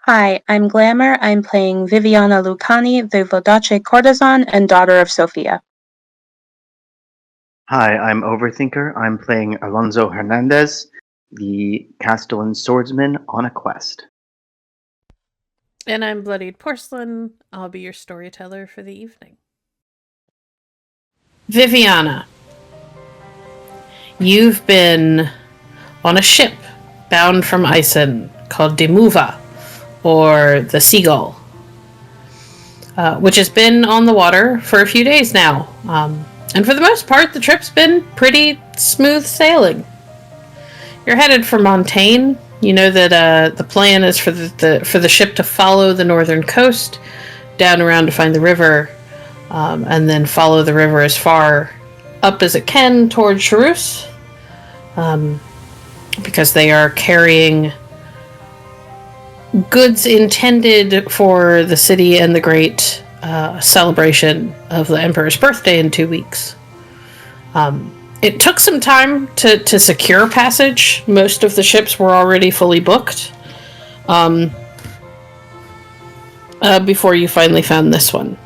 Hi, I'm Glamour. I'm playing Viviana Lucani, the Vodace courtesan and daughter of Sophia. Hi, I'm Overthinker. I'm playing Alonso Hernandez, the Castellan swordsman on a quest. And I'm Bloodied Porcelain. I'll be your storyteller for the evening. Viviana, you've been on a ship bound from Isen called Demuva, or the Seagull, which has been on the water for a few days now. And for the most part, the trip's been pretty smooth sailing. You're headed for Montaigne. You know that the plan is for the ship to follow the northern coast, down around to find the river, and then follow the river as far up as it can towards Charouse, because they are carrying goods intended for the city and the great celebration of the Emperor's birthday in 2 weeks. It took some time to secure passage. Most of the ships were already fully booked before you finally found this one.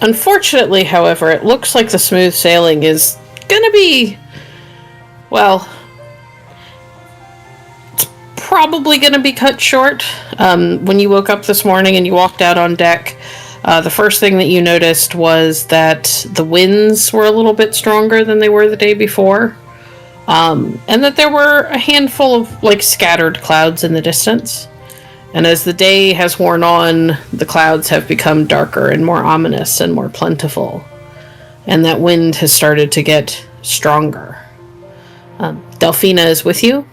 Unfortunately, however, it looks like the smooth sailing is gonna be, well, it's probably gonna be cut short. When you woke up this morning and you walked out on deck, the first thing that you noticed was that the winds were a little bit stronger than they were the day before, and that there were a handful of scattered clouds in the distance. And as the day has worn on, the clouds have become darker and more ominous and more plentiful, and that wind has started to get stronger. Delphina is with you.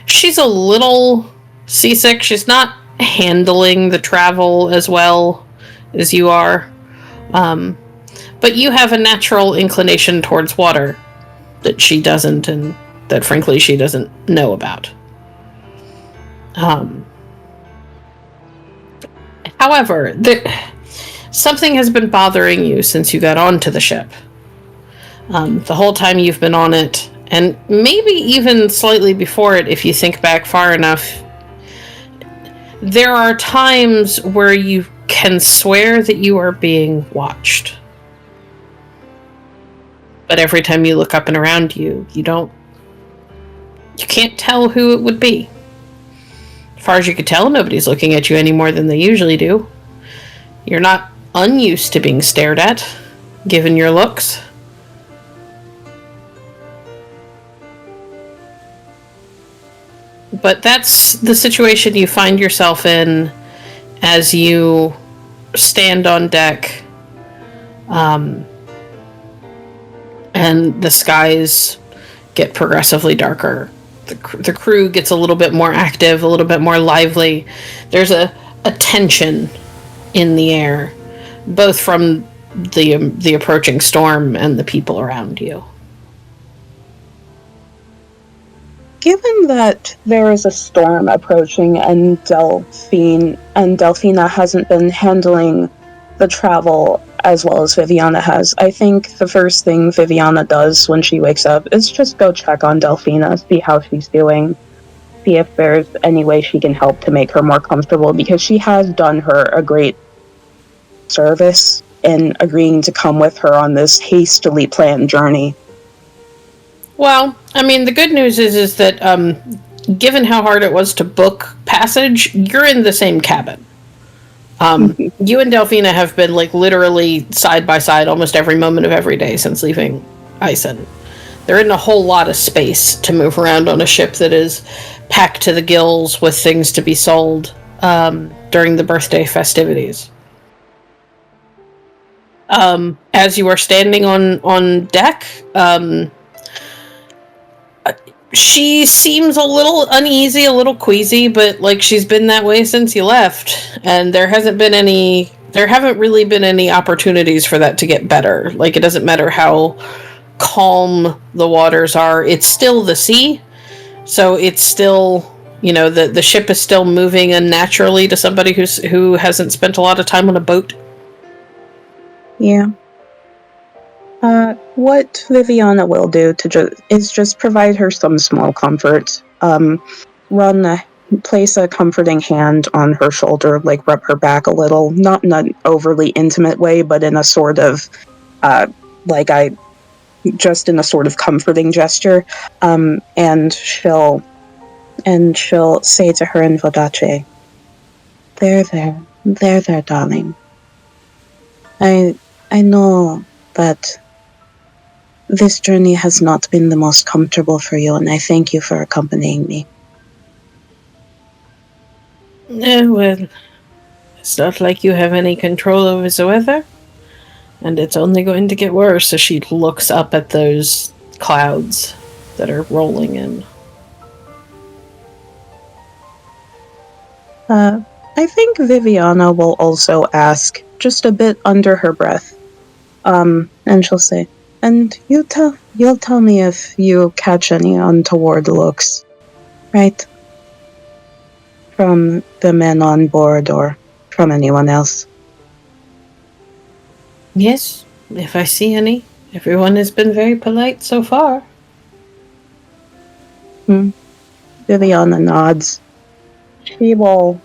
She's a little seasick. She's not handling the travel as well as you are, but you have a natural inclination towards water that she doesn't, and that frankly she doesn't know about. However, something has been bothering you since you got onto the ship. The whole time you've been on it, and maybe even slightly before it if you think back far enough. There are times where you can swear that you are being watched. But every time you look up and around you, you can't tell who it would be. As far as you can tell, nobody's looking at you any more than they usually do. You're not unused to being stared at, given your looks. But that's the situation you find yourself in as you stand on deck, and the skies get progressively darker. The crew gets a little bit more active, a little bit more lively. There's a tension in the air, both from the approaching storm and the people around you. Given that there is a storm approaching and Delphina hasn't been handling the travel as well as Viviana has, I think the first thing Viviana does when she wakes up is just go check on Delphina, see how she's doing, see if there's any way she can help to make her more comfortable, because she has done her a great service in agreeing to come with her on this hastily planned journey. Well, I mean, the good news is that, given how hard it was to book passage, you're in the same cabin. You and Delphina have been, literally side by side almost every moment of every day since leaving Isen. There isn't a whole lot of space to move around on a ship that is packed to the gills with things to be sold during the birthday festivities. As you are standing on deck, she seems a little uneasy, a little queasy, but she's been that way since you left, and there haven't really been any opportunities for that to get better. It doesn't matter how calm the waters are, it's still the sea, so it's still, the ship is still moving unnaturally to somebody who hasn't spent a lot of time on a boat. Yeah. What Viviana will do is just provide her some small comfort. Run place a comforting hand on her shoulder, like rub her back a little, not in an overly intimate way, but in a sort of, just in a sort of comforting gesture. And she'll say to her in Vodace, there, darling. I know that this journey has not been the most comfortable for you, and I thank you for accompanying me. Well, it's not like you have any control over the weather, and it's only going to get worse as she looks up at those clouds that are rolling in. I think Viviana will also ask, just a bit under her breath, and she'll say, "And you'll tell me if you catch any untoward looks, right? From the men on board or from anyone else." Yes, if I see any. Everyone has been very polite so far. Viviana nods. She will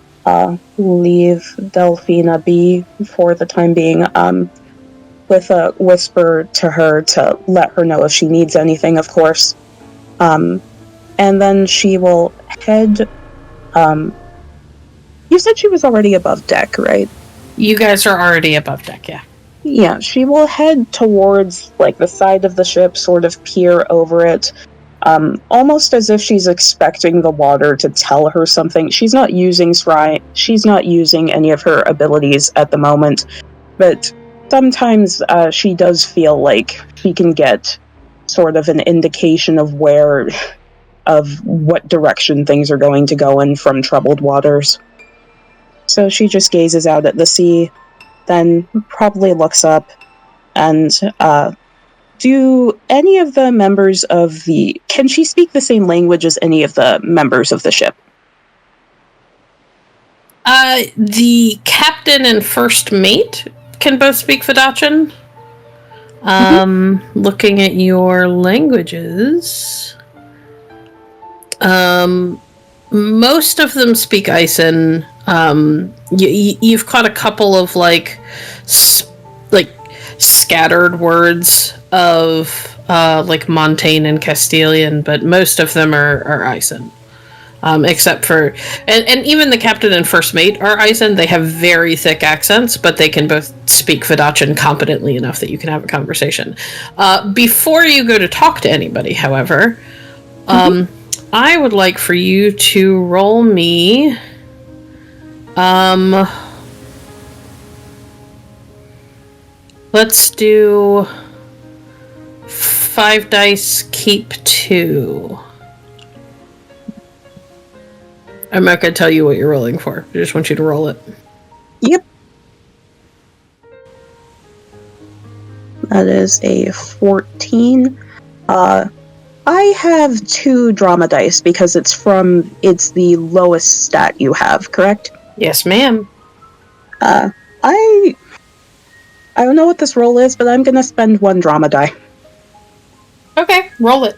leave Delphina be for the time being, with a whisper to her to let her know if she needs anything, of course. And then she will head... you said she was already above deck, right? You guys are already above deck, yeah. Yeah, she will head towards, like, the side of the ship, sort of peer over it, almost as if she's expecting the water to tell her something. She's not using any of her abilities at the moment, but sometimes she does feel like she can get sort of an indication of what direction things are going to go in from troubled waters. So she just gazes out at the sea, then probably looks up, and do any of the members of can she speak the same language as any of the members of the ship? The captain and first mate can both speak Vodachan. Looking at your languages, most of them speak Ison. You've caught a couple of scattered words of Montaigne and Castilian, but most of them are Ison. Except for, and even the captain and first mate are Ison. They have very thick accents, but they can both speak Vodachan competently enough that you can have a conversation. Before you go to talk to anybody, however, I would like for you to roll me let's do 5 dice, keep 2. I'm not going to tell you what you're rolling for. I just want you to roll it. Yep. That is a 14. I have 2 drama dice because it's the lowest stat you have, correct? Yes, ma'am. I don't know what this roll is, but I'm gonna spend 1 drama die. Okay, roll it.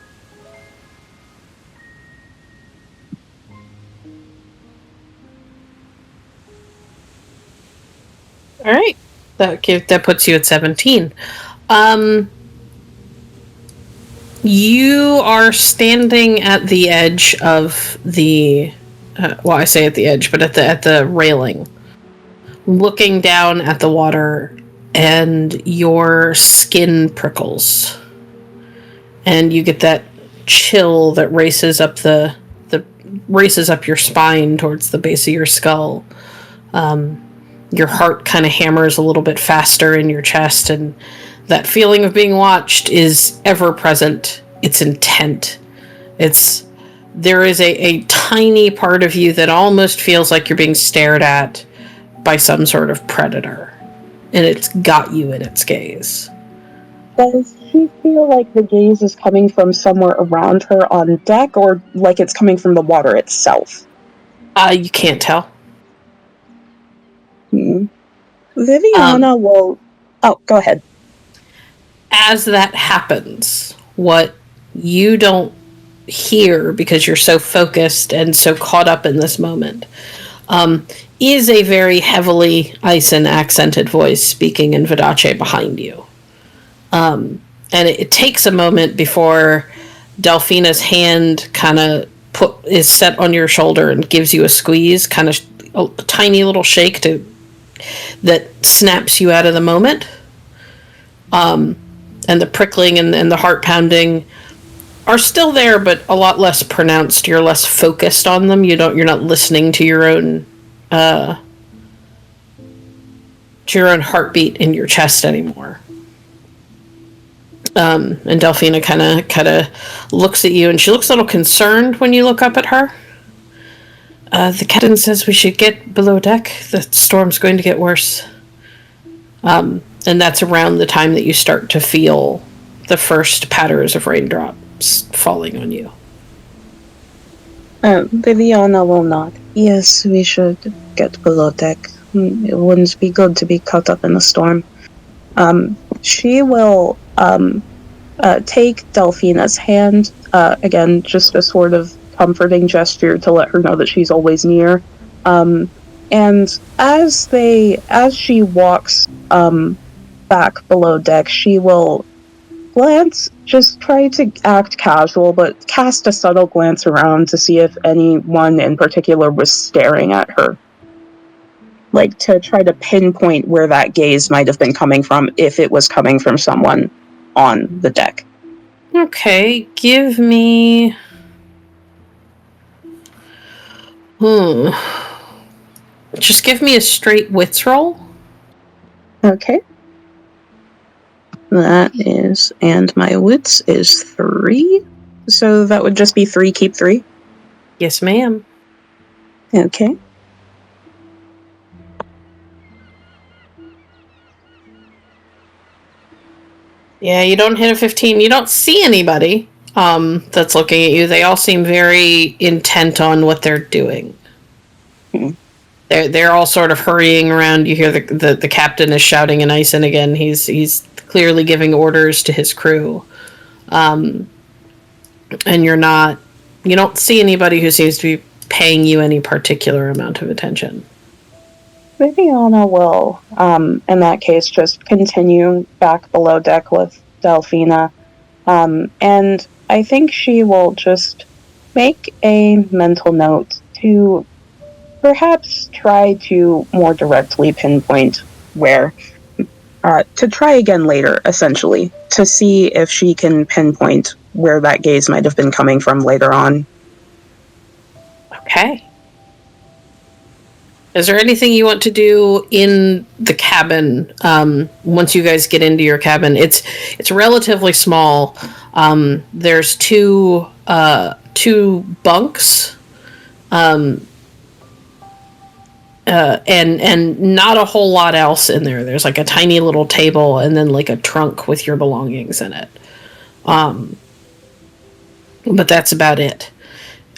All right, that puts you at 17. You are standing at the edge of the. I say at the edge, but at the railing, looking down at the water, and your skin prickles, and you get that chill that races up your spine towards the base of your skull. Your heart kind of hammers a little bit faster in your chest, and that feeling of being watched is ever present. It's intent. There is a tiny part of you that almost feels like you're being stared at by some sort of predator, and it's got you in its gaze. Does she feel like the gaze is coming from somewhere around her on deck, or like it's coming from the water itself? You can't tell. Viviana will... Oh, go ahead. As that happens, what you don't hear because you're so focused and so caught up in this moment, is a very heavily Ison accented voice speaking in Vidace behind you. And it takes a moment before Delphina's hand kind of is set on your shoulder and gives you a squeeze, kind of a tiny little shake that snaps you out of the moment. And the prickling and the heart pounding are still there, but a lot less pronounced. You're less focused on them. You're not listening to your own heartbeat in your chest anymore. And Delphina kind of looks at you, and she looks a little concerned when you look up at her. The captain says we should get below deck. The storm's going to get worse. And that's around the time that you start to feel the first patters of raindrops falling on you. Viviana will nod. Yes, we should get below deck. It wouldn't be good to be caught up in the storm. She will take Delphina's hand, again, just a sort of comforting gesture to let her know that she's always near. And as she walks back below deck, she will glance, just try to act casual, but cast a subtle glance around to see if anyone in particular was staring at her. Like, to try to pinpoint where that gaze might have been coming from, if it was coming from someone on the deck. Okay, give me... Just give me a straight wits roll. Okay. That is, and my wits is 3. So that would just be 3, keep 3? Yes, ma'am. Okay. Yeah, you don't hit a 15. You don't see anybody that's looking at you. They all seem very intent on what they're doing. They're all sort of hurrying around. You hear the captain is shouting in Ison again. He's clearly giving orders to his crew. And you don't see anybody who seems to be paying you any particular amount of attention. Viviana will, in that case, just continue back below deck with Delphina. And I think she will just make a mental note to perhaps try to more directly pinpoint where. To try again later, essentially, to see if she can pinpoint where that gaze might have been coming from later on. Okay. Is there anything you want to do in the cabin once you guys get into your cabin? It's relatively small. There's two bunks, and not a whole lot else in there. There's like a tiny little table and then like a trunk with your belongings in it. But that's about it.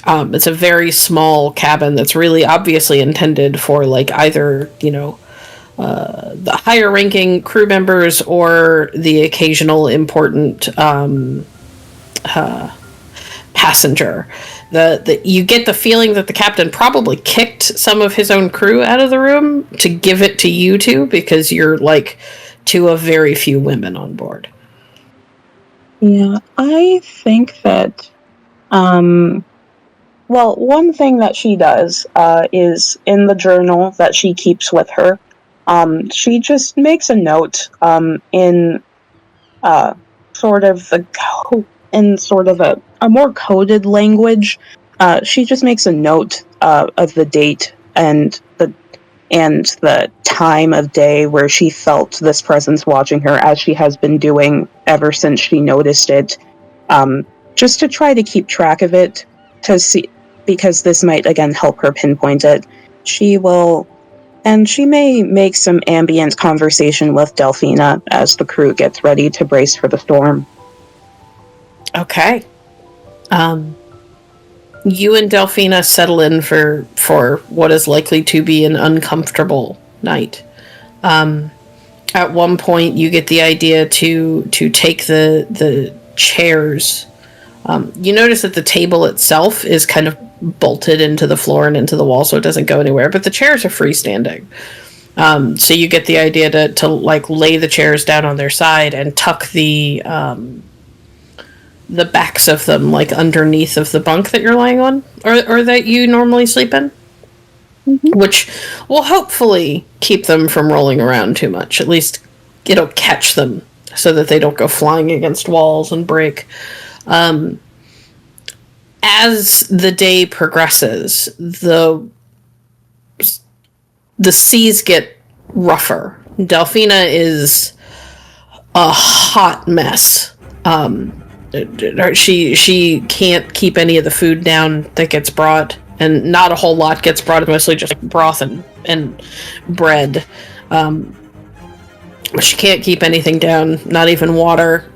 It's a very small cabin that's really obviously intended for like either, the higher ranking crew members or the occasional important passenger. You get the feeling that the captain probably kicked some of his own crew out of the room to give it to you two because you're like two of very few women on board. Yeah, I think that, well, one thing that she does is in the journal that she keeps with her, she just makes a note in sort of a more coded language. She just makes a note of the date and the time of day where she felt this presence watching her, as she has been doing ever since she noticed it, just to try to keep track of it, to see, because this might again help her pinpoint it. She may make some ambient conversation with Delphina as the crew gets ready to brace for the storm. Okay. You and Delphina settle in for what is likely to be an uncomfortable night. At one point, you get the idea to take the chairs You notice that the table itself is kind of bolted into the floor and into the wall, so it doesn't go anywhere, but the chairs are freestanding. So you get the idea to like lay the chairs down on their side and tuck the backs of them like underneath of the bunk that you're lying on, or that you normally sleep in, which will hopefully keep them from rolling around too much. At least it'll catch them so that they don't go flying against walls and break. As the day progresses, the seas get rougher. Delphina is a hot mess. She can't keep any of the food down that gets brought, and not a whole lot gets brought, mostly just broth and bread. But she can't keep anything down, not even water.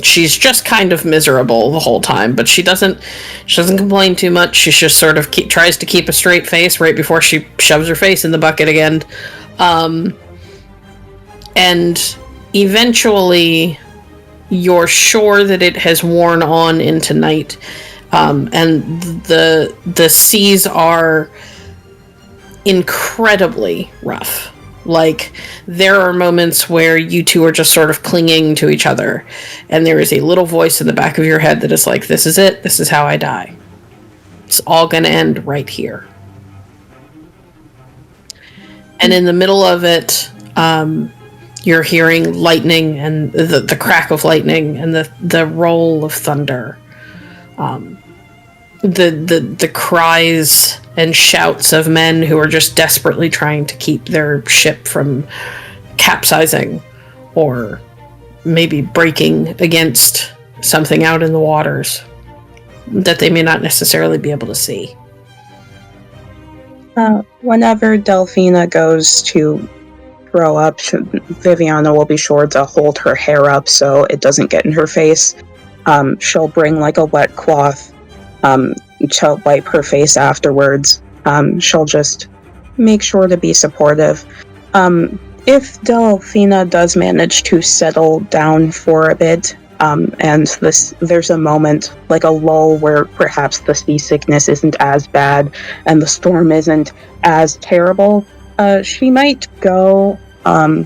She's just kind of miserable the whole time, but she doesn't complain too much. She just sort of tries to keep a straight face right before she shoves her face in the bucket again. And eventually you're sure that it has worn on into night, and the seas are incredibly rough. Like, there are moments where you two are just sort of clinging to each other, and there is a little voice in the back of your head that is like, this is it, this is how I die. It's all gonna end right here. And in the middle of it, you're hearing lightning and the crack of lightning and the roll of thunder. The cries and shouts of men who are just desperately trying to keep their ship from capsizing or maybe breaking against something out in the waters that they may not necessarily be able to see. Whenever Delphina goes to throw up, Viviana will be sure to hold her hair up so it doesn't get in her face. She'll bring like a wet cloth to wipe her face afterwards. She'll just make sure to be supportive. If Delphina does manage to settle down for a bit, and there's a moment, like a lull, where perhaps the seasickness isn't as bad and the storm isn't as terrible, she might go, I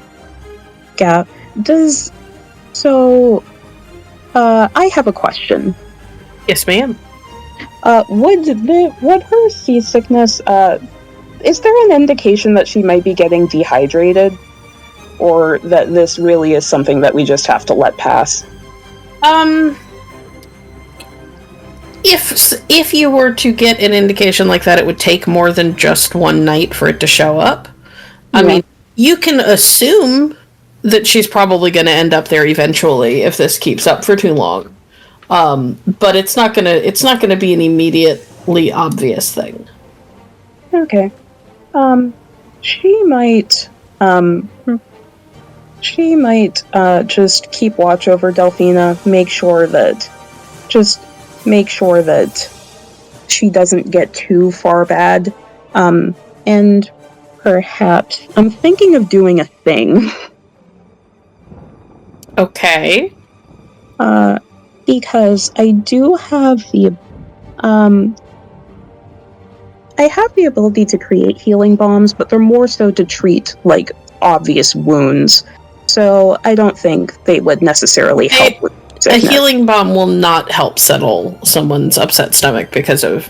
have a question. Yes, ma'am. Would her seasickness, is there an indication that she might be getting dehydrated? Or that this really is something that we just have to let pass? If you were to get an indication like that, it would take more than just one night for it to show up. I mean, you can assume that she's probably going to end up there eventually if this keeps up for too long. But it's not gonna be an immediately obvious thing. Okay. She might just keep watch over Delphina, make sure that she doesn't get too far bad, and perhaps I'm thinking of doing a thing. Okay. Because I do have the ability to create healing bombs, but they're more so to treat like obvious wounds. So I don't think they would necessarily help with a healing bomb will not help settle someone's upset stomach because of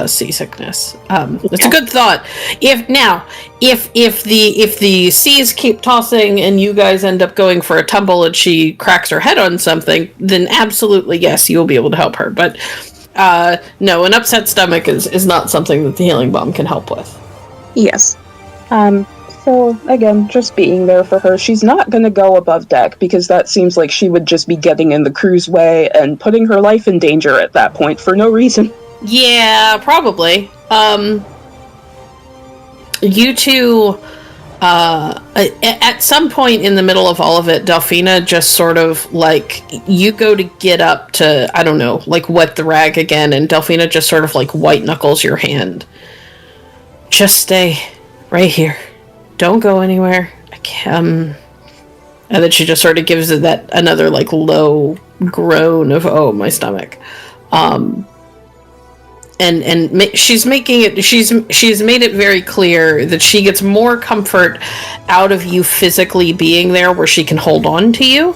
seasickness. It's a good thought. If the seas keep tossing and you guys end up going for a tumble and she cracks her head on something, then absolutely yes, you'll be able to help her. But no, an upset stomach is not something that the healing bomb can help with. Yes. So, again, just being there for her. She's not going to go above deck, because that seems like she would just be getting in the crew's way and putting her life in danger at that point for no reason. Yeah, probably. You two, at some point in the middle of all of it, Delphina just sort of, like, you go to get up to, I don't know, like, wet the rag again, and Delphina just sort of, like, white-knuckles your hand. Just stay right here. Don't go anywhere. I can't. And then she just sort of gives it that another like low groan of, oh, my stomach. She's making it. She's made it very clear that she gets more comfort out of you physically being there, where she can hold on to you,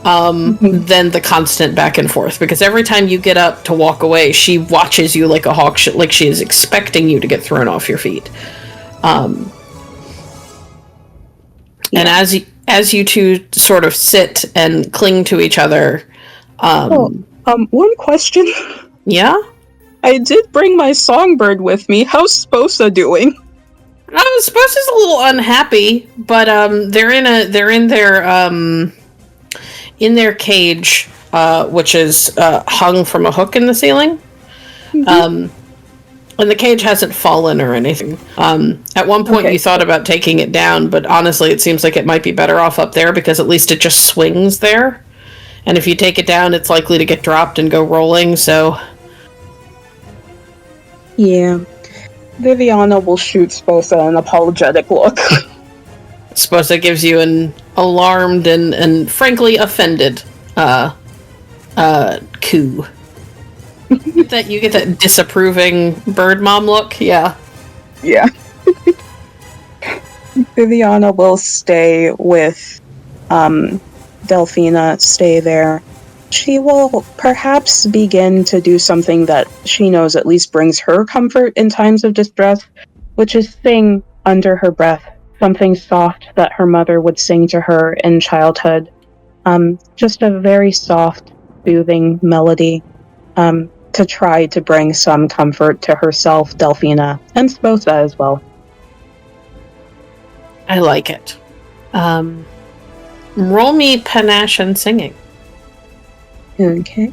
than the constant back and forth. Because every time you get up to walk away, she watches you like a hawk, like she is expecting you to get thrown off your feet. And as you two sort of sit and cling to each other, one question. Yeah. I did bring my songbird with me. How's Sposa doing? Sposa's a little unhappy, but they're in their cage, which is hung from a hook in the ceiling. And the cage hasn't fallen or anything. At one point you thought about taking it down, but honestly it seems like it might be better off up there, because at least it just swings there. And if you take it down, it's likely to get dropped and go rolling, so... Yeah. Viviana will shoot Sposa an apologetic look. Sposa gives you an alarmed and frankly offended coo. You get that disapproving bird mom look, yeah. Yeah. Viviana will stay with Delphina, stay there. She will perhaps begin to do something that she knows at least brings her comfort in times of distress, which is sing under her breath, something soft that her mother would sing to her in childhood. Just a very soft, soothing melody, to try to bring some comfort to herself, Delphina, and Sposa as well. I like it. Roll me panache and singing. Okay.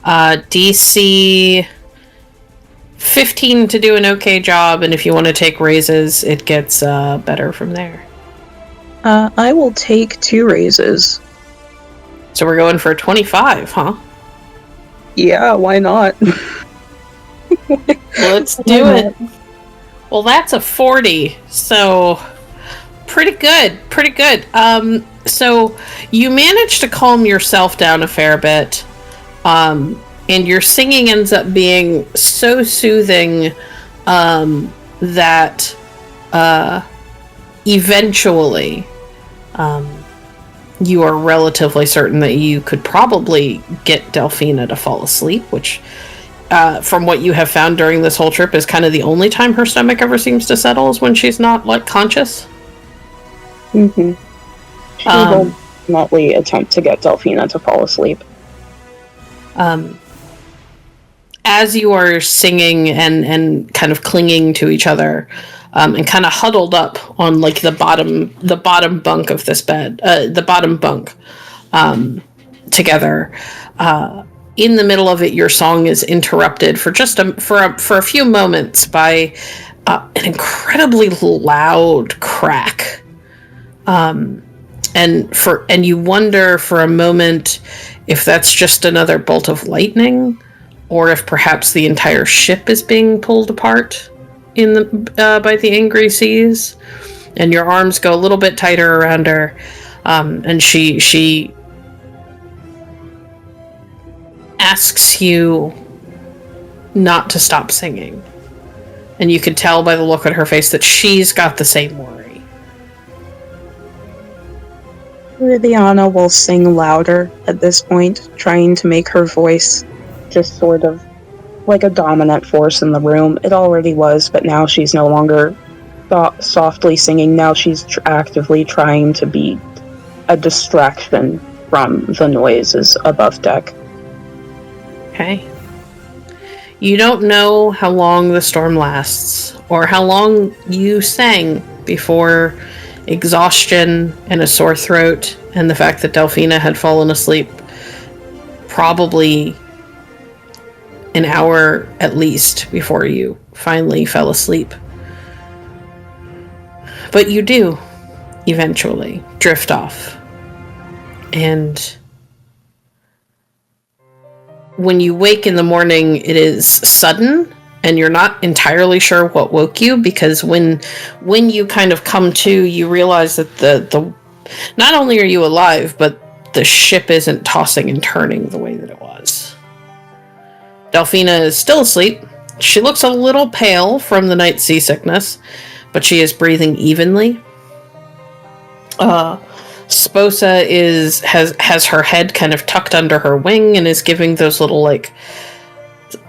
DC 15 to do an okay job, and if you want to take raises, it gets better from there. I will take 2 raises. So we're going for 25, huh? Yeah, why not? Let's do it. Well, that's a 40, so pretty good. So you manage to calm yourself down a fair bit, and your singing ends up being so soothing that eventually you are relatively certain that you could probably get Delphina to fall asleep, which, from what you have found during this whole trip, is kind of the only time her stomach ever seems to settle, is when she's not, like, conscious. Mm-hmm. She will definitely attempt to get Delphina to fall asleep. As you are singing and kind of clinging to each other, and kind of huddled up on, like, the bottom bunk of this bed, the bottom bunk, together, in the middle of it, your song is interrupted for just for a few moments by an incredibly loud crack. And you wonder for a moment if that's just another bolt of lightning, or if perhaps the entire ship is being pulled apart by the angry seas. And your arms go a little bit tighter around her, and she asks you not to stop singing. And you can tell by the look on her face that she's got the same worry. Viviana will sing louder at this point, trying to make her voice just sort of like a dominant force in the room. It already was, but now she's no longer softly singing. Now she's actively trying to be a distraction from the noises above deck. Okay. You don't know how long the storm lasts, or how long you sang before exhaustion and a sore throat, and the fact that Delphina had fallen asleep probably an hour at least before you finally fell asleep. But you do eventually drift off. And when you wake in the morning, it is sudden, and you're not entirely sure what woke you, because when you kind of come to, you realize that the not only are you alive, but the ship isn't tossing and turning the way that it was. Delphina is still asleep. She looks a little pale from the night's seasickness, but she is breathing evenly. Sposa has her head kind of tucked under her wing and is giving those little, like,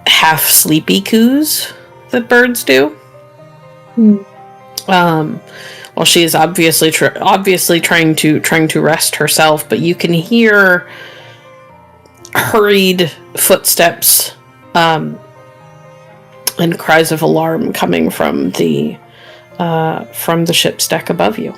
half sleepy coos that birds do. Well, she is obviously trying to rest herself, but you can hear hurried footsteps and cries of alarm coming from the ship's deck above you.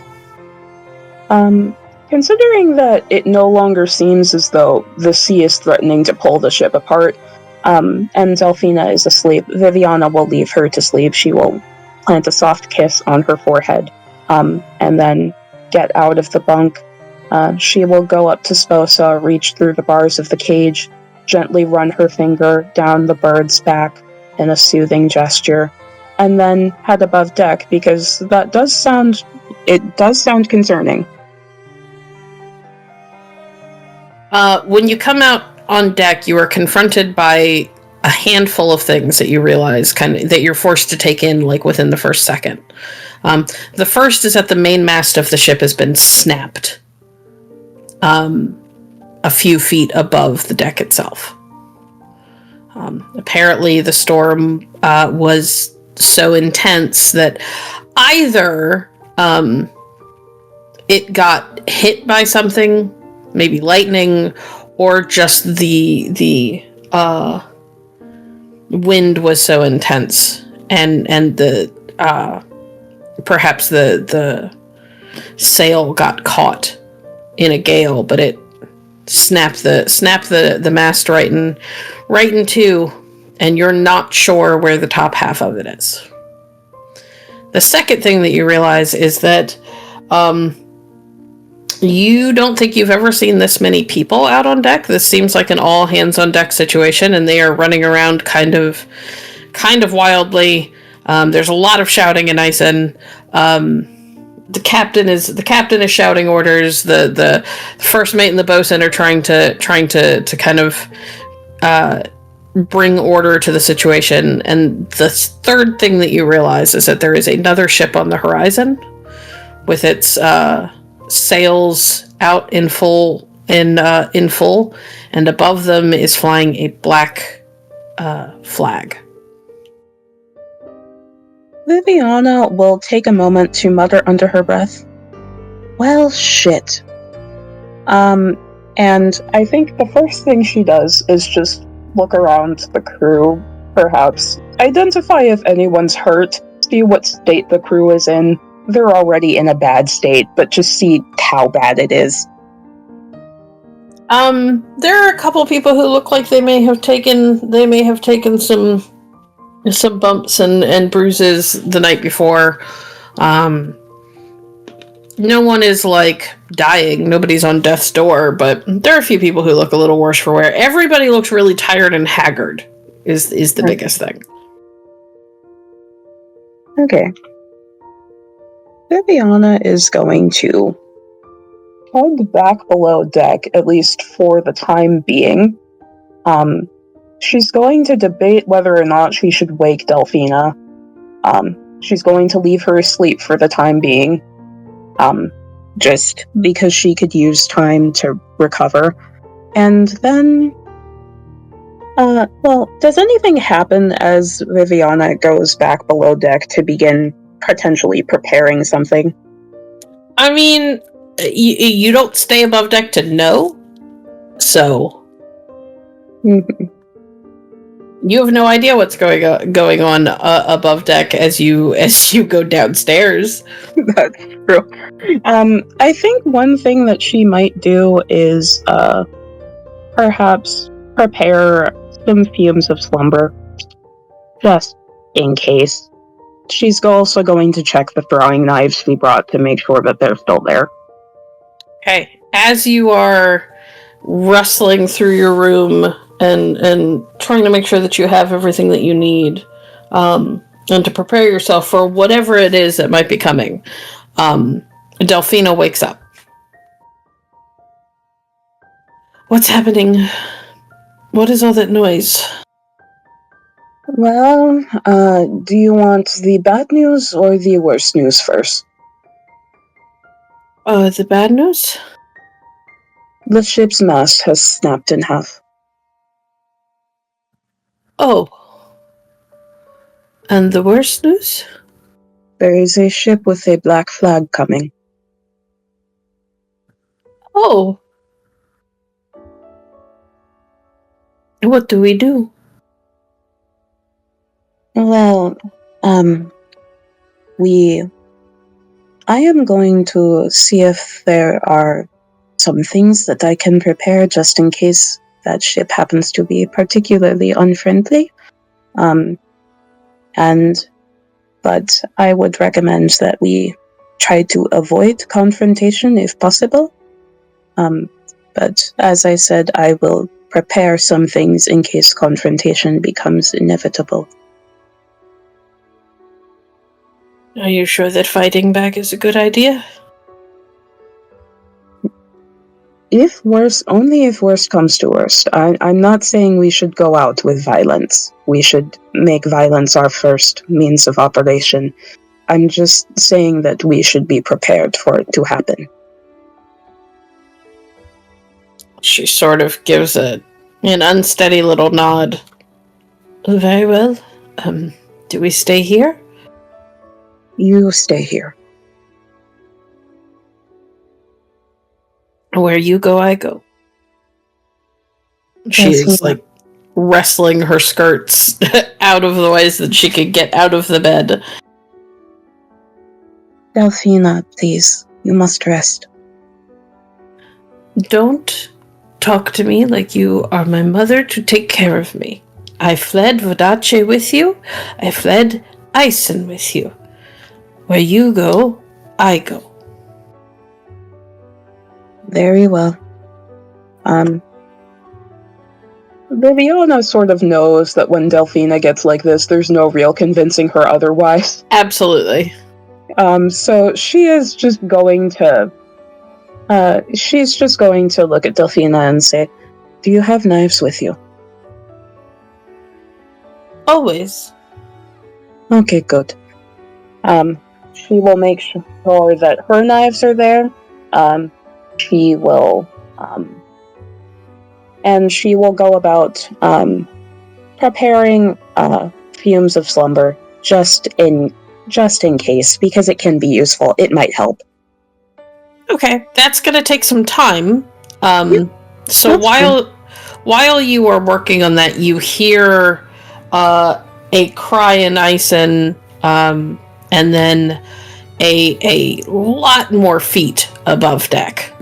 Considering that it no longer seems as though the sea is threatening to pull the ship apart, and Delphina is asleep, Viviana will leave her to sleep. She will plant a soft kiss on her forehead, and then get out of the bunk. She will go up to Sposa, reach through the bars of the cage, gently run her finger down the bird's back in a soothing gesture, and then head above deck, because that does sound concerning. When you come out on deck, you are confronted by a handful of things that you realize that you're forced to take in, like, within the first second. The first is that the main mast of the ship has been snapped a few feet above the deck itself. Apparently the storm was so intense that either it got hit by something, maybe lightning, or just the wind was so intense, and the perhaps the sail got caught in a gale, but it snapped the mast right in two, and you're not sure where the top half of it is. The second thing that you realize is that you don't think you've ever seen this many people out on deck. This seems like an all hands on deck situation, and they are running around kind of wildly. There's a lot of shouting and icing. The captain is shouting orders. The first mate and the bosun are trying to kind of bring order to the situation. And the third thing that you realize is that there is another ship on the horizon with its sails out in full, and above them is flying a black flag. Viviana will take a moment to mutter under her breath, "Well, shit." And I think the first thing she does is just look around the crew, perhaps identify if anyone's hurt, see what state the crew is in. They're already in a bad state, but just see how bad it is. There are a couple of people who look like they may have taken some bumps and bruises the night before. No one is, like, dying. Nobody's on death's door, but there are a few people who look a little worse for wear. Everybody looks really tired and haggard is the biggest thing. Okay. Viviana is going to head back below deck, at least for the time being. She's going to debate whether or not she should wake Delphina. She's going to leave her asleep for the time being. Just because she could use time to recover. And then... does anything happen as Viviana goes back below deck to begin potentially preparing something? I mean, you don't stay above deck to know, so... You have no idea what's going on above deck as you go downstairs. That's true. I think one thing that she might do is perhaps prepare some fumes of slumber, just in case. She's also going to check the throwing knives she brought to make sure that they're still there. Okay, as you are rustling through your room and trying to make sure that you have everything that you need, and to prepare yourself for whatever it is that might be coming, Delphina wakes up. What's happening? What is all that noise? Well, do you want the bad news or the worst news first? The bad news? The ship's mast has snapped in half. Oh. And the worst news? There is a ship with a black flag coming. Oh. What do we do? Well, I am going to see if there are some things that I can prepare just in case that ship happens to be particularly unfriendly. But I would recommend that we try to avoid confrontation if possible. But as I said, I will prepare some things in case confrontation becomes inevitable. Are you sure that fighting back is a good idea? Only if worst comes to worst. I'm not saying we should go out with violence. We should make violence our first means of operation. I'm just saying that we should be prepared for it to happen. She sort of gives an unsteady little nod. Very well. Do we stay here? You stay here. Where you go, I go. She is like wrestling her skirts out of the way so that she could get out of the bed. Delphina, please. You must rest. Don't talk to me like you are my mother to take care of me. I fled Vodace with you. I fled Ison with you. Where you go, I go. Very well. Viviana sort of knows that when Delphina gets like this, there's no real convincing her otherwise. Absolutely. So she is just going to... she's just going to look at Delphina and say, "Do you have knives with you?" Always. Okay, good. She will make sure that her knives are there. She will, and she will go about, preparing, fumes of slumber, just in case, because it can be useful. It might help. Okay, that's gonna take some time. So That's while you are working on that, you hear a cry in Ison, and then a lot more feet above deck.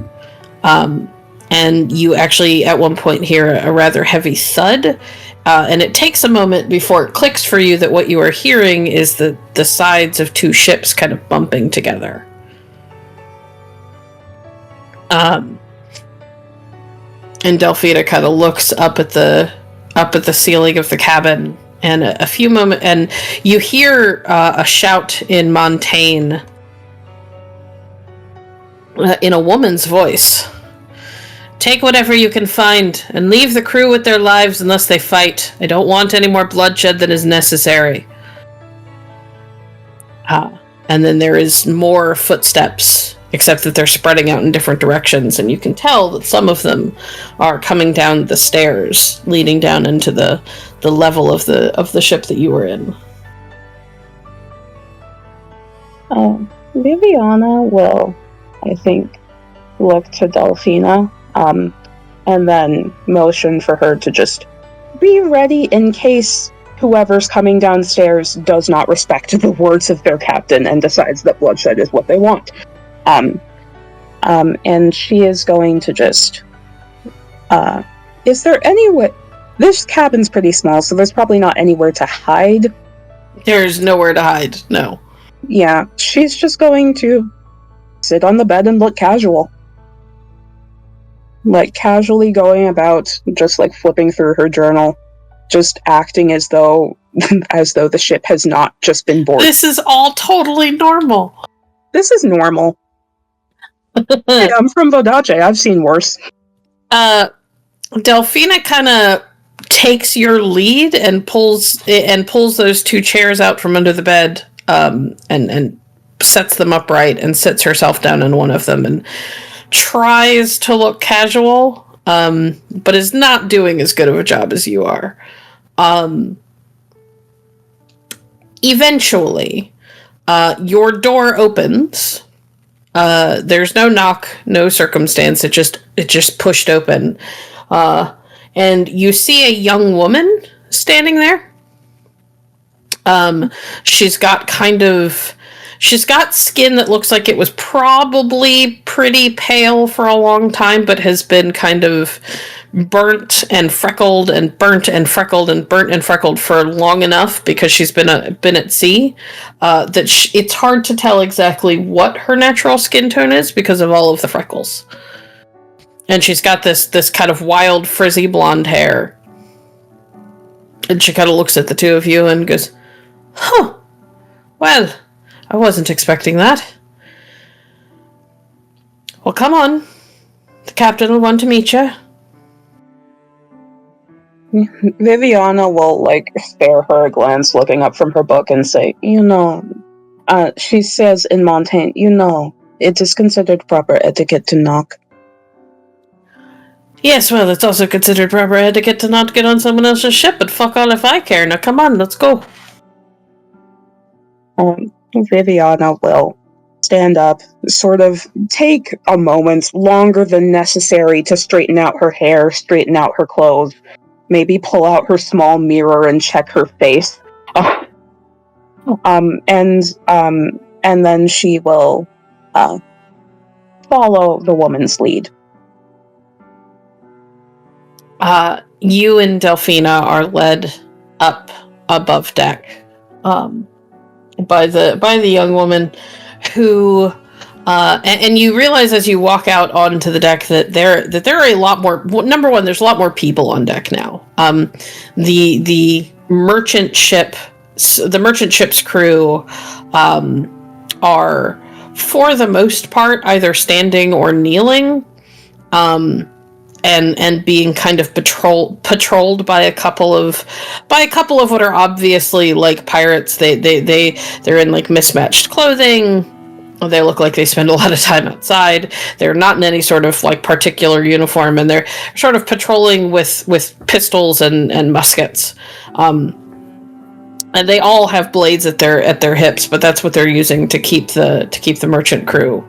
And you actually at one point hear a rather heavy thud, and it takes a moment before it clicks for you that what you are hearing is the sides of two ships kind of bumping together. And Delphina kind of looks up at the ceiling of the cabin, and a few moments, and you hear a shout in Montaigne, in a woman's voice. Take whatever you can find, and leave the crew with their lives unless they fight. I don't want any more bloodshed than is necessary. And then there is more footsteps, except that they're spreading out in different directions, and you can tell that some of them are coming down the stairs, leading down into the level of the ship that you were in. Viviana will, I think, look to Delphina, and then motion for her to just be ready in case whoever's coming downstairs does not respect the words of their captain and decides that bloodshed is what they want. And she is going to just... is there any way... This cabin's pretty small, so there's probably not anywhere to hide. There's nowhere to hide, no. Yeah, she's just going to sit on the bed and look casual. Like, casually going about, just like flipping through her journal, just acting as though the ship has not just been boarded. This is all totally normal. This is normal. Hey, I'm from Vodace. I've seen worse. Delphina kind of takes your lead and pulls those two chairs out from under the bed, and sets them upright and sits herself down in one of them and tries to look casual, but is not doing as good of a job as you are. Eventually, your door opens. There's no knock, no circumstance. It just pushed open. And you see a young woman standing there. She's got skin that looks like it was probably pretty pale for a long time, but has been kind of burnt and freckled and burnt and freckled and burnt and freckled for long enough because she's been at sea, that it's hard to tell exactly what her natural skin tone is because of all of the freckles. And she's got this kind of wild frizzy blonde hair. And she kind of looks at the two of you and goes, "Huh, well, I wasn't expecting that. Well, come on. The captain will want to meet you." Viviana will, spare her a glance looking up from her book and say, she says in Montaigne, it is considered proper etiquette to knock. Yes, well, it's also considered proper etiquette to not get on someone else's ship, but fuck all if I care. Now, come on, let's go. Viviana will stand up, sort of take a moment longer than necessary to straighten out her hair, straighten out her clothes, maybe pull out her small mirror and check her face. And then she will follow the woman's lead. You and Delphina are led up above deck by the young woman who and you realize as you walk out onto the deck that there are a lot more. Number one, there's a lot more people on deck now. The merchant ship's crew are for the most part either standing or kneeling. And being kind of patrolled by a couple of what are obviously like pirates. They're in like mismatched clothing. They look like they spend a lot of time outside. They're not in any sort of like particular uniform, and they're sort of patrolling with pistols and muskets. And they all have blades at their hips, but that's what they're using to keep the merchant crew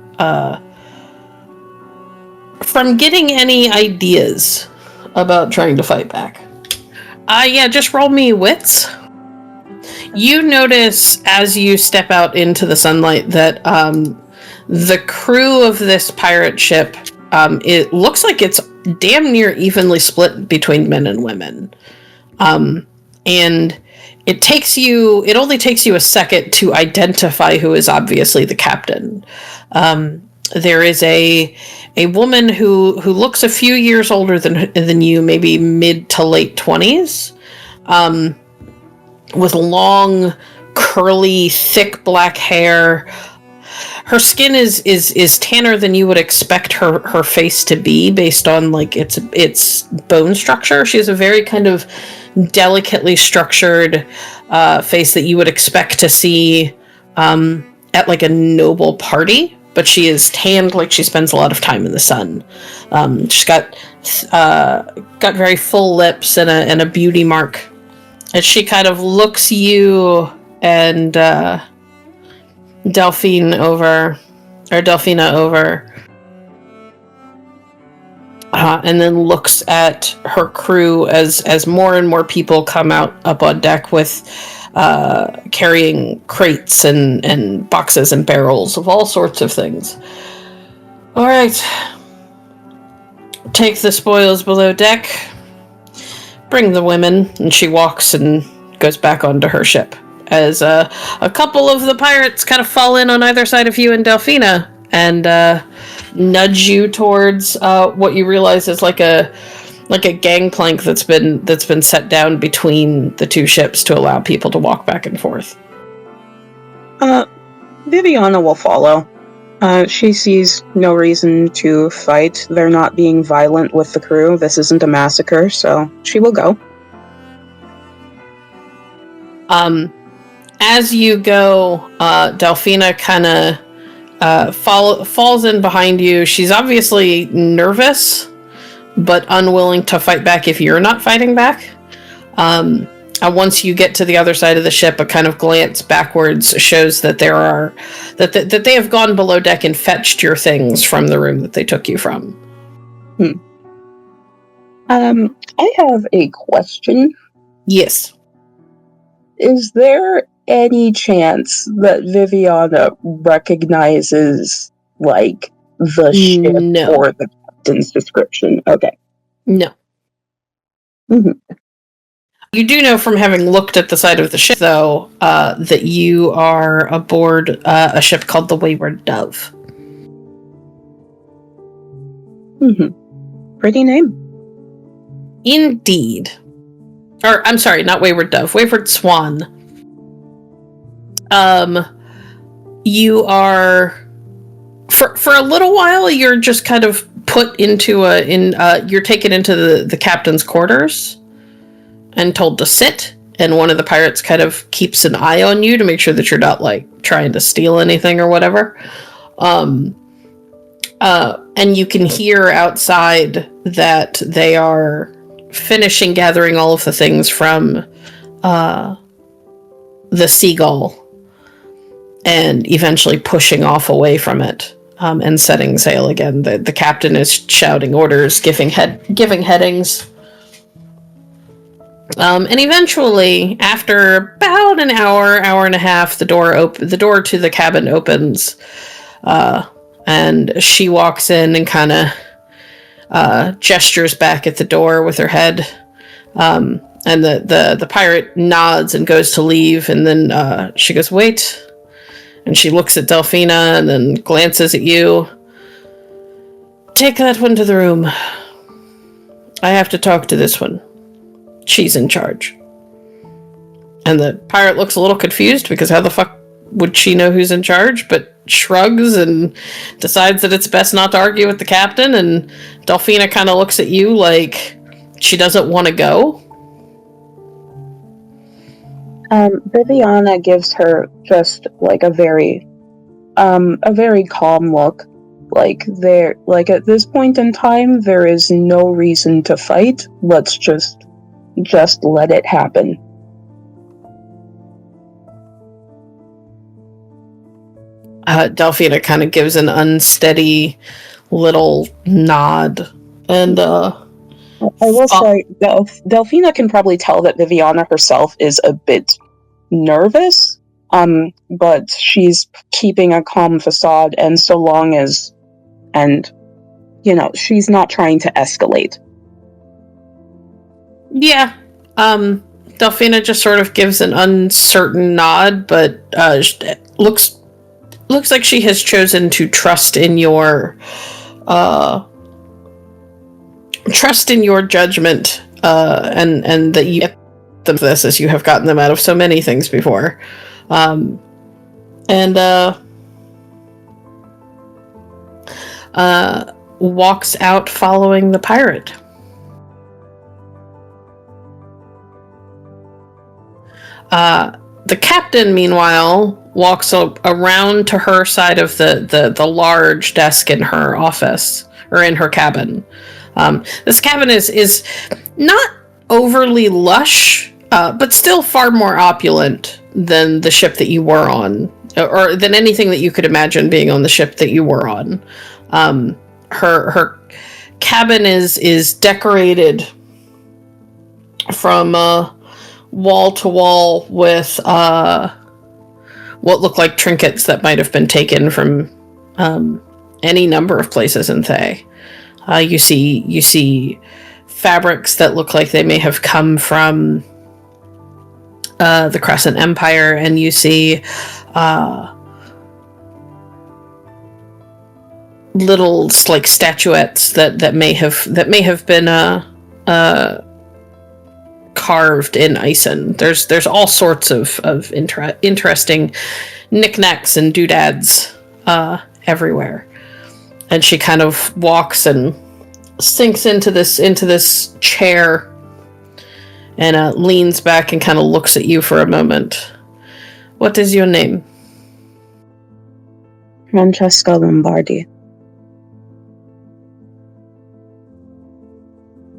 from getting any ideas about trying to fight back. Just roll me wits. You notice as you step out into the sunlight that the crew of this pirate ship, it looks like it's damn near evenly split between men and women. And it only takes you a second to identify who is obviously the captain. There is a woman who looks a few years older than you, maybe mid to late 20s, with long, curly, thick black hair. Her skin is tanner than you would expect her face to be based on like its bone structure. She has a very kind of delicately structured face that you would expect to see at like a noble party. But she is tanned like she spends a lot of time in the sun. She's got very full lips and a beauty mark. And she kind of looks you and Delphina over, and then looks at her crew as more and more people come up on deck with carrying crates and boxes and barrels of all sorts of things. All right. Take the spoils below deck. Bring the women. And she walks and goes back onto her ship. As a couple of the pirates kind of fall in on either side of you and Delphina and nudge you towards what you realize is like a gangplank that's been set down between the two ships to allow people to walk back and forth. Viviana will follow. She sees no reason to fight. They're not being violent with the crew. This isn't a massacre, so she will go. As you go, Delphina kind of falls in behind you. She's obviously nervous, but unwilling to fight back if you're not fighting back. Once you get to the other side of the ship, a kind of glance backwards shows that that they have gone below deck and fetched your things from the room that they took you from. I have a question. Yes. Is there any chance that Viviana recognizes, like, the ship No. or the captain's description? Okay. No. Mm-hmm. You do know from having looked at the side of the ship, though, that you are aboard a ship called the Wayward Dove. Mm-hmm. Pretty name. Indeed. Or, I'm sorry, not Wayward Dove, Wayward Swan. You are, for a little while, you're just kind of put into you're taken into the captain's quarters and told to sit, and one of the pirates kind of keeps an eye on you to make sure that you're not, like, trying to steal anything or whatever. And you can hear outside that they are finishing gathering all of the things from the Seagull and eventually pushing off away from it and setting sail again. The captain is shouting orders, giving headings. And eventually, after about an hour and a half, the door to the cabin opens, and she walks in and kind of gestures back at the door with her head. And the pirate nods and goes to leave, and then she goes, "Wait." And she looks at Delphina and then glances at you. "Take that one to the room. I have to talk to this one. She's in charge." And the pirate looks a little confused because how the fuck would she know who's in charge, but shrugs and decides that it's best not to argue with the captain, and Delphina kind of looks at you like she doesn't want to go. Viviana gives her just, like, a very calm look. Like at this point in time, there is no reason to fight. Let's just let it happen. Delphina kind of gives an unsteady little nod, and I will say, Delphina can probably tell that Viviana herself is a bit nervous, but she's keeping a calm facade, and she's not trying to escalate. Yeah. Delphina just sort of gives an uncertain nod, but looks like she has chosen to trust in your judgment, and that you get them this as you have gotten them out of so many things before. Walks out following the pirate. The captain, meanwhile, walks around to her side of the large desk in her office, or in her cabin. This cabin is not overly lush, but still far more opulent than the ship that you were on, or than anything that you could imagine being on the ship that you were on. Her cabin is decorated from wall to wall with what look like trinkets that might have been taken from any number of places in Thay. You see fabrics that look like they may have come from the Crescent Empire, and you see little, like, statuettes that may have been carved in Ison. There's all sorts of interesting knickknacks and doodads everywhere. And she kind of walks and sinks into this chair and leans back and kind of looks at you for a moment. What is your name? Francesca Lombardi.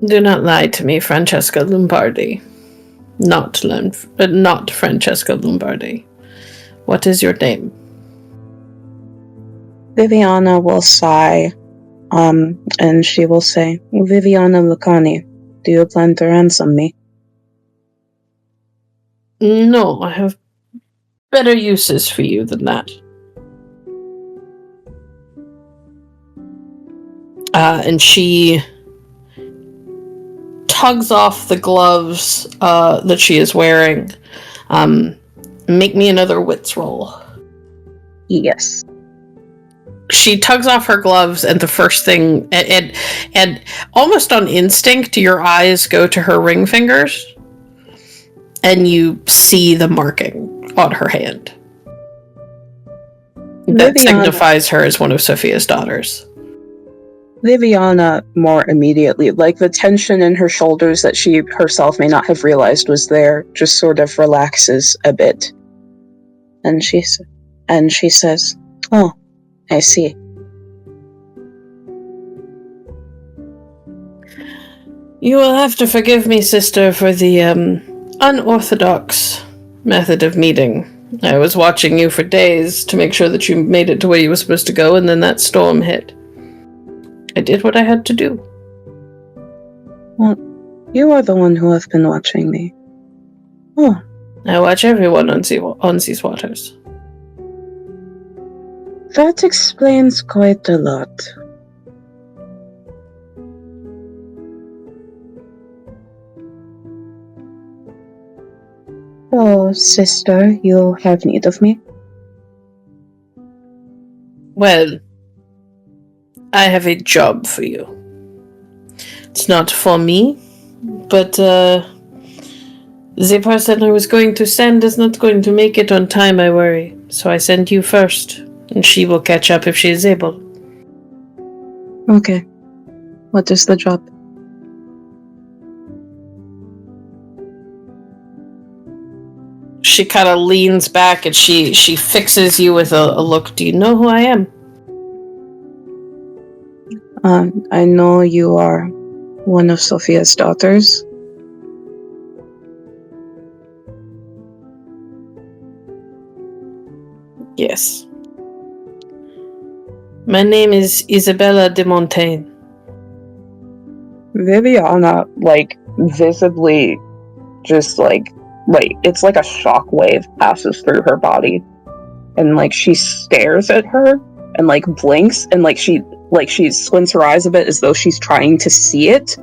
Do not lie to me, Francesca Lombardi. Not Francesca Lombardi. What is your name? Viviana will sigh, and she will say, Viviana Lucani, do you plan to ransom me? No, I have better uses for you than that. And she tugs off the gloves that she is wearing. Make me another wits roll. Yes. She tugs off her gloves, and the first thing, and almost on instinct, your eyes go to her ring fingers, and you see the marking on her hand. That signifies her as one of Sophia's daughters. Viviana more immediately, like the tension in her shoulders that she herself may not have realized was there, just sort of relaxes a bit. And she says, oh, I see. You will have to forgive me, sister, for the unorthodox method of meeting. I was watching you for days to make sure that you made it to where you were supposed to go, and then that storm hit. I did what I had to do. Well, you are the one who have been watching me. Oh. I watch everyone on these waters. That explains quite a lot. Oh, sister, you have need of me? Well, I have a job for you. It's not for me, but the person I was going to send is not going to make it on time, I worry. So I send you first, and she will catch up if she is able. Okay. What is the job? She kind of leans back and she fixes you with a look. Do you know who I am? I know you are one of Sophia's daughters. Yes. My name is Isabella de Montaigne. Viviana, visibly just, it's like a shockwave passes through her body. And, she stares at her and, blinks and, she squints her eyes a bit as though she's trying to see it.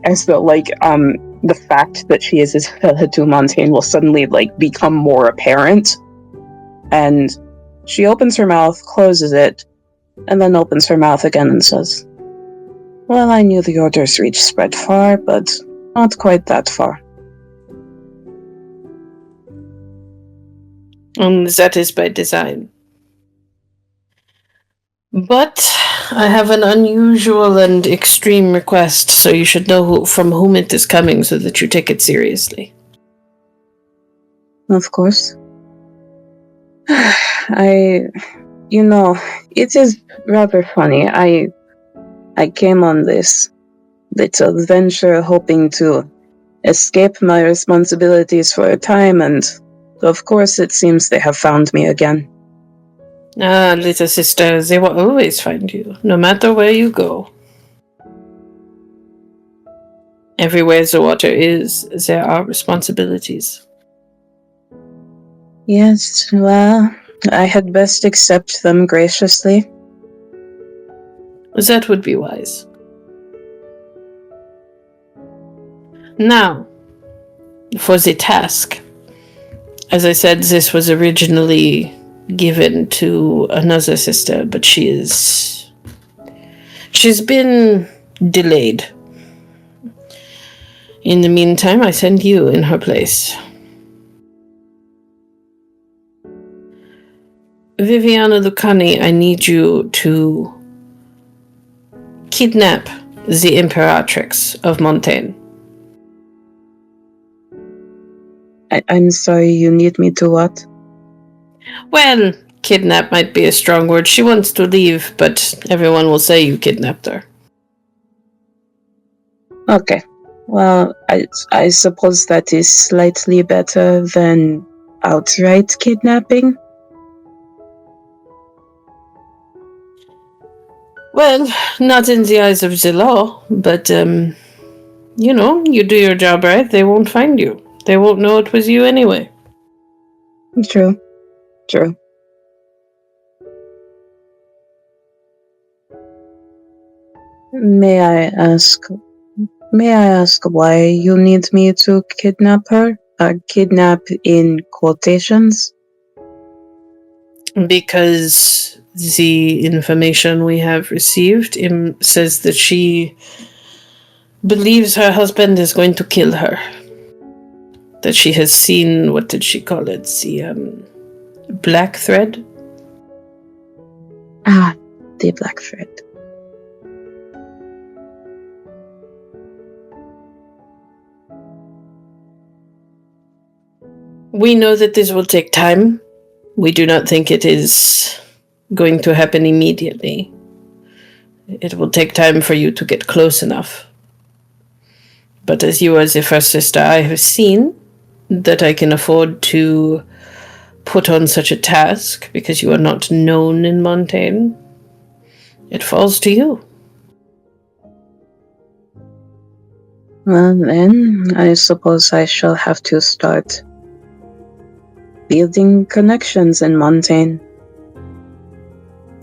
As though, the fact that she is Isabella de Montaigne will suddenly, become more apparent. And she opens her mouth, closes it, and then opens her mouth again and says, well, I knew the order's reach spread far, but not quite that far. And that is by design. But I have an unusual and extreme request, so you should know from whom it is coming so that you take it seriously. Of course. It is rather funny. I came on this little venture hoping to escape my responsibilities for a time, and of course it seems they have found me again. Ah, little sister, they will always find you, no matter where you go. Everywhere the water is, there are responsibilities. Yes, well, I had best accept them graciously. That would be wise. Now, for the task. As I said, this was originally given to another sister, but she's been delayed. In the meantime, I send you in her place. Viviana Lucani, I need you to kidnap the Imperatrix of Montaigne. I'm sorry, you need me to what? Well, kidnap might be a strong word. She wants to leave, but everyone will say you kidnapped her. Okay. Well, I suppose that is slightly better than outright kidnapping. Well, not in the eyes of the law, but, you do your job right, they won't find you. They won't know it was you anyway. True. May I ask why you need me to kidnap her? Kidnap in quotations? Because the information we have received says that she believes her husband is going to kill her. That she has seen, what did she call it? The black thread? Ah, the black thread. We know that this will take time. We do not think it is going to happen immediately. It will take time for you to get close enough. But as you are the first sister I have seen, that I can afford to put on such a task, because you are not known in Montaigne, it falls to you. Well then, I suppose I shall have to start building connections in Montaigne.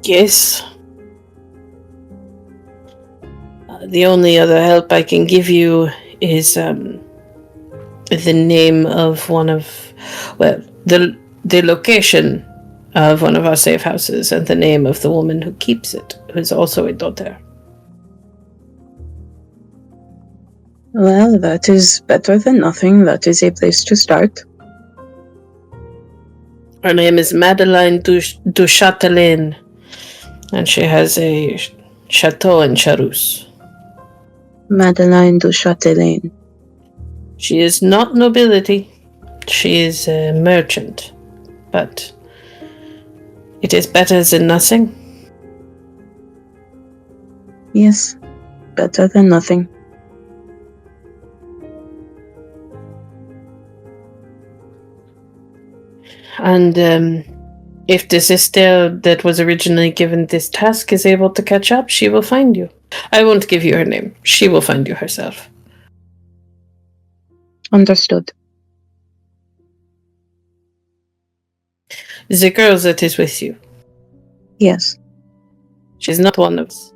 Yes. The only other help I can give you is the name of the location of one of our safe houses and the name of the woman who keeps it, who is also a daughter. Well, that is better than nothing. That is a place to start. Her name is Madame du Chatelaine, and she has a chateau in Charouse. Madame du Chatelaine. She is not nobility. She is a merchant, but it is better than nothing. Yes, better than nothing. And if the sister that was originally given this task is able to catch up, she will find you. I won't give you her name. She will find you herself. Understood. The girl that is with you. Yes. She's not one of us.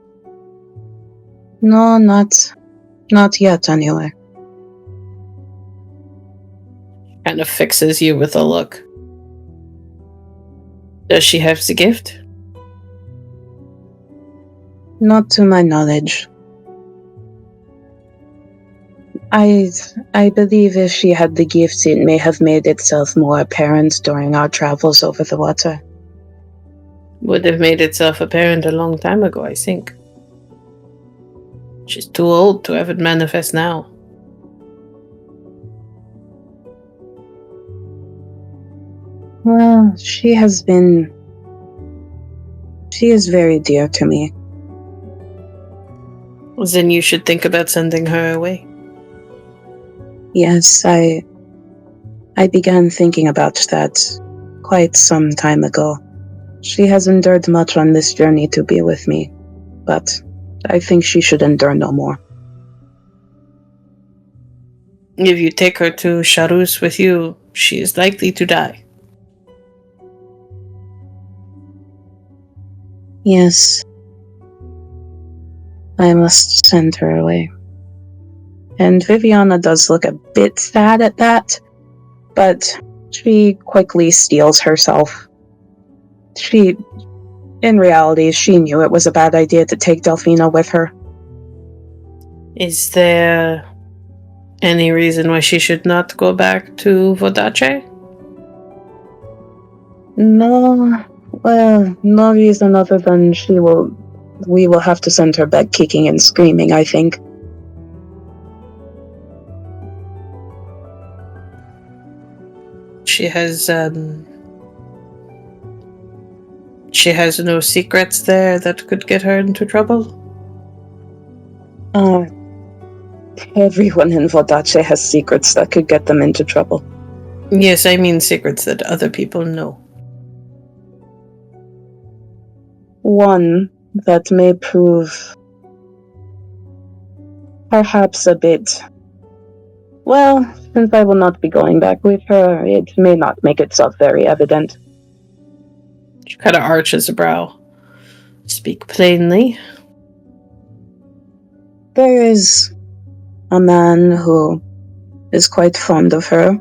No, not yet anyway. Kind of fixes you with a look. Does she have the gift? Not to my knowledge. I believe if she had the gift, it may have made itself more apparent during our travels over the water. Would have made itself apparent a long time ago, I think. She's too old to have it manifest now. Well, she is very dear to me. Then you should think about sending her away. Yes, I began thinking about that quite some time ago. She has endured much on this journey to be with me, but I think she should endure no more. If you take her to Charouse with you, she is likely to die. Yes. I must send her away. And Viviana does look a bit sad at that, but she quickly steels herself. In reality, she knew it was a bad idea to take Delphina with her. Is there any reason why she should not go back to Vodace? No, Well, no reason other than we will have to send her back kicking and screaming, I think. She has no secrets there that could get her into trouble? Everyone in Vodace has secrets that could get them into trouble. Yes, I mean secrets that other people know. One that may prove perhaps a bit... Well, since I will not be going back with her, it may not make itself very evident. She kind of arches a brow. Speak plainly. There is a man who is quite fond of her,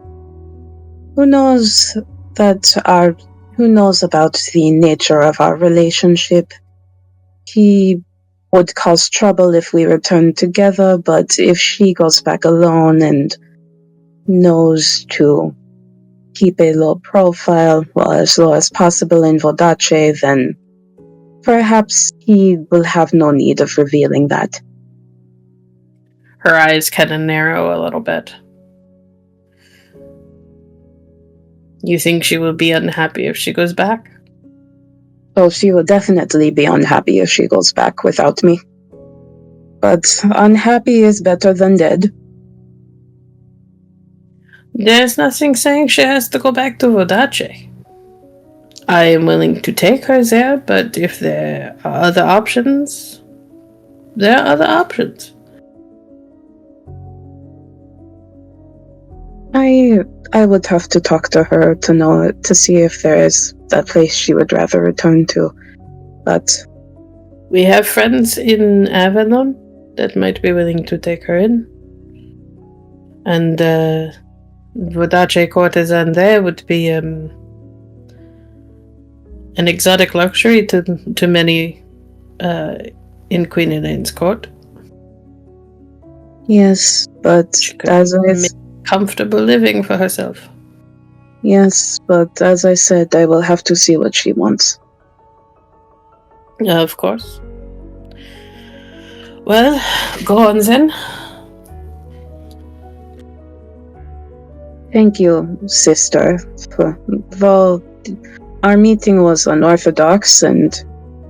who knows about the nature of our relationship. He would cause trouble if we returned together, but if she goes back alone and knows to keep a low profile, well, as low as possible in Vodace, then perhaps he will have no need of revealing that. Her eyes kind of narrow a little bit. You think she will be unhappy if she goes back? Oh, she will definitely be unhappy if she goes back without me. But unhappy is better than dead. There's nothing saying she has to go back to Vodace. I am willing to take her there, but if there are other options, there are other options. I would have to talk to her to see if there is that place she would rather return to. But we have friends in Avalon that might be willing to take her in. And Vodace courtesan there would be an exotic luxury to many in Queen Elaine's court. Yes, but as I comfortable living for herself. Yes, but as I said, I will have to see what she wants. Of course. Well, go on then. Thank you, sister. Though our meeting was unorthodox, and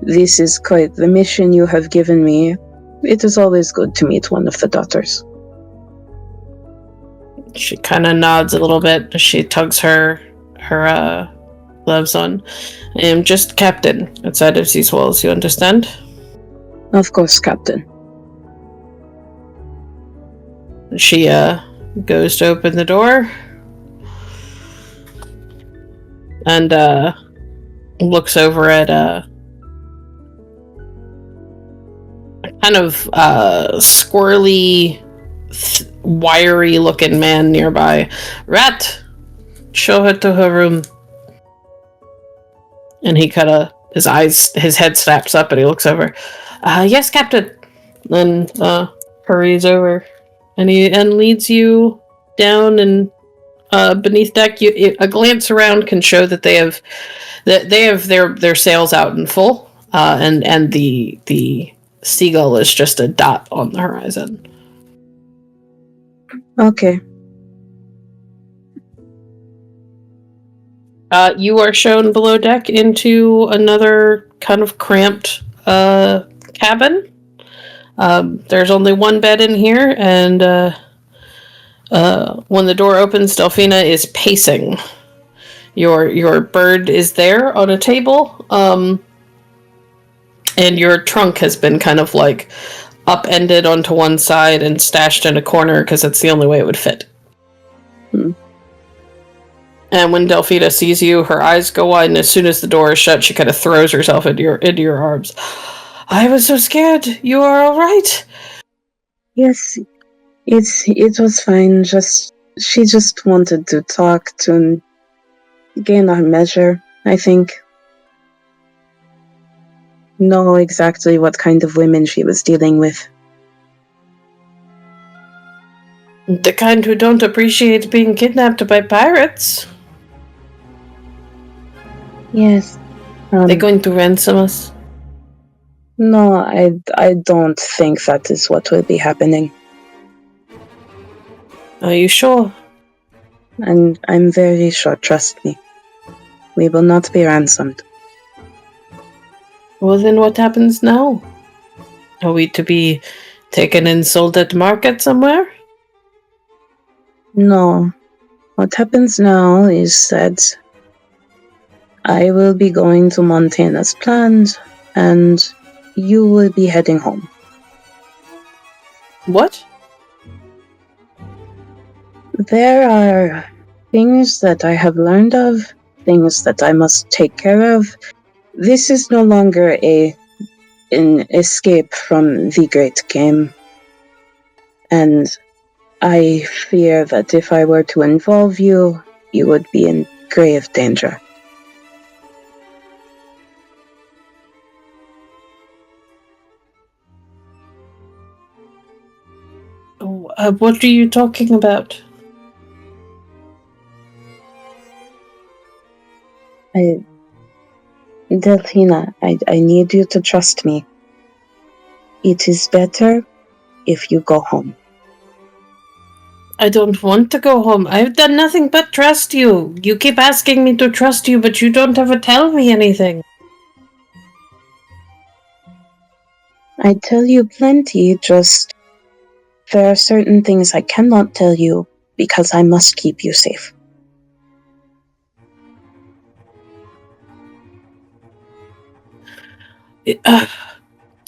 this is quite the mission you have given me, it is always good to meet one of the daughters. She kind of nods a little bit as she tugs her gloves on. I am just captain outside of these walls, you understand? Of course, Captain. She goes to open the door and looks over at a kind of squirrely, wiry looking man nearby. Rat, show her to her room. And he kind of, his head snaps up and he looks over. Yes, Captain. Then hurries over and leads you down and beneath deck. A glance around can show that they have their sails out in full, and the seagull is just a dot on the horizon. Okay. You are shown below deck into another kind of cramped cabin. There's only one bed in here, and when the door opens, Delphina is pacing. Your bird is there on a table, and your trunk has been kind of like upended onto one side and stashed in a corner because it's the only way it would fit. And when Delphina sees you, her eyes go wide, and as soon as the door is shut, she kind of throws herself into your arms. I was so scared. You are all right? Yes, it was fine. She just wanted to talk to gain our measure, I think. Know exactly what kind of women she was dealing with. The kind who don't appreciate being kidnapped by pirates. Yes, They're going to ransom us? No, I don't think that is what will be happening. Are you sure? And I'm very sure, trust me. We will not be ransomed. Well, then what happens now? Are we to be taken and sold at market somewhere? No. What happens now is that I will be going to Montana as planned, and you will be heading home. What? There are things that I have learned of, things that I must take care of. This is no longer an escape from the great game. And I fear that if I were to involve you, you would be in grave danger. What are you talking about? Delphina, I need you to trust me. It is better if you go home. I don't want to go home. I've done nothing but trust you. You keep asking me to trust you, but you don't ever tell me anything. I tell you plenty, just there are certain things I cannot tell you because I must keep you safe.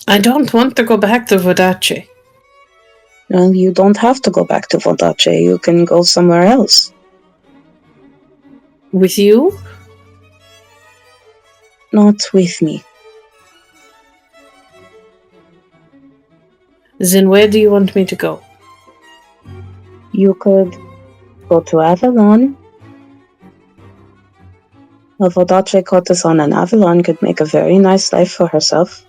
I don't want to go back to Vodace. Well, you don't have to go back to Vodace. You can go somewhere else. With you? Not with me. Then where do you want me to go? You could go to Avalon. A Vodace courtesan in Avalon could make a very nice life for herself.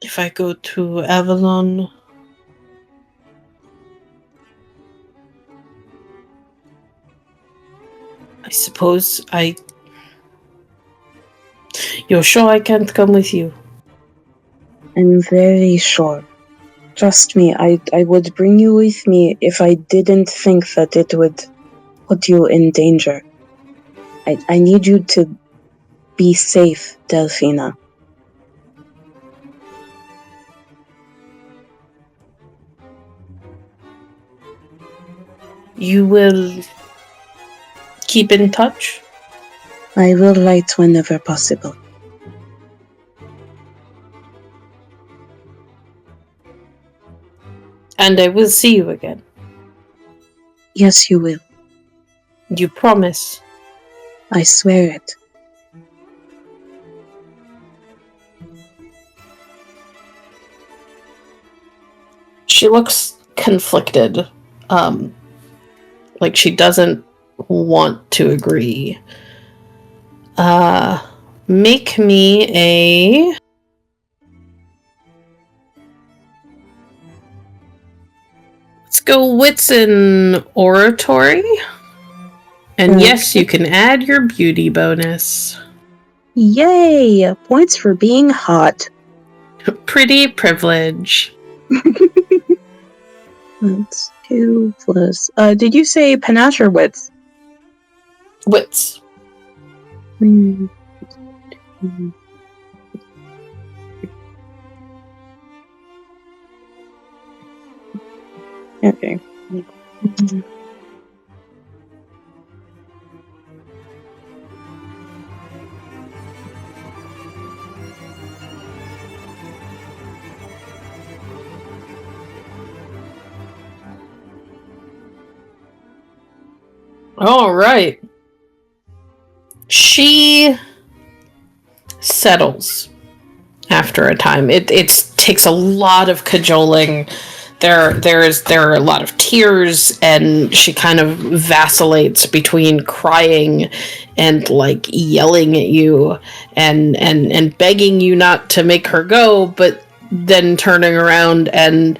If I go to Avalon... I suppose You're sure I can't come with you? I'm very sure. Trust me, I would bring you with me if I didn't think that it would put you in danger. I need you to be safe, Delphina. You will keep in touch? I will write whenever possible. And I will see you again. Yes, you will. You promise? I swear it. She looks conflicted. Like she doesn't want to agree. Make me a... Let's go wits and oratory. And yes, you can add your beauty bonus. Yay! Points for being hot. Pretty privilege. That's 2 plus... did you say panache or wits? Wits. Okay. All right. She settles after a time. It takes a lot of cajoling. There are a lot of tears, and she kind of vacillates between crying and like yelling at you and begging you not to make her go, but then turning around and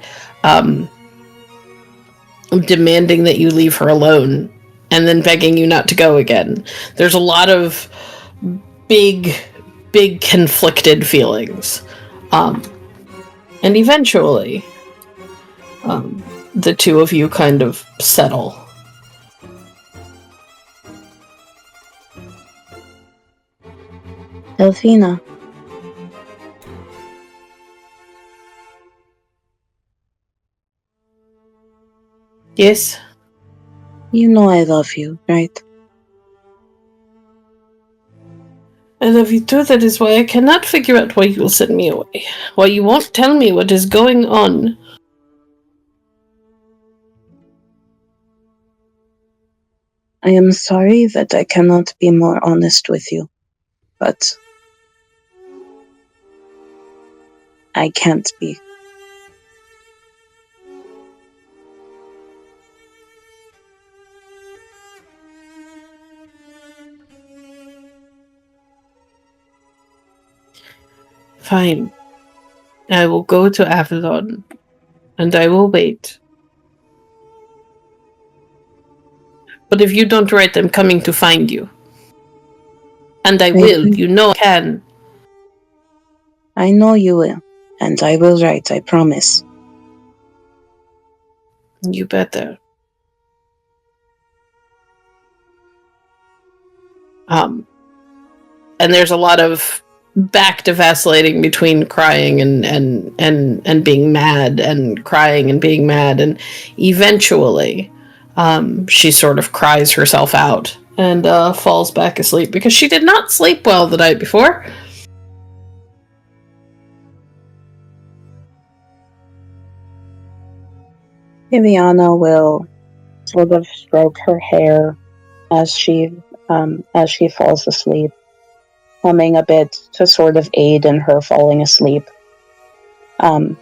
demanding that you leave her alone, and then begging you not to go again. There's a lot of big conflicted feelings. And eventually, the two of you kind of settle. Delphina. Yes? You know I love you, right? I love you too. That is why I cannot figure out why you will send me away. Why you won't tell me what is going on. I am sorry that I cannot be more honest with you, but I can't be. Fine. I will go to Avalon, and I will wait. But if you don't write, I'm coming to find you. And I will. You know I can. I know you will, and I will write, I promise. You better. And there's a lot of back to vacillating between crying and being mad, and crying and being mad, and eventually she sort of cries herself out and falls back asleep because she did not sleep well the night before. Viviana will sort of stroke her hair as she falls asleep, humming a bit to sort of aid in her falling asleep. And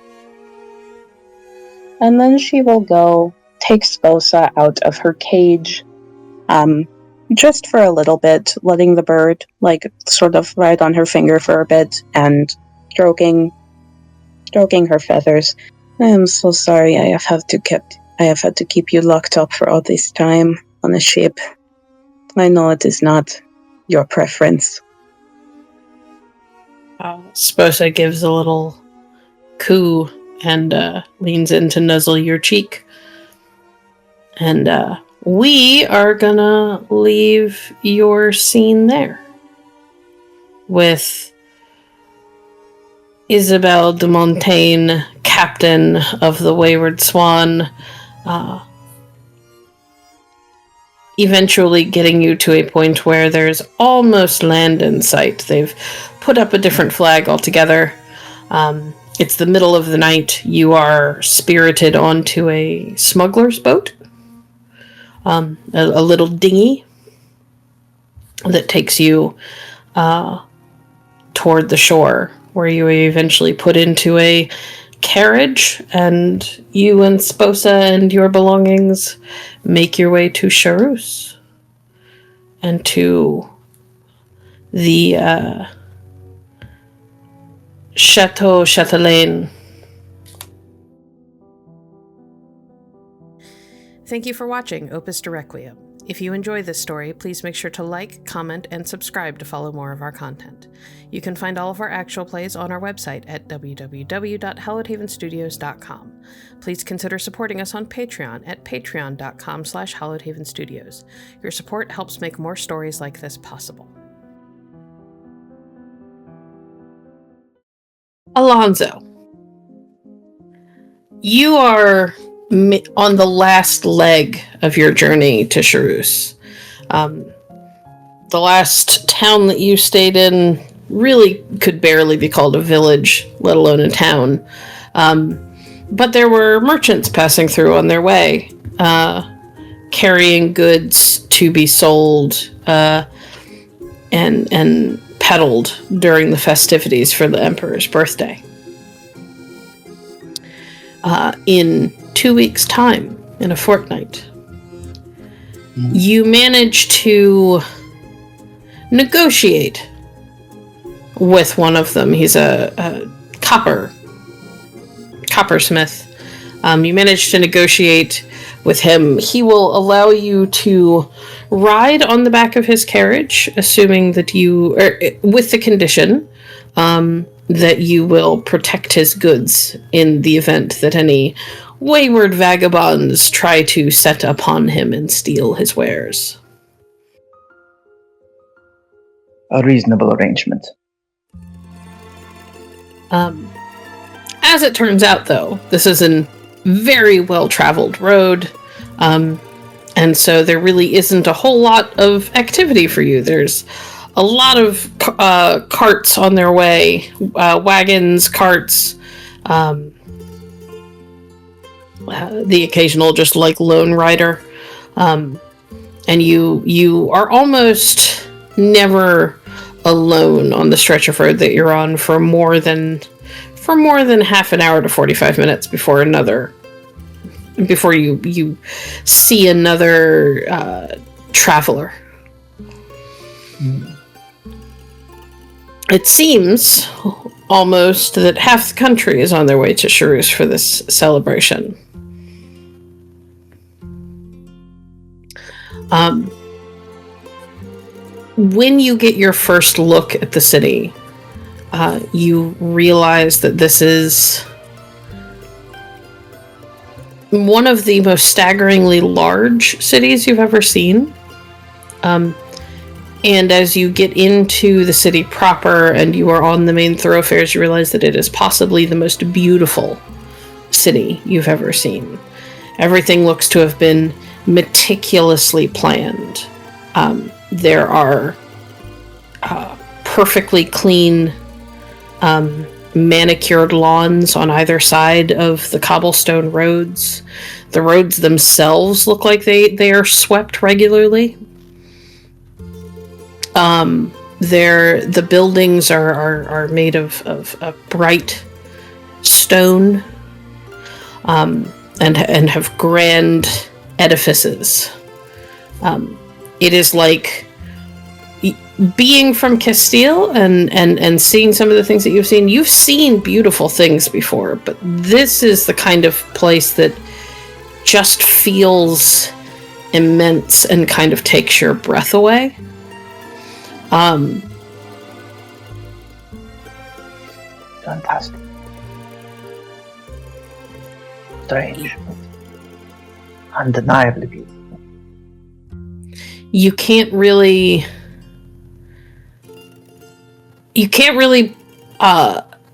then she will go take Sposa out of her cage, just for a little bit, letting the bird, sort of ride on her finger for a bit, and stroking her feathers. I am so sorry I have had to keep you locked up for all this time on a ship. I know it is not your preference. Sposa gives a little coo and leans in to nuzzle your cheek. And we are gonna leave your scene there with Isabelle de Montaigne, captain of the Wayward Swan, eventually getting you to a point where there's almost land in sight. They've put up a different flag altogether. It's the middle of the night. You are spirited onto a smuggler's boat, a little dinghy that takes you toward the shore, where you eventually put into a carriage, and you and Sposa and your belongings make your way to Charouse and to the Chateau Chatelaine. Thank you for watching Opus de Requiem. If you enjoy this story, please make sure to like, comment, and subscribe to follow more of our content. You can find all of our actual plays on our website at www.hallowedhavenstudios.com. Please consider supporting us on Patreon at patreon.com/hallowedhavenstudios. Your support helps make more stories like this possible. Alonso, you are on the last leg of your journey to Charouse. The last town that you stayed in really could barely be called a village, let alone a town. But there were merchants passing through on their way, carrying goods to be sold and peddled during the festivities for the Emperor's birthday. In 2 weeks' time, in a fortnight, you manage to negotiate with one of them. He's a coppersmith, You manage to negotiate with him. He will allow you to ride on the back of his carriage, assuming that with the condition that you will protect his goods in the event that any wayward vagabonds try to set upon him and steal his wares. A reasonable arrangement. As it turns out, though, this is a very well-traveled road, and so there really isn't a whole lot of activity for you. There's a lot of carts on their way, wagons, carts, the occasional just like lone rider, and you are almost never alone on the stretch of road that you're on for more than half an hour to 45 minutes before you see another traveler. It seems almost that half the country is on their way to Charouse for this celebration. When you get your first look at the city, you realize that this is one of the most staggeringly large cities you've ever seen. And as you get into the city proper and you are on the main thoroughfares, you realize that it is possibly the most beautiful city you've ever seen. Everything looks to have been meticulously planned. There are perfectly clean, manicured lawns on either side of the cobblestone roads. The roads themselves look like they are swept regularly. The buildings are made of bright stone, and have grand edifices. It is like being from Castile and seeing some of the things that you've seen. You've seen beautiful things before, but this is the kind of place that just feels immense and kind of takes your breath away. Fantastic. Strange, but undeniably beautiful. You can't really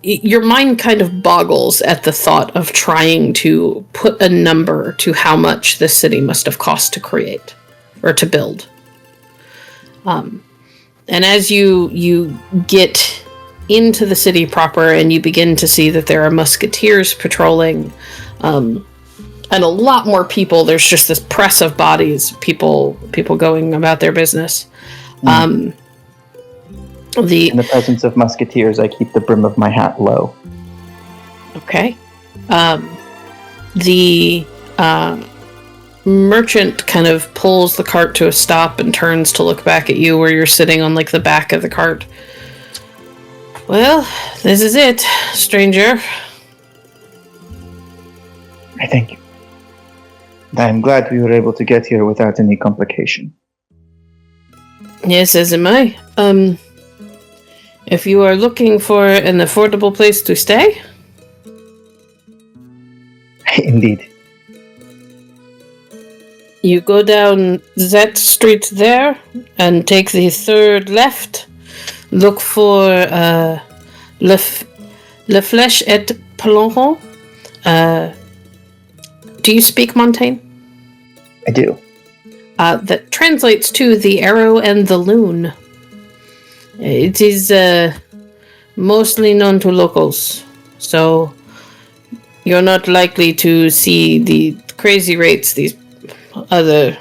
your mind kind of boggles at the thought of trying to put a number to how much this city must have cost to create or to build. And as you get into the city proper and you begin to see that there are musketeers patrolling, and a lot more people, there's just this press of bodies, people going about their business. In the presence of musketeers, I keep the brim of my hat low. Okay. The merchant kind of pulls the cart to a stop and turns to look back at you where you're sitting on like the back of the cart. Well, this is it, stranger. I thank you. I'm glad we were able to get here without any complication. Yes, as am I. If you are looking for an affordable place to stay? Indeed. You go down that street there and take the third left. Look for Le Flèche et Plongeon. Do you speak Montaigne? I do. That translates to the arrow and the loon. It is mostly known to locals, so you're not likely to see the crazy rates these other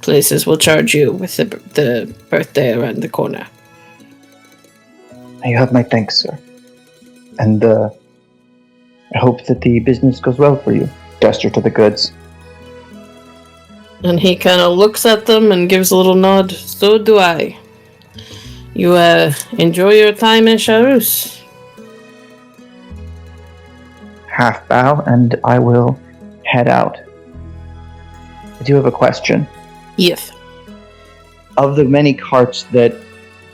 places will charge you with the birthday around the corner. You have my thanks, sir. And I hope that the business goes well for you. Gesture to the goods. And he kind of looks at them and gives a little nod. So do I. You enjoy your time in Charouse. Half bow, and I will head out. I do have a question. Yes. Of the many carts that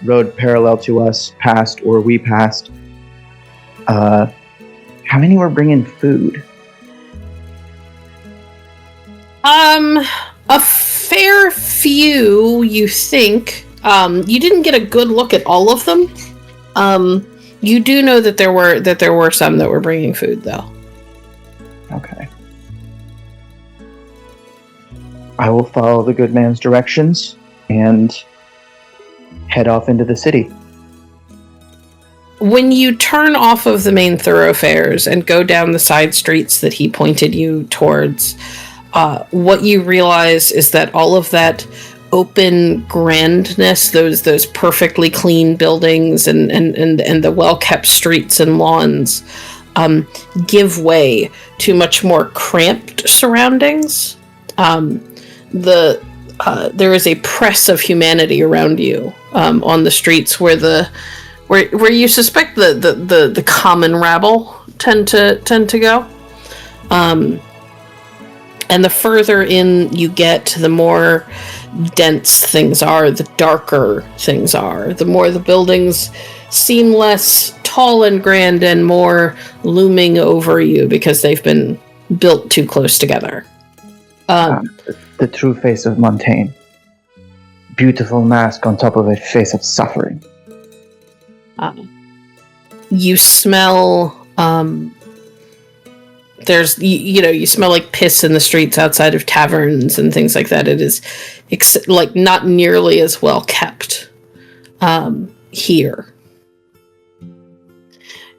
rode parallel to us, passed or we passed, how many were bringing food? A fair few, you think. You didn't get a good look at all of them. You do know that there were some that were bringing food, though. Okay. I will follow the good man's directions and head off into the city. When you turn off of the main thoroughfares and go down the side streets that he pointed you towards, what you realize is that all of that open grandness, those perfectly clean buildings and the well-kept streets and lawns, give way to much more cramped surroundings. There is a press of humanity around you on the streets where you suspect the common rabble tend to go. And the further in you get, the more dense things are, the darker things are, the more the buildings seem less tall and grand and more looming over you because they've been built too close together. The true face of Montaigne. Beautiful mask on top of a face of suffering. You smell... you smell like piss in the streets outside of taverns and things like that. It is not nearly as well kept here.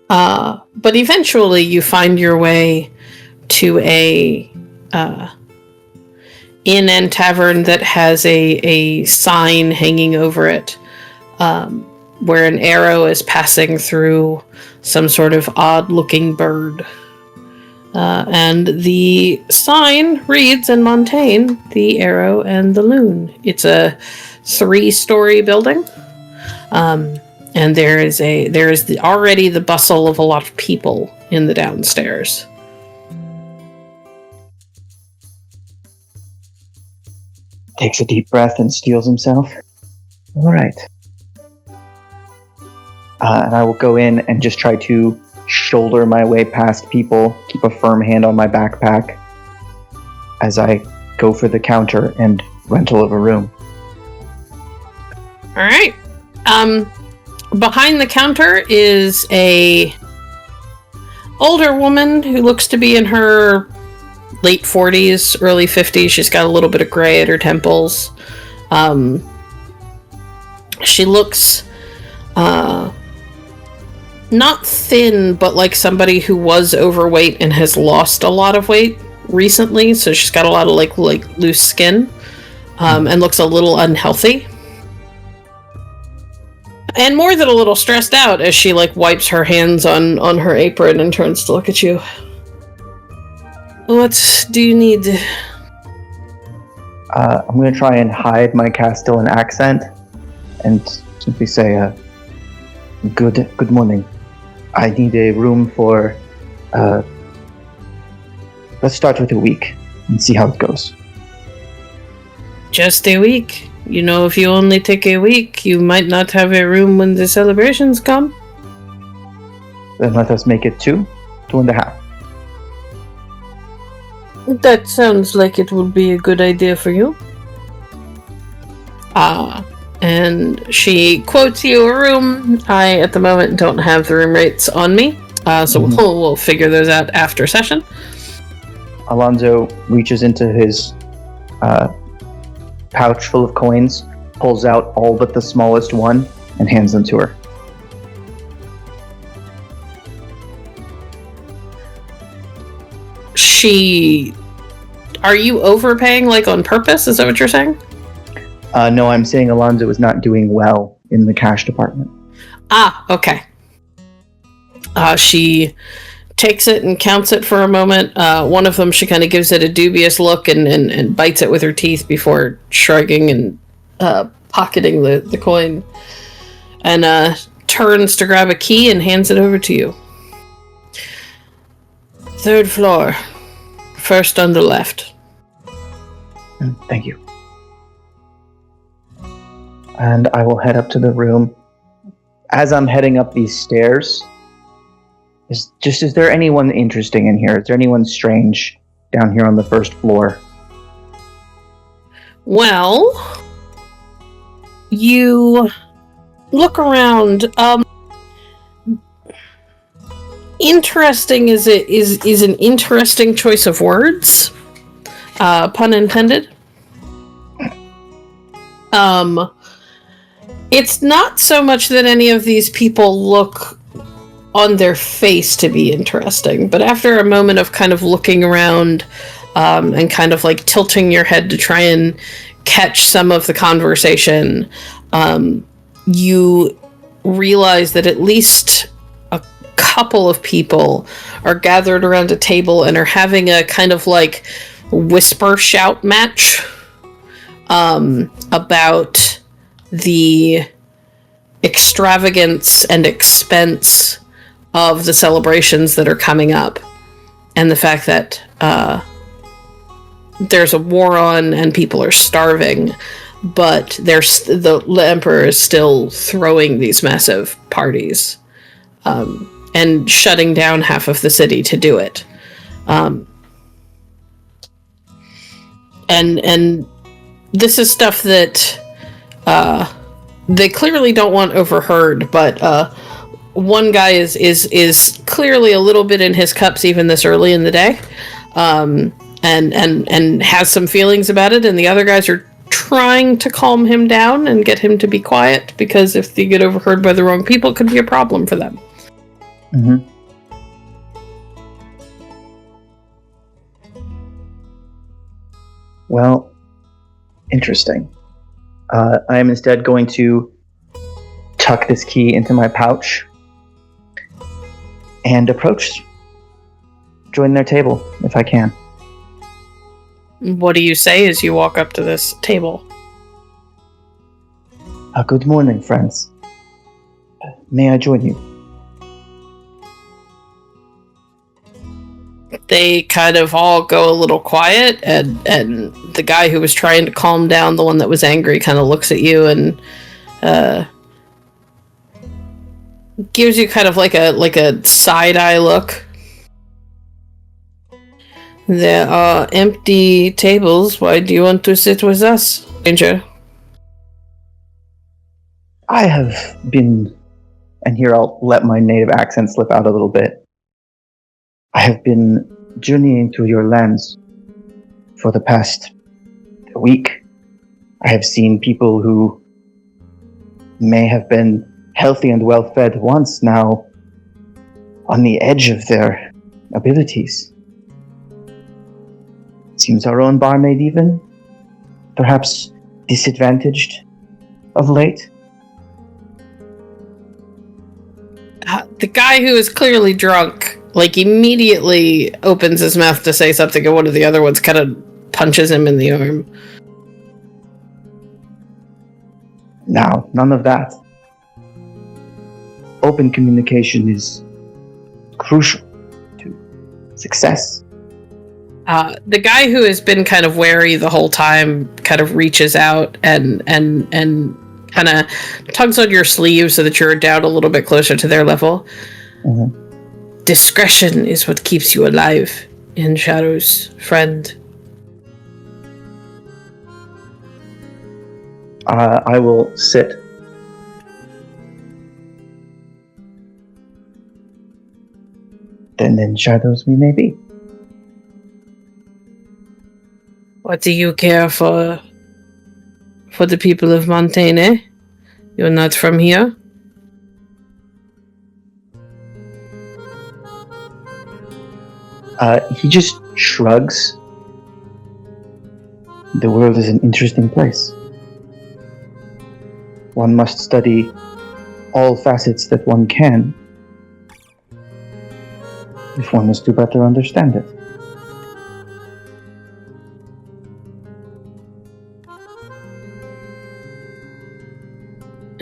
But eventually you find your way to a inn and tavern that has a sign hanging over it where an arrow is passing through some sort of odd-looking bird. And the sign reads in Montaigne, the arrow and the loon. It's a 3-story building. And there is already the bustle of a lot of people in the downstairs. Takes a deep breath and steels himself. All right. And I will go in and just try to shoulder my way past people, keep a firm hand on my backpack as I go for the counter and rental of a room. All right. Behind the counter is a older woman who looks to be in her late 40s, early 50s. She's got a little bit of gray at her temples. She looks not thin, but like somebody who was overweight and has lost a lot of weight recently. So she's got a lot of like loose skin, and looks a little unhealthy. And more than a little stressed out as she wipes her hands on her apron and turns to look at you. What do you need? I'm going to try and hide my Castilian accent and simply say, good morning. I need a room for, let's start with a week and see how it goes. Just a week? You know, if you only take a week, you might not have a room when the celebrations come. Then let us make it 2.5. That sounds like it would be a good idea for you. And she quotes you a room. I, at the moment, don't have the room rates on me, so we'll figure those out after session. Alonso reaches into his pouch full of coins, pulls out all but the smallest one, and hands them to her. Are you overpaying, on purpose? Is that what you're saying? No, I'm saying Alonso is not doing well in the cash department. Ah, okay. She takes it and counts it for a moment. One of them, she kind of gives it a dubious look and bites it with her teeth before shrugging and pocketing the coin. And turns to grab a key and hands it over to you. 3rd floor. first on the left. Thank you. And I will head up to the room. As I'm heading up these stairs, is there anyone interesting in here? Is there anyone strange down here on the first floor? Well, you look around. Interesting is an interesting choice of words. Pun intended. It's not so much that any of these people look on their face to be interesting, but after a moment of kind of looking around and kind of like tilting your head to try and catch some of the conversation, you realize that at least a couple of people are gathered around a table and are having a kind of like whisper shout match about the extravagance and expense of the celebrations that are coming up, and the fact that there's a war on and people are starving, but the emperor is still throwing these massive parties and shutting down half of the city to do it. And this is stuff that they clearly don't want overheard, but one guy is clearly a little bit in his cups even this early in the day, and has some feelings about it, and the other guys are trying to calm him down and get him to be quiet, because if they get overheard by the wrong people, it could be a problem for them. Mm-hmm. Well, interesting. I am instead going to tuck this key into my pouch and join their table if I can. What do you say as you walk up to this table? Good morning, friends. May I join you? They kind of all go a little quiet, and the guy who was trying to calm down the one that was angry kind of looks at you and gives you kind of like a side-eye look. There are empty tables. Why do you want to sit with us, stranger? I have been, and here I'll let my native accent slip out a little bit. I have been journeying through your lands for the past week. I have seen people who may have been healthy and well-fed once, now on the edge of their abilities. Seems our own barmaid even, perhaps disadvantaged of late. The guy who is clearly drunk, like, immediately opens his mouth to say something, and one of the other ones kind of punches him in the arm. Now, none of that. Open communication is crucial to success. The guy who has been kind of wary the whole time kind of reaches out and kind of tugs on your sleeve so that you're down a little bit closer to their level. Mm-hmm. Discretion is what keeps you alive in Charouse, friend. I will sit. Then in shadows we may be. What do you care for the people of Montaigne? You're not from here? He just shrugs. The world is an interesting place. One must study all facets that one can if one is to better understand it.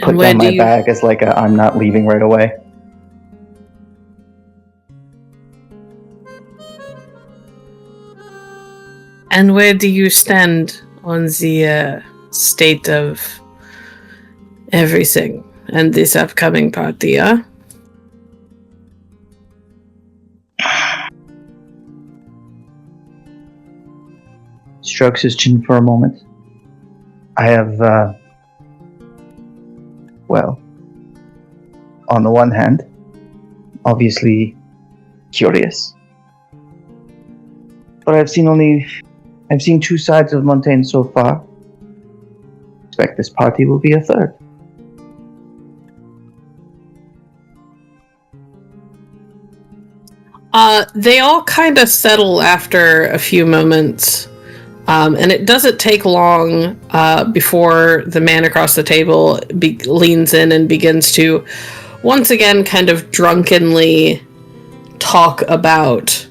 Put down my bag as like a I'm not leaving right away. And where do you stand on the state of everything and this upcoming party, Strokes his chin for a moment. I have, on the one hand, obviously curious. But I've seen two sides of Montaigne so far. Expect this party will be a third. They all kind of settle after a few moments. And it doesn't take long before the man across the table leans in and begins to once again kind of drunkenly talk about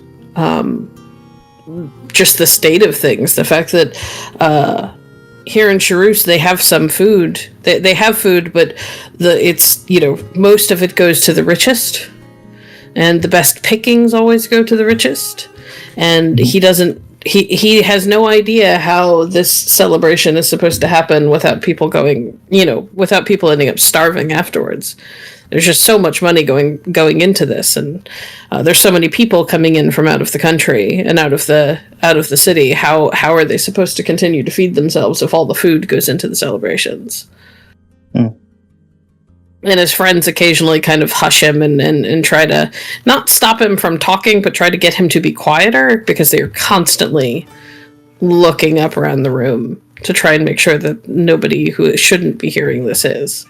just the state of things. The fact that here in Charouse they have some food. They have food, but most of it goes to the richest. And the best pickings always go to the richest. And he has no idea how this celebration is supposed to happen without people without people ending up starving afterwards. There's just so much money going into this, and there's so many people coming in from out of the country and out of the city. How are they supposed to continue to feed themselves if all the food goes into the celebrations? And his friends occasionally kind of hush him and try to not stop him from talking, but try to get him to be quieter, because they're constantly looking up around the room to try and make sure that nobody who shouldn't be hearing this is.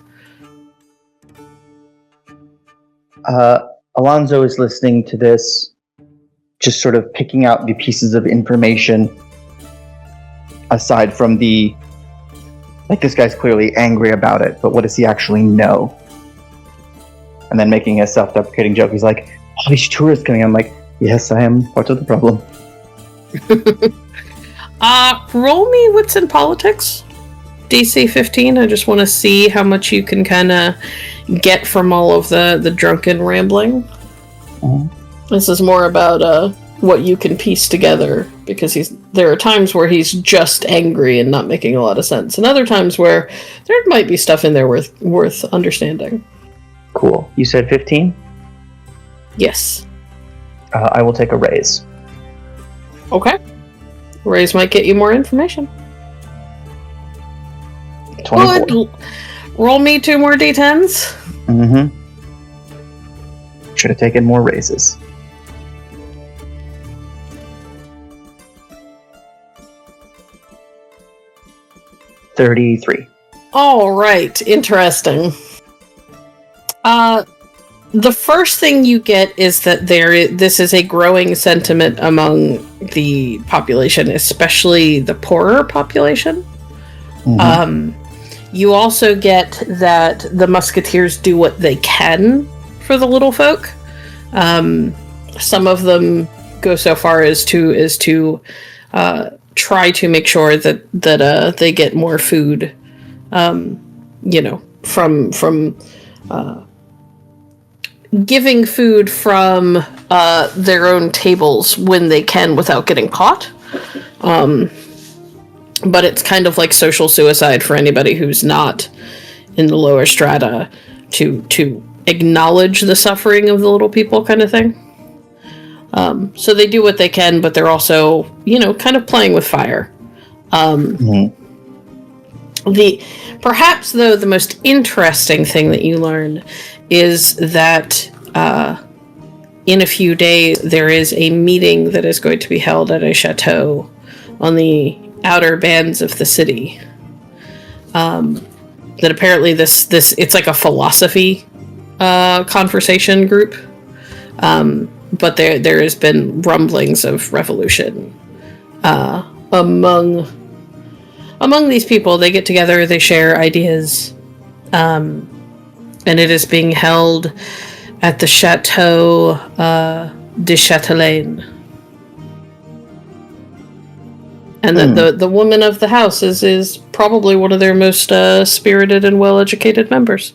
Alonso is listening to this, just sort of picking out the pieces of information aside from the, like, this guy's clearly angry about it, but what does he actually know? And then making a self-deprecating joke. He's like, all these tourists coming. I'm like, yes, I am part of the problem. Roll me wits and politics. DC 15. I just want to see how much you can kind of get from all of the drunken rambling. This is more about what you can piece together, because there are times where he's just angry and not making a lot of sense, and other times where there might be stuff in there worth understanding. Cool. You said 15? Yes. I will take a raise. Okay. Raise might get you more information. 24. Good. Roll me 2 more d10s. Should have taken more raises. $33. All right. Interesting. The first thing you get is that this is a growing sentiment among the population, especially the poorer population. You also get that the musketeers do what they can for the little folk. Some of them go so far as to try to make sure that they get more food, from giving food from their own tables when they can without getting caught. But it's kind of like social suicide for anybody who's not in the lower strata to acknowledge the suffering of the little people, kind of thing. So they do what they can, but they're also, kind of playing with fire. Perhaps, though, the most interesting thing that you learn is that in a few days there is a meeting that is going to be held at a chateau on the outer bands of the city. That apparently this it's like a philosophy conversation group, but there has been rumblings of revolution among these people. They get together, they share ideas, and it is being held at the Chateau du Chatelaine. And that the woman of the house is probably one of their most spirited and well-educated members.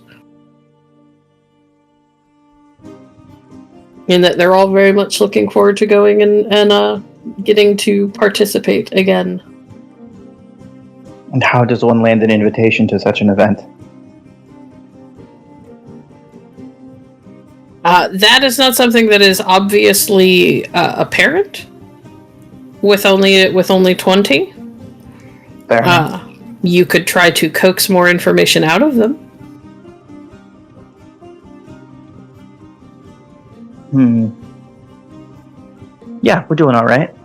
And that they're all very much looking forward to going and getting to participate again. And how does one land an invitation to such an event? That is not something that is obviously apparent. With only 20, Fair enough. You could try to coax more information out of them. Yeah, we're doing all right.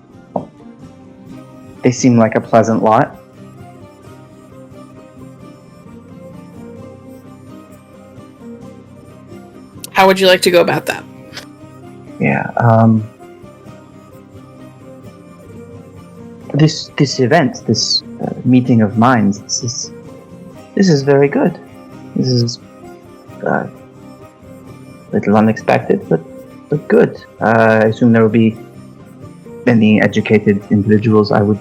They seem like a pleasant lot. How would you like to go about that? Yeah. This event, this meeting of minds, this is very good. This is a little unexpected, but good. I assume there will be many educated individuals. I would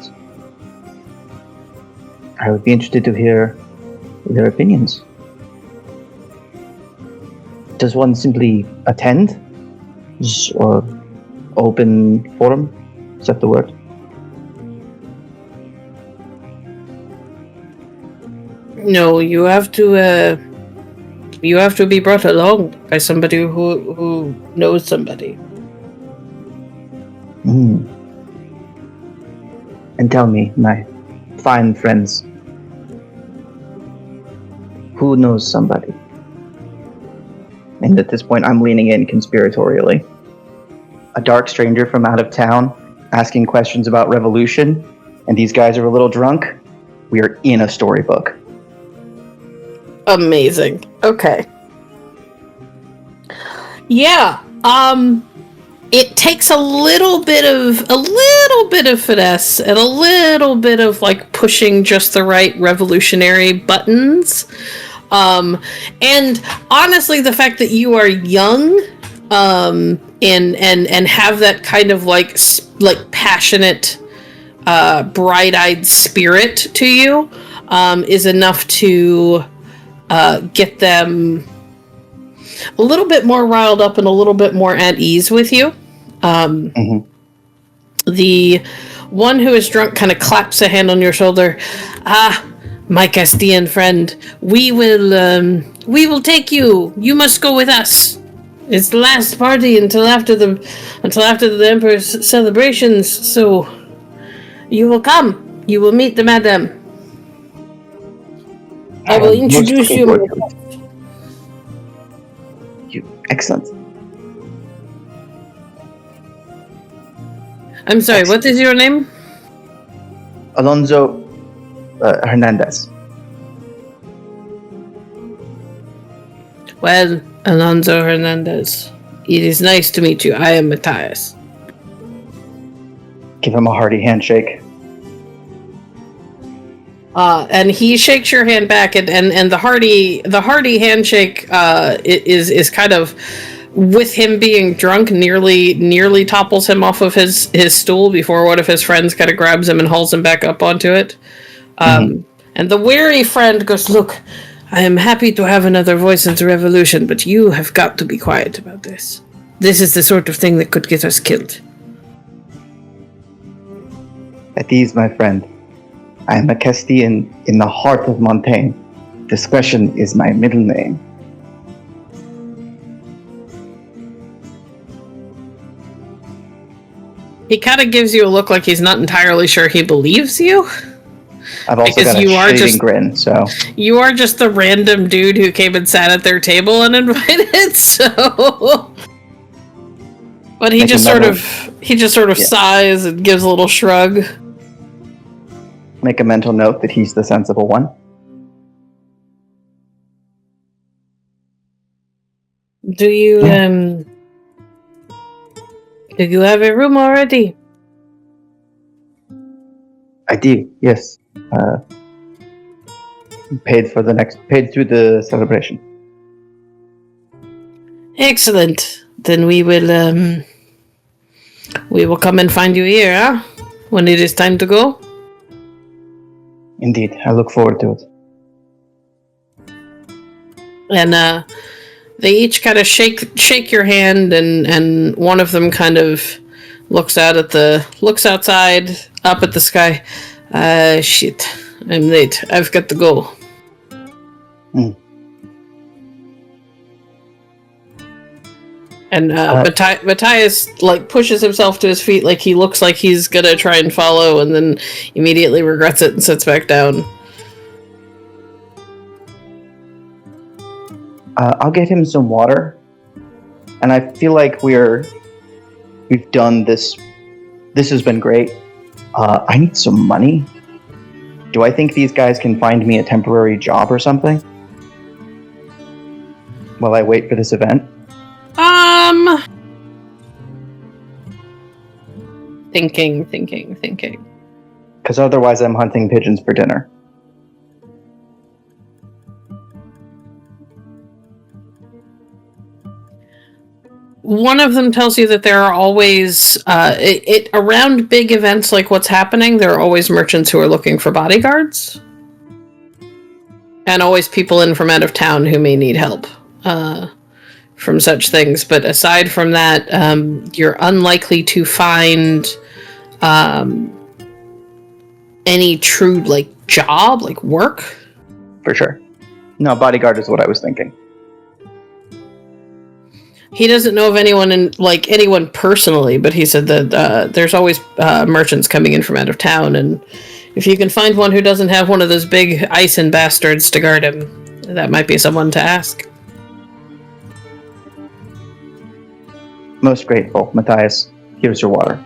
be interested to hear their opinions. Does one simply attend, or open forum? Is that the word? No, you have to be brought along by somebody who knows somebody. And tell me, my fine friends, who knows somebody? And at this point, I'm leaning in conspiratorially. A dark stranger from out of town asking questions about revolution, and these guys are a little drunk. We are in a storybook. Amazing. Okay. Yeah. It takes a little bit of finesse and a little bit of like pushing just the right revolutionary buttons. And honestly, the fact that you are young, and have that kind of like passionate, bright-eyed spirit to you, is enough to get them a little bit more riled up and a little bit more at ease with you. The one who is drunk kind of claps a hand on your shoulder. My Castilian friend, we will take you. You must go with us. It's the last party until after the Emperor's celebrations, so you will come. You will meet the Madame. I will introduce you myself. Excellent. I'm sorry, what is your name? Alonso Hernandez. Well, Alonso Hernandez, it is nice to meet you. I am Matthias. Give him a hearty handshake. And he shakes your hand back, and the hearty handshake is kind of, with him being drunk, nearly topples him off of his stool before one of his friends kind of grabs him and hauls him back up onto it. And the weary friend goes, "Look, I am happy to have another voice in the revolution, but you have got to be quiet about this. This is the sort of thing that could get us killed." At ease, my friend. I am a Castilian in the heart of Montaigne. Discretion is my middle name. He kind of gives you a look like he's not entirely sure he believes you. I've also got a shading grin, so... You are just the random dude who came and sat at their table uninvited, so... But he just sort of sighs and gives a little shrug. Make a mental note that he's the sensible one. Do you have a room already? I do, yes. Paid through the celebration. Excellent. Then we will come and find you here, huh? When it is time to go. Indeed, I look forward to it. And they each kind of shake your hand, and one of them kind of looks outside, up at the sky. Shit. I'm late. I've got to go. And Matthias pushes himself to his feet, like he looks like he's gonna try and follow, and then immediately regrets it and sits back down. I'll get him some water, and I feel like we've done this. This has been great. I need some money. Do I think these guys can find me a temporary job or something while I wait for this event? Thinking. Because otherwise I'm hunting pigeons for dinner. One of them tells you that there are always, around big events like what's happening, there are always merchants who are looking for bodyguards. And always people in from out of town who may need help from such things. But aside from that, you're unlikely to find any true, job, work. For sure. No, bodyguard is what I was thinking. He doesn't know of anyone anyone personally, but he said that there's always merchants coming in from out of town, and if you can find one who doesn't have one of those big Ison bastards to guard him, that might be someone to ask. Most grateful, Matthias. Here's your water.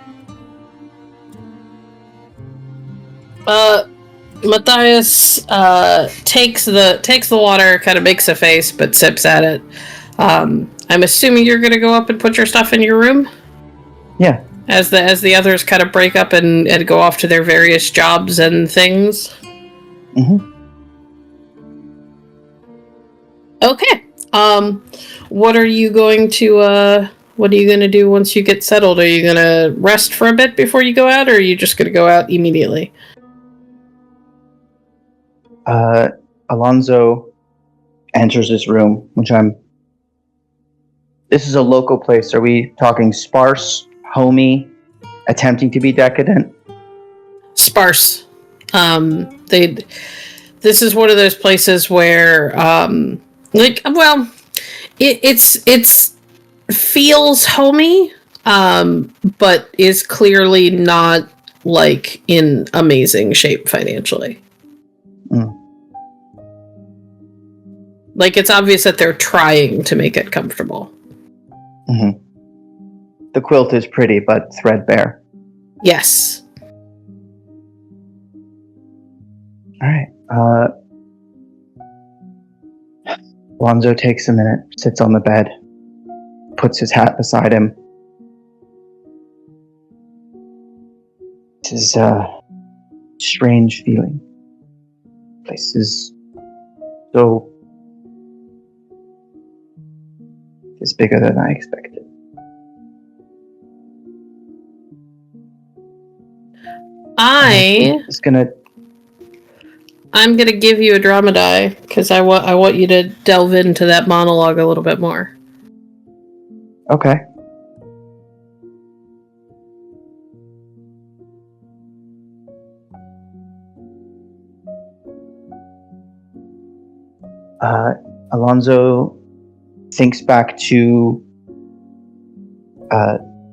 Matthias takes the water, kind of makes a face, but sips at it. I'm assuming you're gonna go up and put your stuff in your room? Yeah. As the others kind of break up and go off to their various jobs and things? Mm-hmm. Okay. What are you going to do once you get settled? Are you gonna rest for a bit before you go out, or are you just gonna go out immediately? Alonso enters this room, This is a local place. Are we talking sparse, homey, attempting to be decadent? Sparse. This is one of those places where, it's feels homey, but is clearly not, in amazing shape financially. It's obvious that they're trying to make it comfortable. Mm-hmm. The quilt is pretty, but threadbare. Yes. All right. Alonso takes a minute, sits on the bed, puts his hat beside him. This is a strange feeling. Place is so... It's bigger than I expected. I'm gonna give you a drama die because I want you to delve into that monologue a little bit more. Okay. Alonso thinks back to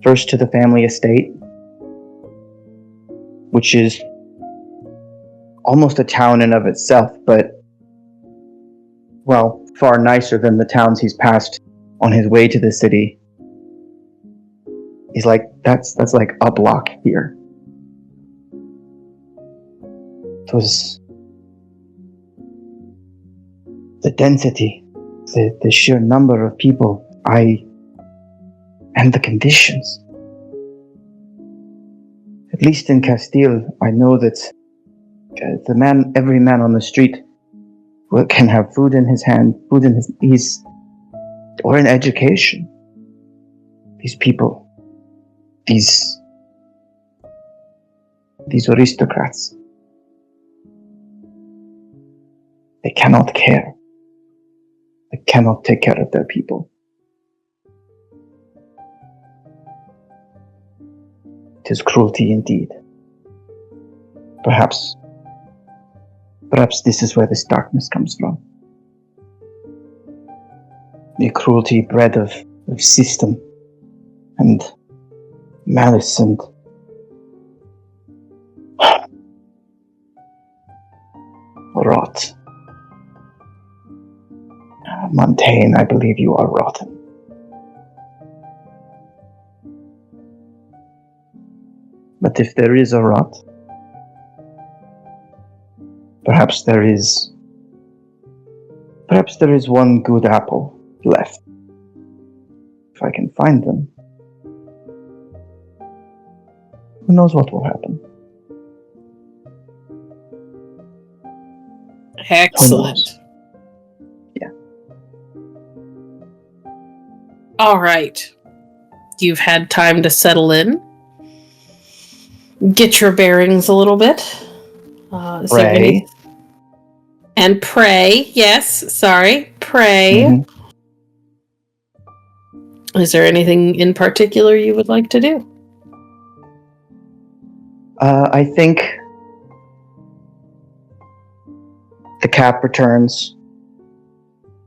first to the family estate, which is almost a town in of itself, but far nicer than the towns he's passed on his way to the city. He's like, that's like a block here. It was the density, the sheer number of people, and the conditions. At least in Castile, I know that every man on the street can have food in his hand, or an education. These people, these aristocrats, they cannot care. They cannot take care of their people. It is cruelty indeed. Perhaps this is where this darkness comes from. The cruelty bred of system and malice and rot. Montaigne, I believe you are rotten. But if there is a rot, perhaps there is one good apple left. If I can find them, who knows what will happen? Excellent. Yeah. All right. You've had time to settle in. Get your bearings a little bit. Pray. And pray. Yes, sorry. Pray. Mm-hmm. Is there anything in particular you would like to do? I think the cap returns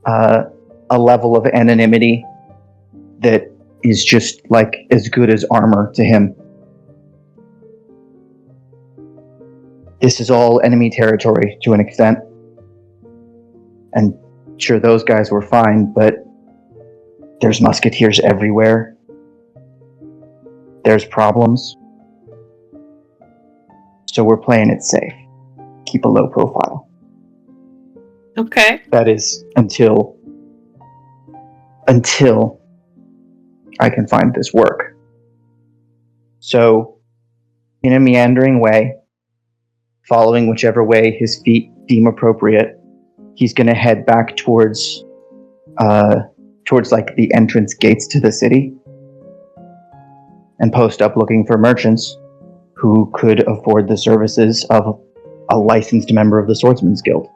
a level of anonymity that is just like as good as armor to him. This is all enemy territory to an extent. And sure, those guys were fine, but there's musketeers everywhere. There's problems. So we're playing it safe. Keep a low profile. Okay. That is until I can find this work. So, in a meandering way, following whichever way his feet deem appropriate, he's going to head back towards like the entrance gates to the city and post up looking for merchants who could afford the services of a licensed member of the Swordsman's Guild.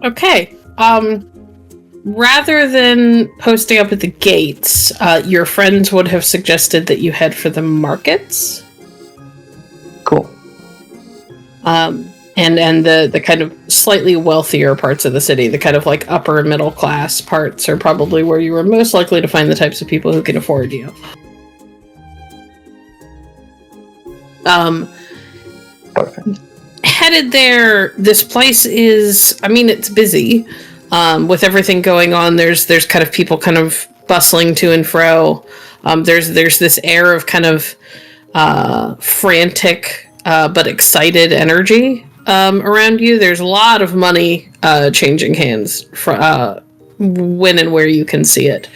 Okay. Rather than posting up at the gates, your friends would have suggested that you head for the markets. Cool. And the kind of slightly wealthier parts of the city, the kind of like upper middle class parts, are probably where you are most likely to find the types of people who can afford you. Perfect. Headed there, this place is, I mean, it's busy. With everything going on, there's kind of people kind of bustling to and fro. There's this air of kind of frantic but excited energy around you. There's a lot of money changing hands when and where you can see it.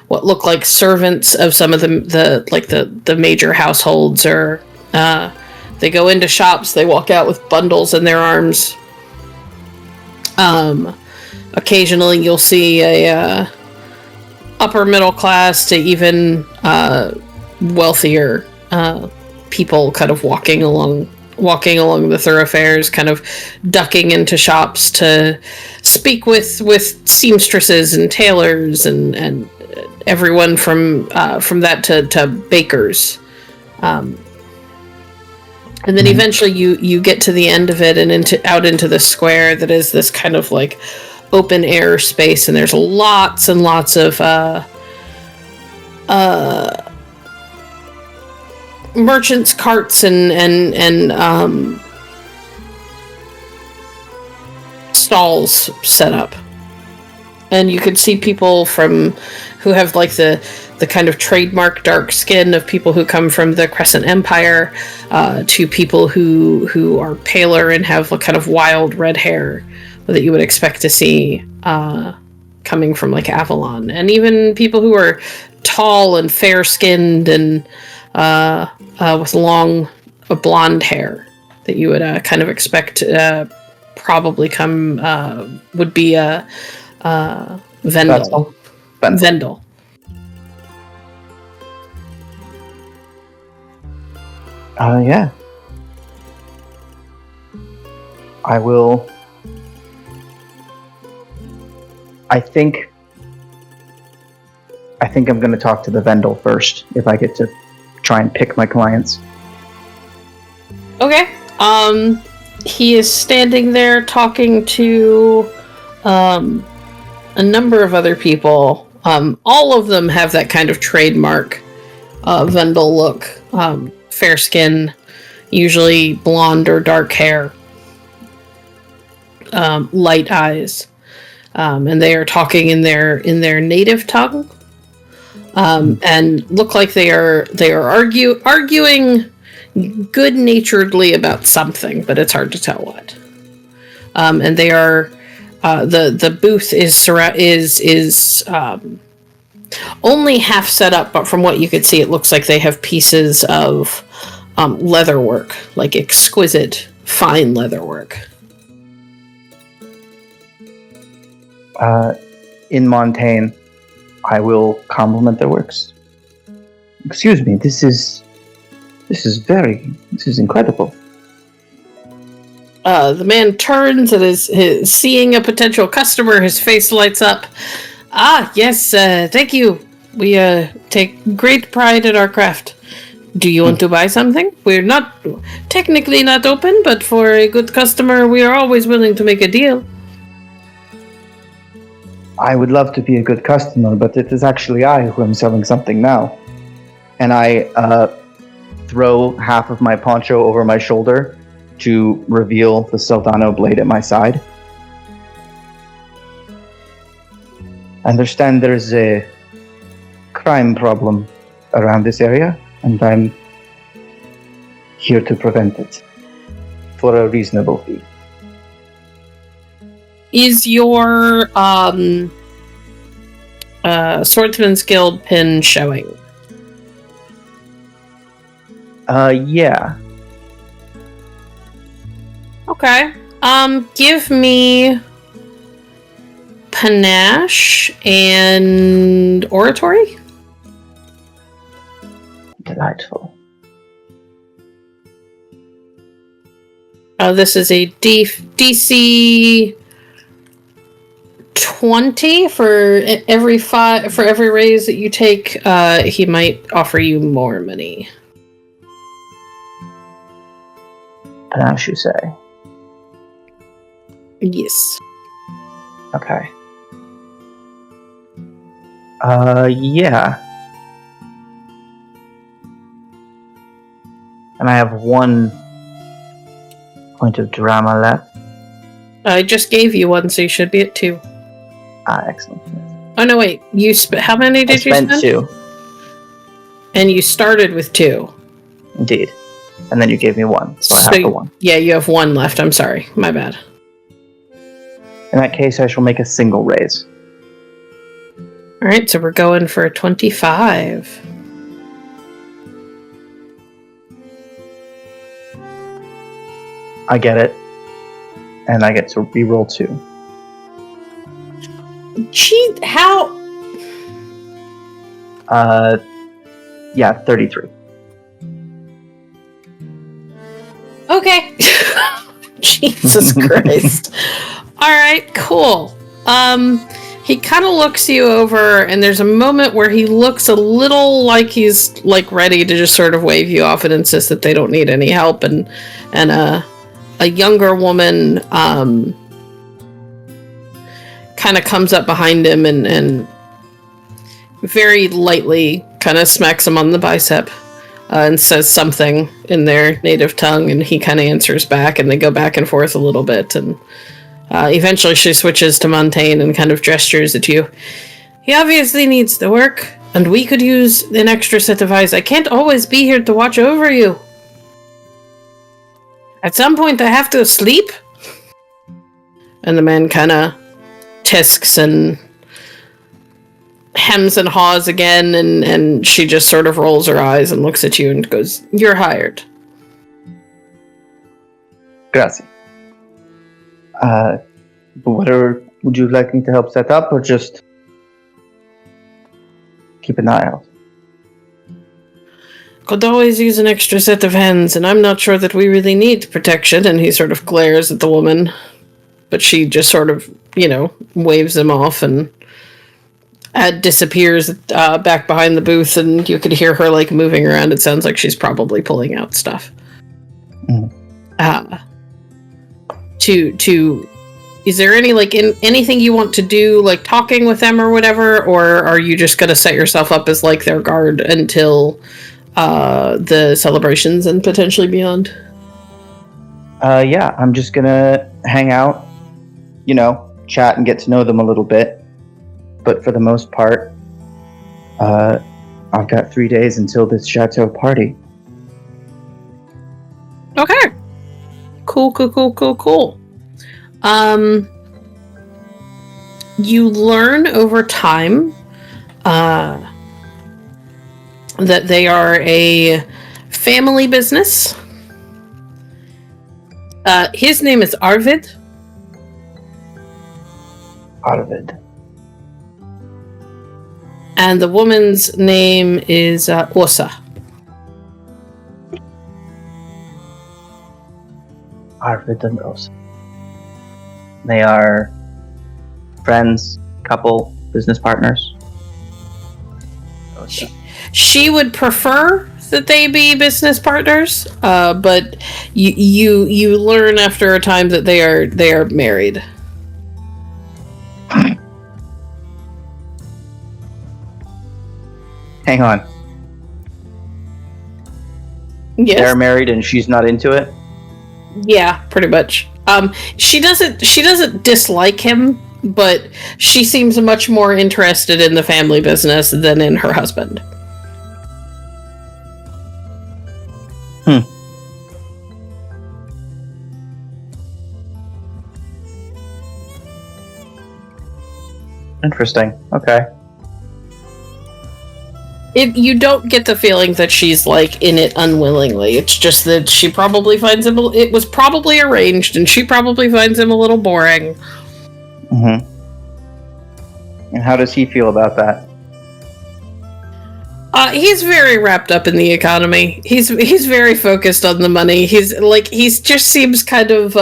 What look like servants of some of the major households, or they go into shops, they walk out with bundles in their arms. Occasionally you'll see a upper middle class to even wealthier people kind of walking along the thoroughfares, kind of ducking into shops to speak with seamstresses and tailors and everyone from that to bakers. And then eventually you get to the end of it and out into the square that is this kind of like open air space, and there's lots and lots of merchants' carts and stalls set up. And you could see people who have like the kind of trademark dark skin of people who come from the Crescent Empire, to people who are paler and have a kind of wild red hair that you would expect to see coming from like Avalon, and even people who are tall and fair-skinned and with long blonde hair that you would kind of expect probably would be a Vendel. Vendel. Yeah. I will. I think I'm going to talk to the Vendel first, if I get to try and pick my clients. Okay. He is standing there talking to a number of other people. All of them have that kind of trademark Vendel look. Fair skin, usually blonde or dark hair. Light eyes. And they are talking in their native tongue. And look like they are arguing good-naturedly about something, but it's hard to tell what. And they are the booth is only half set up, but from what you could see, it looks like they have pieces of leatherwork, like exquisite, fine leatherwork. In Montaigne, I will compliment their works. Excuse me, this is incredible. The man turns and is seeing a potential customer. His face lights up. Ah, yes, thank you. We take great pride in our craft. Do you want to buy something? We're technically not open, but for a good customer, we are always willing to make a deal. I would love to be a good customer, but it is actually I who am selling something now. And I throw half of my poncho over my shoulder to reveal the Soldano blade at my side. I understand there's a crime problem around this area, and I'm here to prevent it for a reasonable fee. Is your Swordsman's Guild pin showing? Yeah. Okay. Give me panache and oratory. Delightful. This is a DC 20 for every raise that you take. He might offer you more money. Panache, you say? Yes. Okay. Yeah. And I have 1 point of drama left. I just gave you one, so you should be at 2. Ah, excellent. Oh no, wait. How many did you spend? I spent 2. And you started with 2. Indeed. And then you gave me 1, so I have the 1. Yeah, you have 1 left. I'm sorry. My bad. In that case, I shall make a single raise. Alright, so we're going for 25. I get it. And I get to reroll 2. Gee, how? Yeah, 33. Okay. Jesus Christ. Alright, cool. He kind of looks you over, and there's a moment where he looks a little like he's ready to just sort of wave you off and insist that they don't need any help, and a younger woman kind of comes up behind him and very lightly kind of smacks him on the bicep and says something in their native tongue, and he kind of answers back, and they go back and forth a little bit, and eventually she switches to Montaigne and kind of gestures at you. He obviously needs the work, and we could use an extra set of eyes. I can't always be here to watch over you. At some point I have to sleep. And the man kind of tisks and hems and haws again, and she just sort of rolls her eyes and looks at you and goes, "You're hired." Grazie. Whatever would you like me to help set up, or just keep an eye out? Could always use an extra set of hands, and I'm not sure that we really need protection. And he sort of glares at the woman, but she just sort of, waves him off, and disappears back behind the booth, and you could hear her like moving around. It sounds like she's probably pulling out stuff. Is there any anything you want to do, like talking with them or whatever, or are you just gonna set yourself up as like their guard until the celebrations and potentially beyond? Yeah, I'm just gonna hang out, chat and get to know them a little bit. But for the most part, I've got 3 days until this chateau party. Okay. Cool. You learn over time that they are a family business. His name is Arvid. Arvid. And the woman's name is Åsa. Arvid and Åsa. They are friends, couple, business partners. She would prefer that they be business partners, but you learn after a time that they are married. Hang on. Yes. They're married and she's not into it? Yeah, pretty much. She doesn't dislike him, but she seems much more interested in the family business than in her husband. Interesting. Okay. You don't get the feeling that she's like in it unwillingly. It's just that she probably finds him. It was probably arranged, and she probably finds him a little boring. Mm-hmm. And how does he feel about that? He's very wrapped up in the economy. He's very focused on the money. He's just seems kind of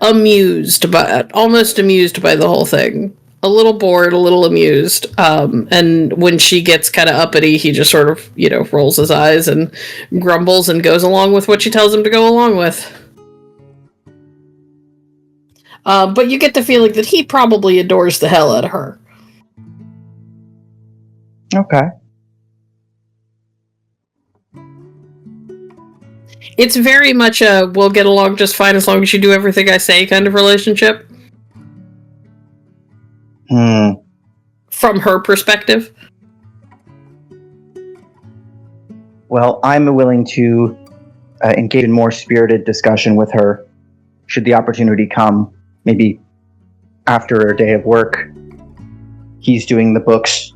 almost amused by the whole thing. A little bored, a little amused. And when she gets kind of uppity, he just sort of, rolls his eyes and grumbles and goes along with what she tells him to go along with. But you get the feeling that he probably adores the hell out of her. Okay. It's very much a we'll get along just fine as long as you do everything I say kind of relationship. From her perspective. Well, I'm willing to engage in more spirited discussion with her should the opportunity come. Maybe after a day of work, he's doing the books.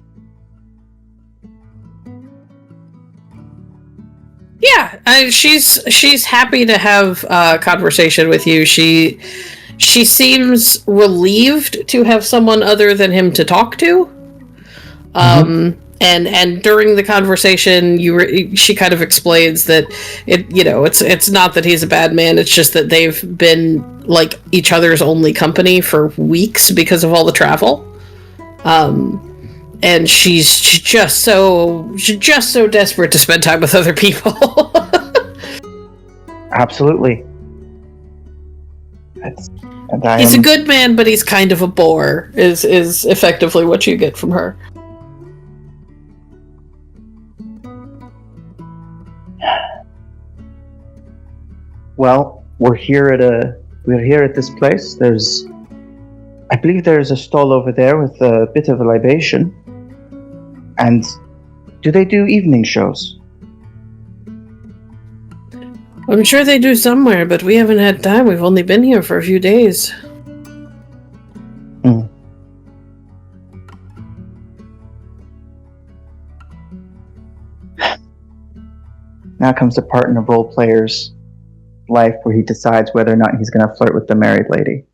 Yeah, she's happy to have a conversation with you. She seems relieved to have someone other than him to talk to. And during the conversation, she kind of explains that it's not that he's a bad man. It's just that they've been like each other's only company for weeks because of all the travel. And she's just so desperate to spend time with other people. Absolutely. He's a good man, but he's kind of a bore. Is effectively what you get from her. Well, we're here at this place. I believe there's a stall over there with a bit of a libation. And do they do evening shows? I'm sure they do somewhere, but we haven't had time. We've only been here for a few days. Now comes the part in a role player's life where he decides whether or not he's going to flirt with the married lady.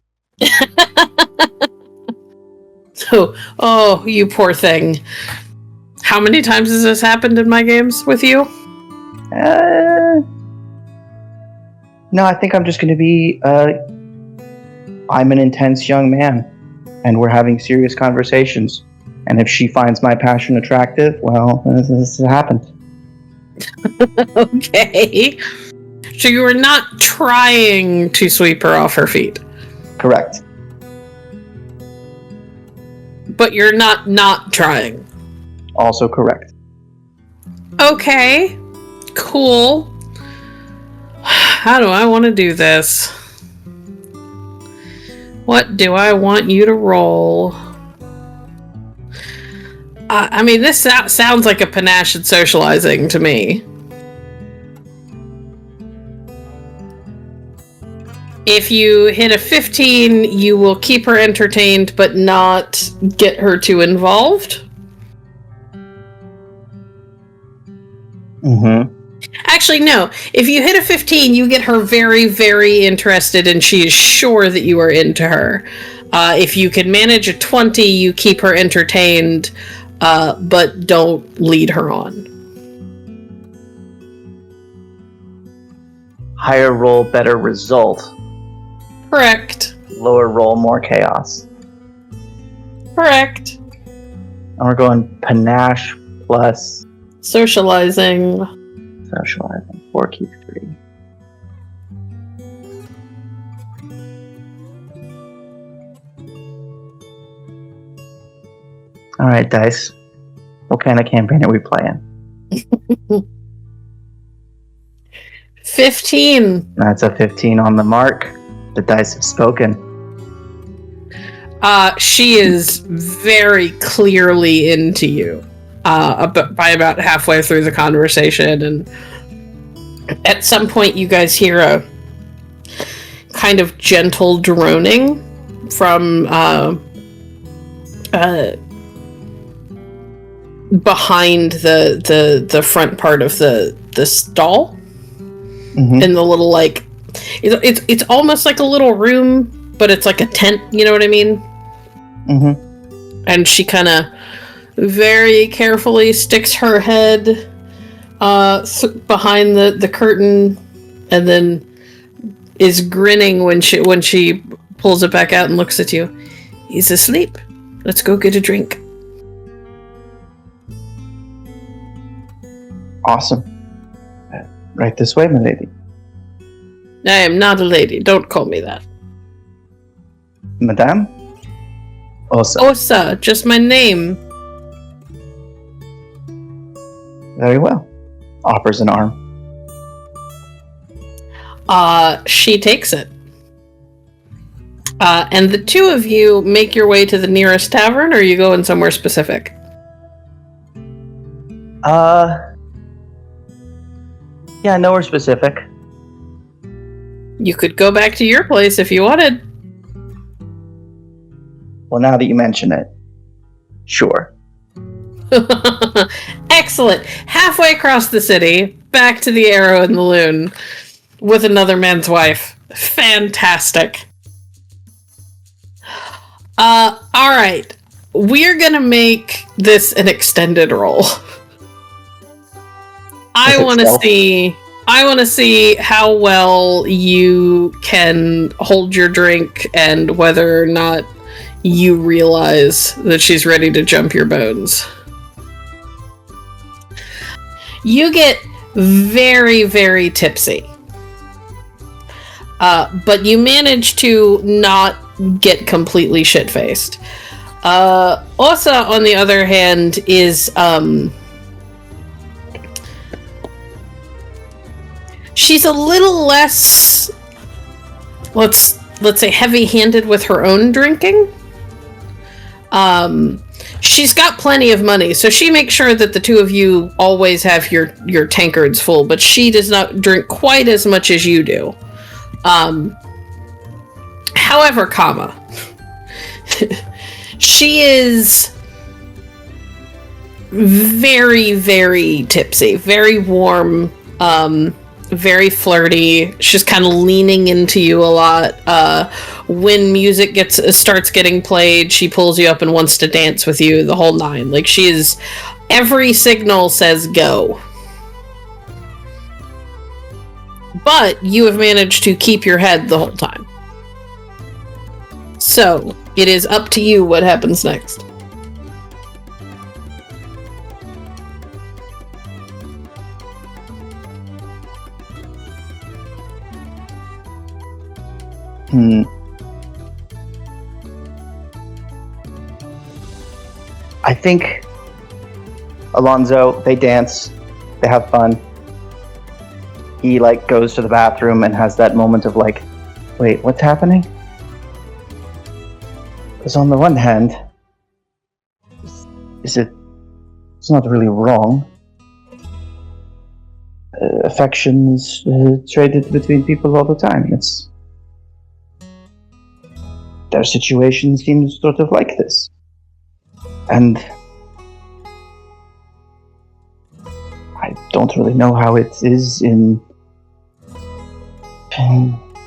Oh, you poor thing. How many times has this happened in my games with you? No, I think I'm just going to be, I'm an intense young man. and we're having serious conversations. And if she finds my passion attractive, well, this has happened. Okay. So you were not trying to sweep her off her feet. Correct. But you're not trying. Also correct. Okay. Cool. How do I want to do this? What do I want you to roll? I mean, this sounds like a panache and socializing to me. If you hit a 15, you will keep her entertained, but not get her too involved. Mm-hmm. Actually, no. If you hit a 15, you get her very, very interested, and she is sure that you are into her. If you can manage a 20, you keep her entertained, but don't lead her on. Higher roll, better result. Correct. Lower roll, more chaos. Correct. And we're going panache plus Socializing. socializing. 4 keep 3. Alright, dice. What kind of campaign are we playing? 15. That's a 15 on the mark. The dice have spoken. She is very clearly into you. By about halfway through the conversation, and at some point you guys hear a kind of gentle droning from behind the front part of the stall. Mm-hmm. In the little, like, it's almost like a little room, but it's like a tent, you know what I mean? Mm-hmm. And she kind of very carefully sticks her head behind the curtain, and then is grinning when she pulls it back out and looks at you. He's asleep. Let's go get a drink. Awesome. Right this way, my lady. I am not a lady. Don't call me that. Madame? Osa. Osa, just my name. Very well. Offers an arm. She takes it. And the two of you make your way to the nearest tavern, or are you going somewhere specific? Yeah, nowhere specific. You could go back to your place if you wanted. Well, now that you mention it, sure. Excellent. Halfway across the city, back to the Arrow and the Loon, with another man's wife. Fantastic. Alright. We're gonna make this an extended roll. I want to see how well you can hold your drink and whether or not you realize that she's ready to jump your bones. You get very, very tipsy. But you manage to not get completely shit-faced. Osa, on the other hand, is she's a little less, let's say, heavy-handed with her own drinking. She's got plenty of money, so she makes sure that the two of you always have your tankards full, but she does not drink quite as much as you do. However, she is very, very tipsy, very warm, very flirty. She's kind of leaning into you a lot. When music starts getting played, she pulls you up and wants to dance with you, the whole nine. Like, she is, every signal says go. But you have managed to keep your head the whole time. So, it is up to you what happens next. I think Alonso, they dance, they have fun. He goes to the bathroom and has that moment of wait, what's happening? Because on the one hand, it's not really wrong. Affections traded between people all the time. Their situation seems sort of like this. And I don't really know how it is in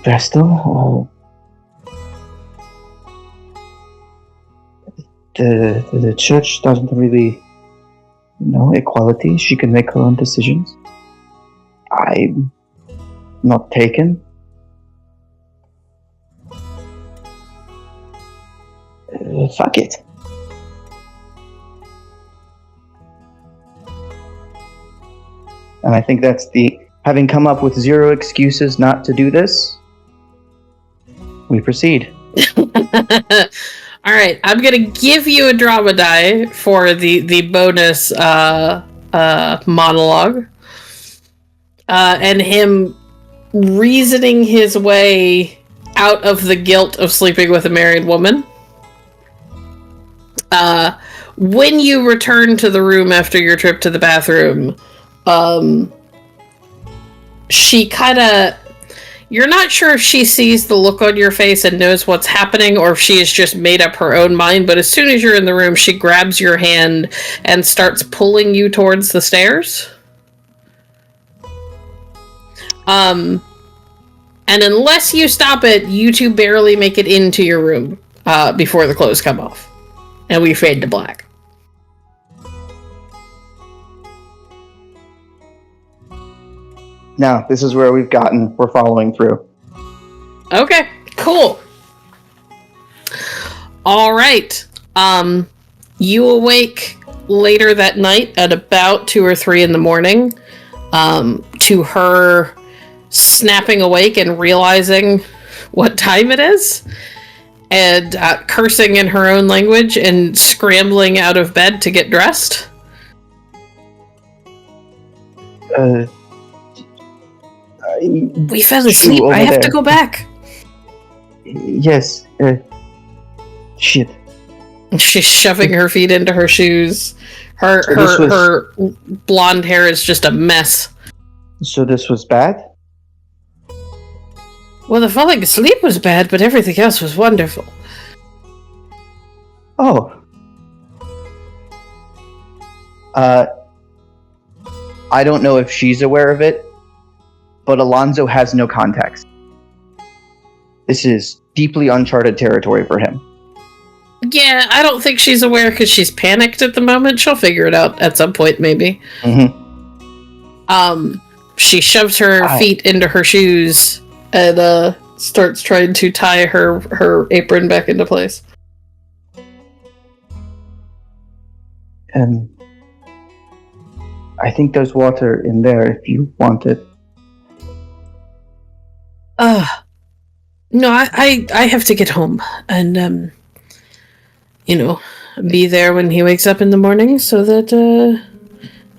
Vestal. The church doesn't really equality. She can make her own decisions. I'm not taken. Fuck it. And I think that's having come up with zero excuses not to do this, we proceed. All right, I'm gonna give you a drama die for the bonus monologue, and him reasoning his way out of the guilt of sleeping with a married woman. When you return to the room after your trip to the bathroom, she you're not sure if she sees the look on your face and knows what's happening, or if she has just made up her own mind, but as soon as you're in the room, she grabs your hand and starts pulling you towards the stairs. And unless you stop it, you two barely make it into your room, before the clothes come off. And we fade to black. Now, this is where we've gotten. We're following through. Okay, cool. All right. You awake later that night at about 2 or 3 in the morning, to her snapping awake and realizing what time it is, and cursing in her own language and scrambling out of bed to get dressed. We fell asleep. I have to go back. Yes. Shit. She's shoving her feet into her shoes. Her blonde hair is just a mess. So this was bad? Well, the falling asleep was bad, but everything else was wonderful. Oh. I don't know if she's aware of it, but Alonso has no context. This is deeply uncharted territory for him. Yeah, I don't think she's aware because she's panicked at the moment. She'll figure it out at some point, maybe. Mm-hmm. She shoves her feet into her shoes and starts trying to tie her apron back into place. I think there's water in there if you want it. No, I have to get home and, be there when he wakes up in the morning so that,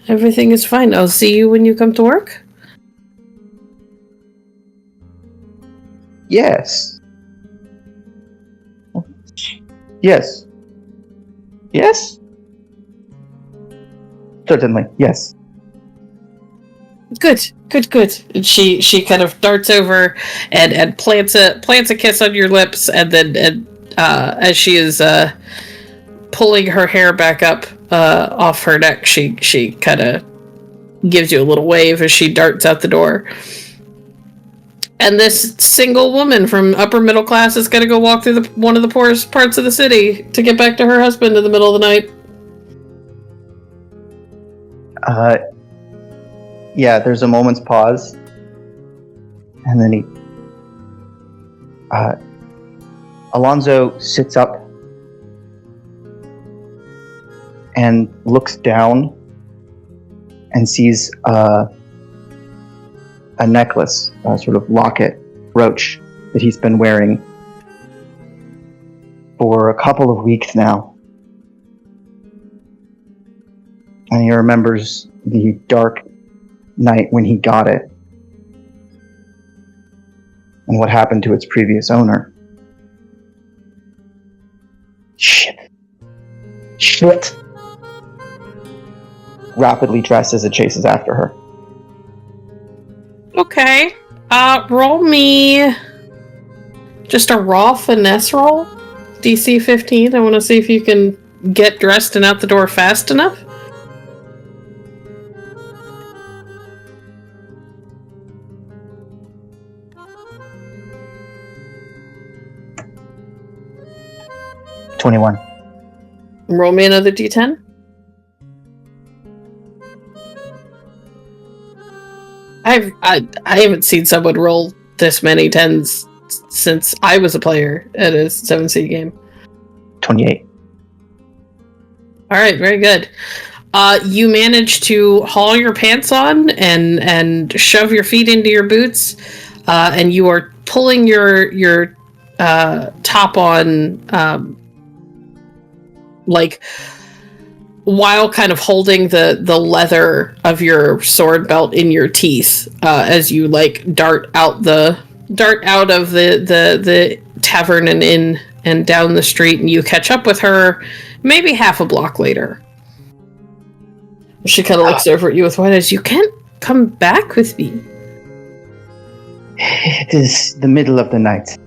everything is fine. I'll see you when you come to work. Yes. Yes. Yes? Certainly, yes. Good. And she kind of darts over and plants a kiss on your lips, and then as she is pulling her hair back up off her neck, she kind of gives you a little wave as she darts out the door. And this single woman from upper middle class is going to go walk through one of the poorest parts of the city to get back to her husband in the middle of the night. Yeah, there's a moment's pause. And then Alonso sits up and looks down and sees a necklace, a sort of locket, brooch that he's been wearing for a couple of weeks now. And he remembers the dark night when he got it and what happened to its previous owner. Shit. Rapidly dresses and chases after her. Okay. Roll me just a raw finesse roll. DC 15. I want to see if you can get dressed and out the door fast enough. $21. Roll me another D10. I haven't seen someone roll this many 10s since I was a player at a 7C game. 28. All right, very good. You manage to haul your pants on and shove your feet into your boots, and you are pulling your top on, like, while kind of holding the leather of your sword belt in your teeth, as you like dart out of the tavern and in and down the street, and you catch up with her maybe half a block later. She kind of looks over at you with wide eyes. You can't come back with me. It is the middle of the night,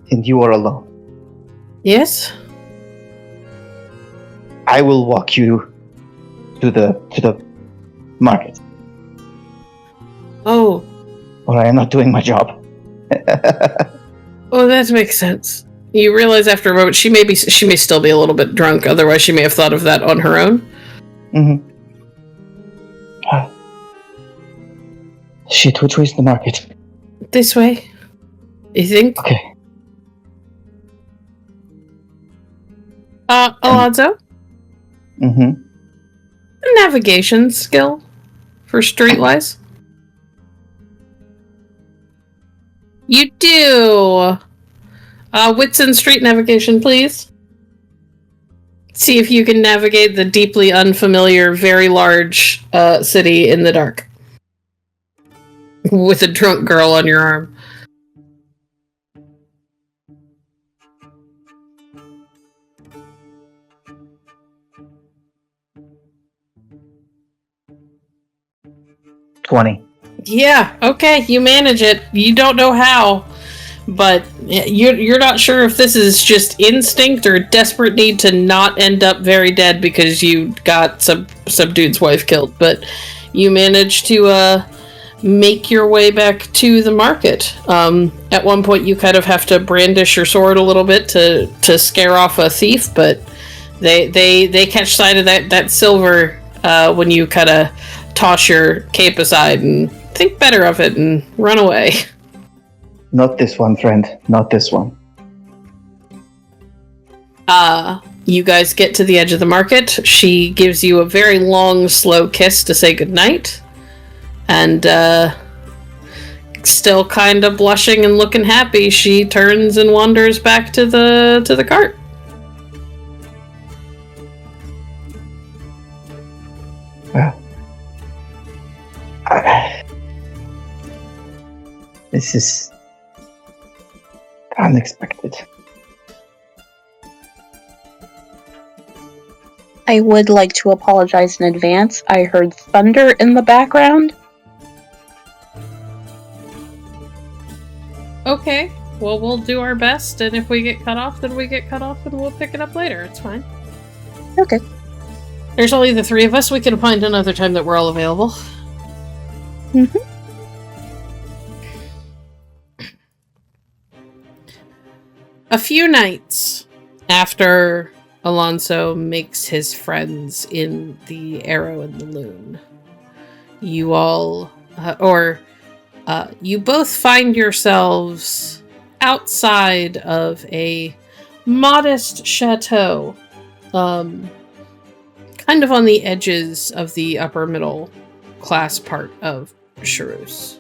and you are alone. Yes? I will walk you to the market. Oh. Or I am not doing my job. Oh, that makes sense. You realize after a moment she may still be a little bit drunk, otherwise she may have thought of that on her own. Mm-hmm. Shit, which way is the market? This way. You think? Okay. Alonso? Mm-hmm. Navigation skill for streetwise. You do. Wits and street navigation, please. See if you can navigate the deeply unfamiliar, very large city in the dark. With a drunk girl on your arm. $20. Yeah, okay, you manage it. You don't know how, but you're not sure if this is just instinct or desperate need to not end up very dead because you got some dude's wife killed, but you managed to make your way back to the market. At one point you kind of have to brandish your sword a little bit to scare off a thief, but they catch sight of that silver when you kind of toss your cape aside and think better of it and run away. Not this one, friend. Not this one. You guys get to the edge of the market. She gives you a very long, slow kiss to say goodnight. And, still kind of blushing and looking happy, she turns and wanders back to the cart. This is unexpected. I would like to apologize in advance. I heard thunder in the background. Okay, well, we'll do our best, and if we get cut off, then we get cut off, and we'll pick it up later. It's fine. Okay. There's only the three of us. We can find another time that we're all available. Mm-hmm. A few nights after Alonso makes his friends in the Arrow and the Loon, you all, you both find yourselves outside of a modest chateau, kind of on the edges of the upper middle class part of Charouse.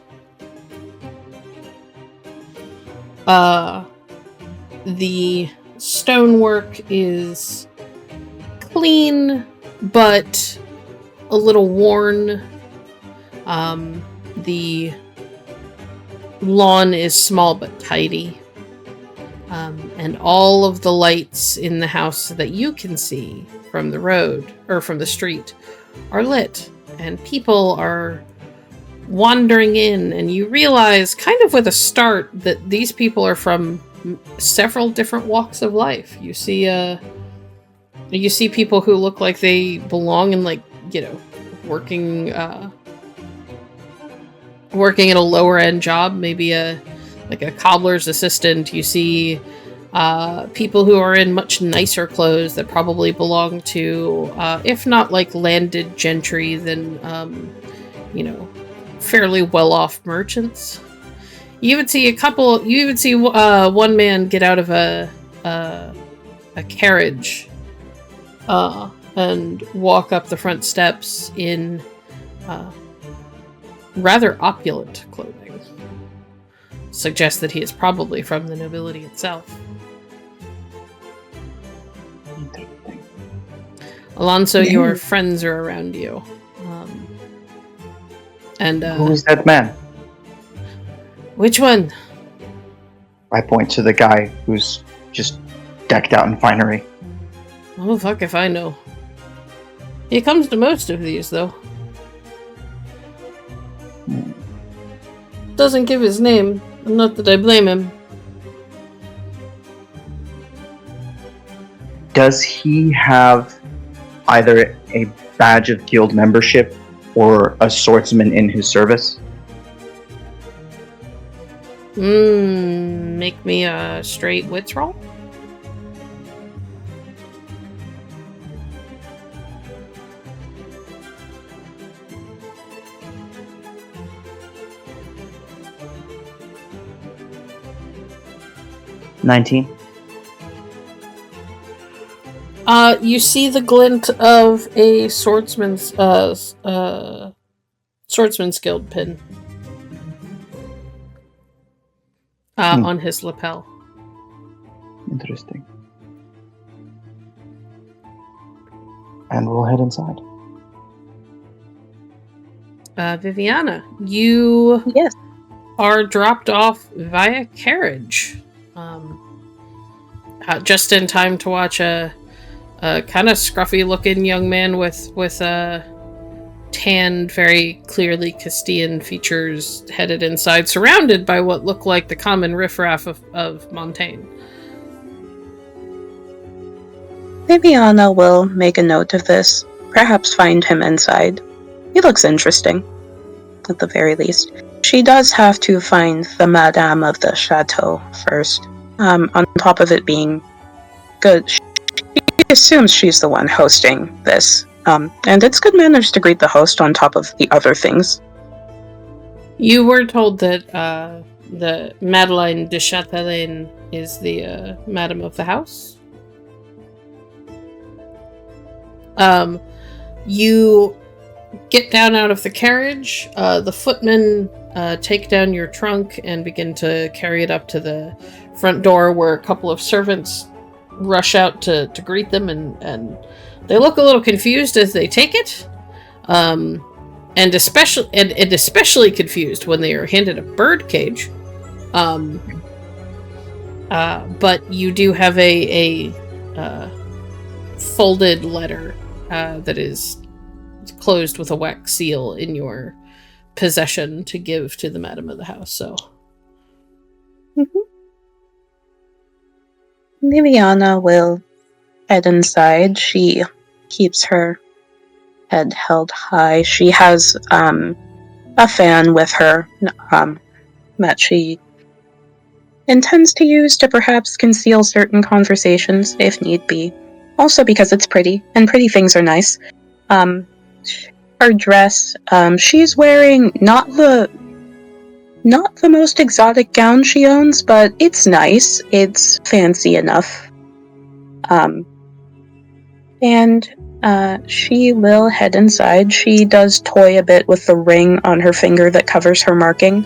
The stonework is clean, but a little worn. The lawn is small but tidy. And all of the lights in the house that you can see from the road, or from the street, are lit. And people are wandering in, and you realize, kind of with a start, that these people are from several different walks of life. You see people who look like they belong in, like, you know, working at a lower end job, maybe a cobbler's assistant. You see people who are in much nicer clothes that probably belong to, if not like landed gentry, then fairly well-off merchants. You even see one man get out of a carriage and walk up the front steps in rather opulent clothing. Suggests that he is probably from the nobility itself. Interesting. Alonso, your friends are around you. Who is that man? Which one? I point to the guy who's just decked out in finery. Oh, fuck if I know. He comes to most of these, though. Doesn't give his name. Not that I blame him. Does he have either a badge of guild membership or a swordsman in his service? Make me a straight wits roll. $19. You see the glint of a swordsman's guild pin on his lapel. Interesting. And we'll head inside. Viviana, you Yes. are dropped off via carriage. Just in time to watch a kind of scruffy-looking young man with tanned, very clearly Castilian features headed inside, surrounded by what look like the common riffraff of Montaigne. Viviana will make a note of this, perhaps find him inside. He looks interesting, at the very least. She does have to find the Madame of the Chateau first. On top of it being good, she assumes she's the one hosting this. And it's good manners to greet the host on top of the other things. You were told that the Madame du Chatelaine is the Madame of the house. You get down out of the carriage. The footmen take down your trunk and begin to carry it up to the front door, where a couple of servants rush out to greet them, and they look a little confused as they take it, and especially confused when they are handed a bird cage. But you do have a folded letter that is closed with a wax seal in your possession to give to the Madam of the house. So, Viviana will head inside. She keeps her head held high. She has a fan with her that she intends to use to perhaps conceal certain conversations if need be. Also because it's pretty, and pretty things are nice. Her dress, she's wearing not the Not the most exotic gown she owns, but it's nice. It's fancy enough. She will head inside. She does toy a bit with the ring on her finger that covers her marking,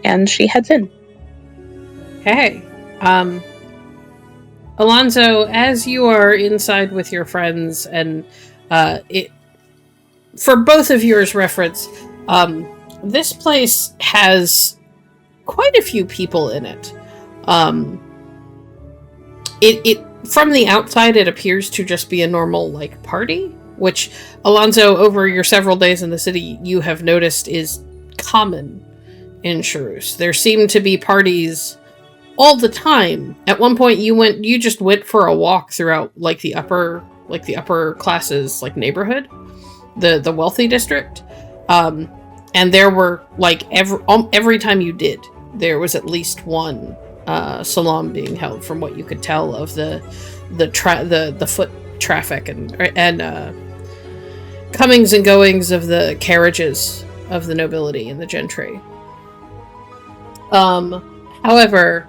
and she heads in. Hey, Alonso, as you are inside with your friends, and for both of yours reference, this place has quite a few people in it. It from the outside, it appears to just be a normal, party, which, Alonso, over your several days in the city, you have noticed is common in Charouse. There seem to be parties all the time. At one point, you just went for a walk throughout, the upper classes, neighborhood, the wealthy district, and there were, every time you did, there was at least one salon being held, from what you could tell of the foot traffic and comings and goings of the carriages of the nobility and the gentry. However,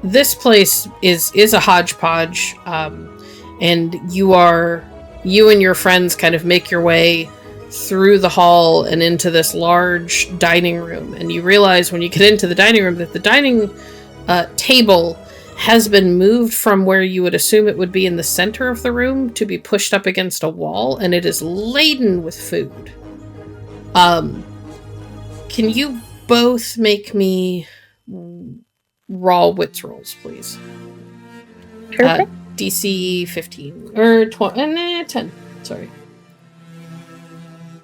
this place is a hodgepodge, and you and your friends kind of make your way through the hall and into this large dining room, and you realize when you get into the dining room that the dining table has been moved from where you would assume it would be in the center of the room to be pushed up against a wall, and it is laden with food. Can you both make me raw wits rolls, please? Sure. DC 15 or 10. Sorry.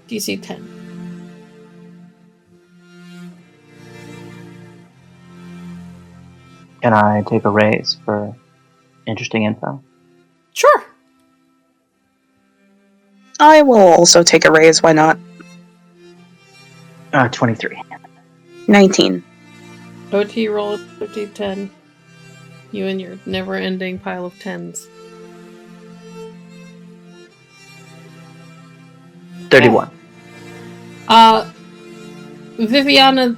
DC 10. Can I take a raise for interesting info? Sure. I will also take a raise, why not? 23. 19. OT roll a 50-10. You and your never-ending pile of 10s. 31. Viviana,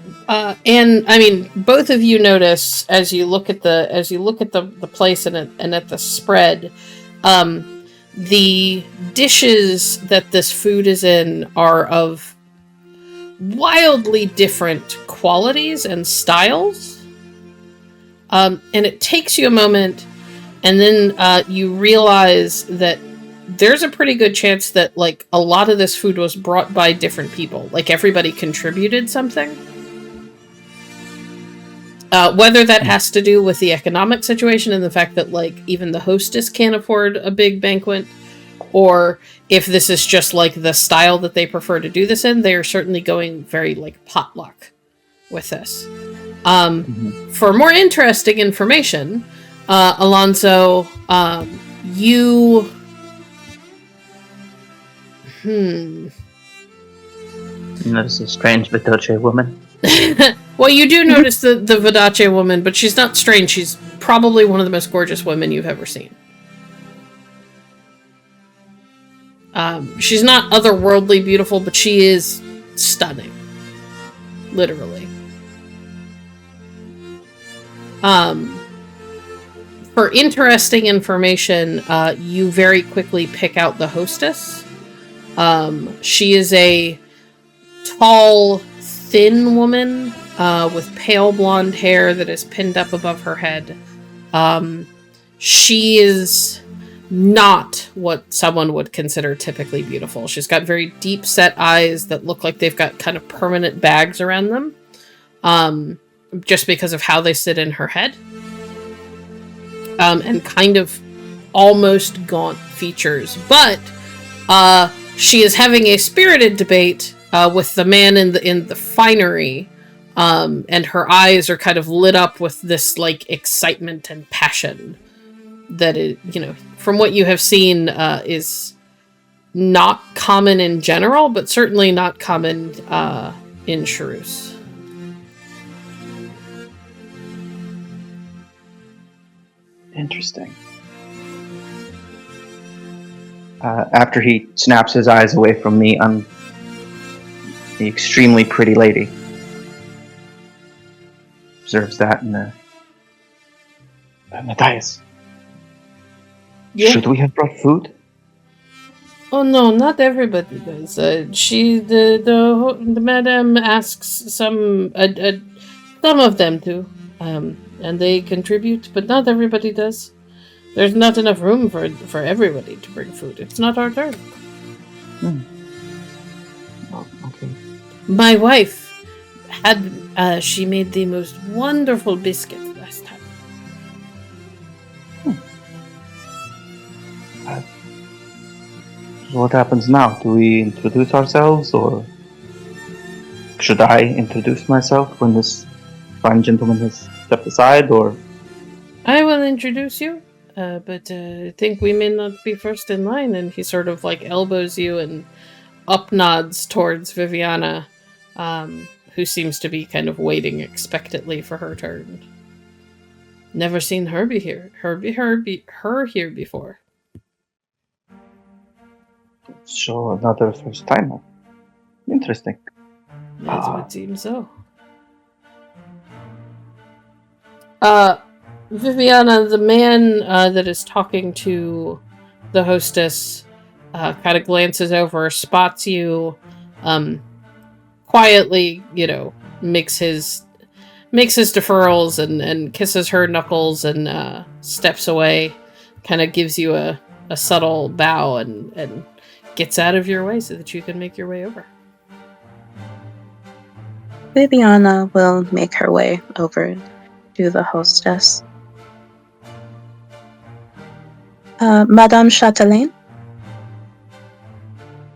and I mean, both of you notice as you look at the place and at the spread, the dishes that this food is in are of wildly different qualities and styles. And it takes you a moment, and then you realize that there's a pretty good chance that a lot of this food was brought by different people. Everybody contributed something. Whether that has to do with the economic situation and the fact that even the hostess can't afford a big banquet, or if this is just the style that they prefer to do this in, they are certainly going very potluck with this. For more interesting information, Alonso, you... Notice a strange Vidace woman. Well, you do notice the Vidace woman, but she's not strange. She's probably one of the most gorgeous women you've ever seen. She's not otherworldly beautiful, but she is stunning. Literally. For interesting information, you very quickly pick out the hostess. She is a tall, thin woman with pale blonde hair that is pinned up above her head. She is not what someone would consider typically beautiful. She's got very deep set eyes that look like they've got kind of permanent bags around them, just because of how they sit in her head. And kind of almost gaunt features. But she is having a spirited debate with the man in the finery, and her eyes are kind of lit up with this excitement and passion that it, from what you have seen, is not common in general, but certainly not common in Charouse. Interesting. After he snaps his eyes away from me, I'm the extremely pretty lady. observes that and Matthias, Yeah. should we have brought food? Oh no, not everybody does. The madam asks some of them do, and they contribute, but not everybody does. There's not enough room for everybody to bring food. It's not our turn. Oh, okay. My wife she made the most wonderful biscuit last time. So what happens now? Do we introduce ourselves, or should I introduce myself when this fine gentleman has stepped aside, or? I will introduce you, but I think we may not be first in line. And he sort of like elbows you and up nods towards Viviana, who seems to be kind of waiting expectantly for her turn. Never seen her here before. So another first timer. Interesting. That's what seems so. Viviana, the man that is talking to the hostess, kind of glances over, spots you, quietly, makes his deferrals and kisses her knuckles and steps away, kind of gives you a subtle bow and gets out of your way so that you can make your way over. Viviana will make her way over to the hostess. Madame Chatelaine?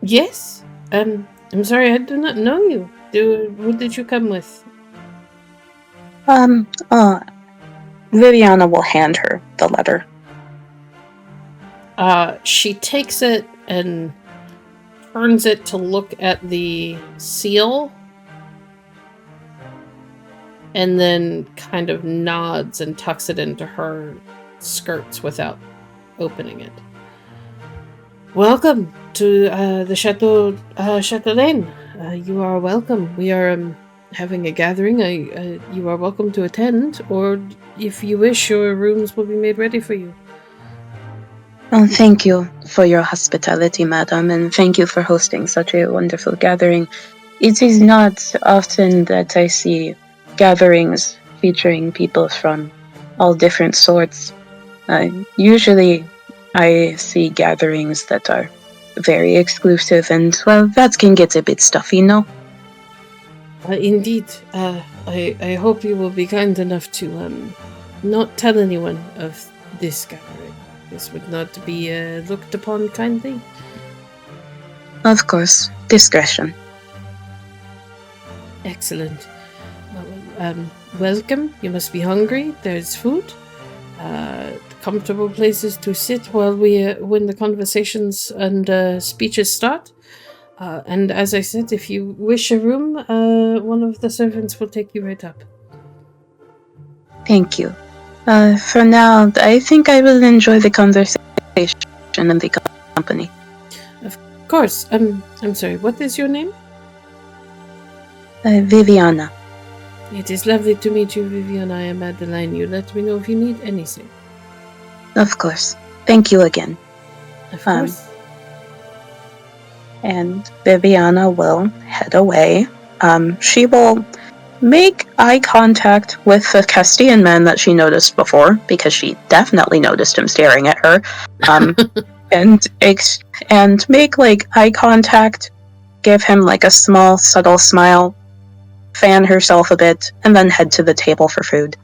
Yes? I'm sorry, I do not know you. Who did you come with? Viviana will hand her the letter. She takes it and turns it to look at the seal, and then kind of nods and tucks it into her skirts without opening it. Welcome to the Chateau Chatelaine. You are welcome. We are having a gathering. You are welcome to attend, or if you wish, your rooms will be made ready for you. Oh, thank you for your hospitality, madam, and thank you for hosting such a wonderful gathering. It is not often that I see gatherings featuring people from all different sorts. Usually, I see gatherings that are very exclusive, and, well, that can get a bit stuffy, no? Indeed. I hope you will be kind enough to not tell anyone of this gathering. This would not be looked upon kindly. Of course. Discretion. Excellent. Welcome. You must be hungry. There's food. Comfortable places to sit while when the conversations and speeches start. And as I said, if you wish a room, one of the servants will take you right up. Thank you. For now, I think I will enjoy the conversation and the company. Of course. I'm sorry, what is your name? Viviana. It is lovely to meet you, Viviana. I am Madeline. You let me know if you need anything. Of course. Thank you again. Of course. And Viviana will head away. She will make eye contact with the Castilian man that she noticed before, because she definitely noticed him staring at her. And make eye contact, give him a small, subtle smile, fan herself a bit, and then head to the table for food.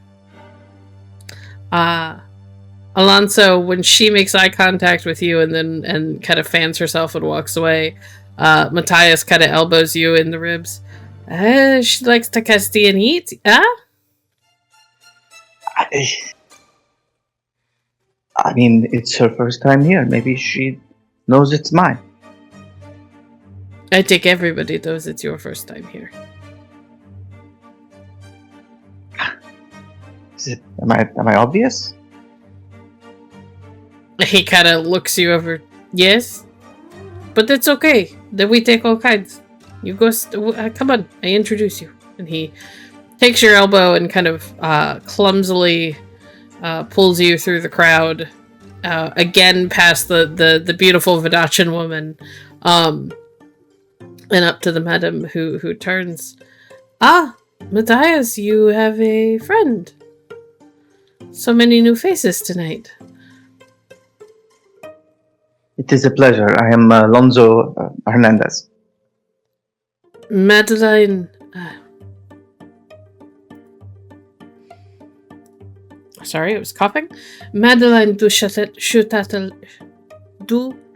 Alonso, when she makes eye contact with you and kind of fans herself and walks away, Matthias kind of elbows you in the ribs. She likes to Castilian eat, huh? I mean, it's her first time here. Maybe she knows it's mine. I think everybody knows it's your first time here. Am I obvious? He kind of looks you over. Yes, but it's okay. Then we take all kinds. You go. Come on, I introduce you. And he takes your elbow and kind of clumsily pulls you through the crowd, again past the beautiful Vidachan woman, and up to the madam who turns. Ah, Matthias, you have a friend. So many new faces tonight. It is a pleasure. I am Alonso Hernandez. Madeline. Sorry, I was coughing. Madame du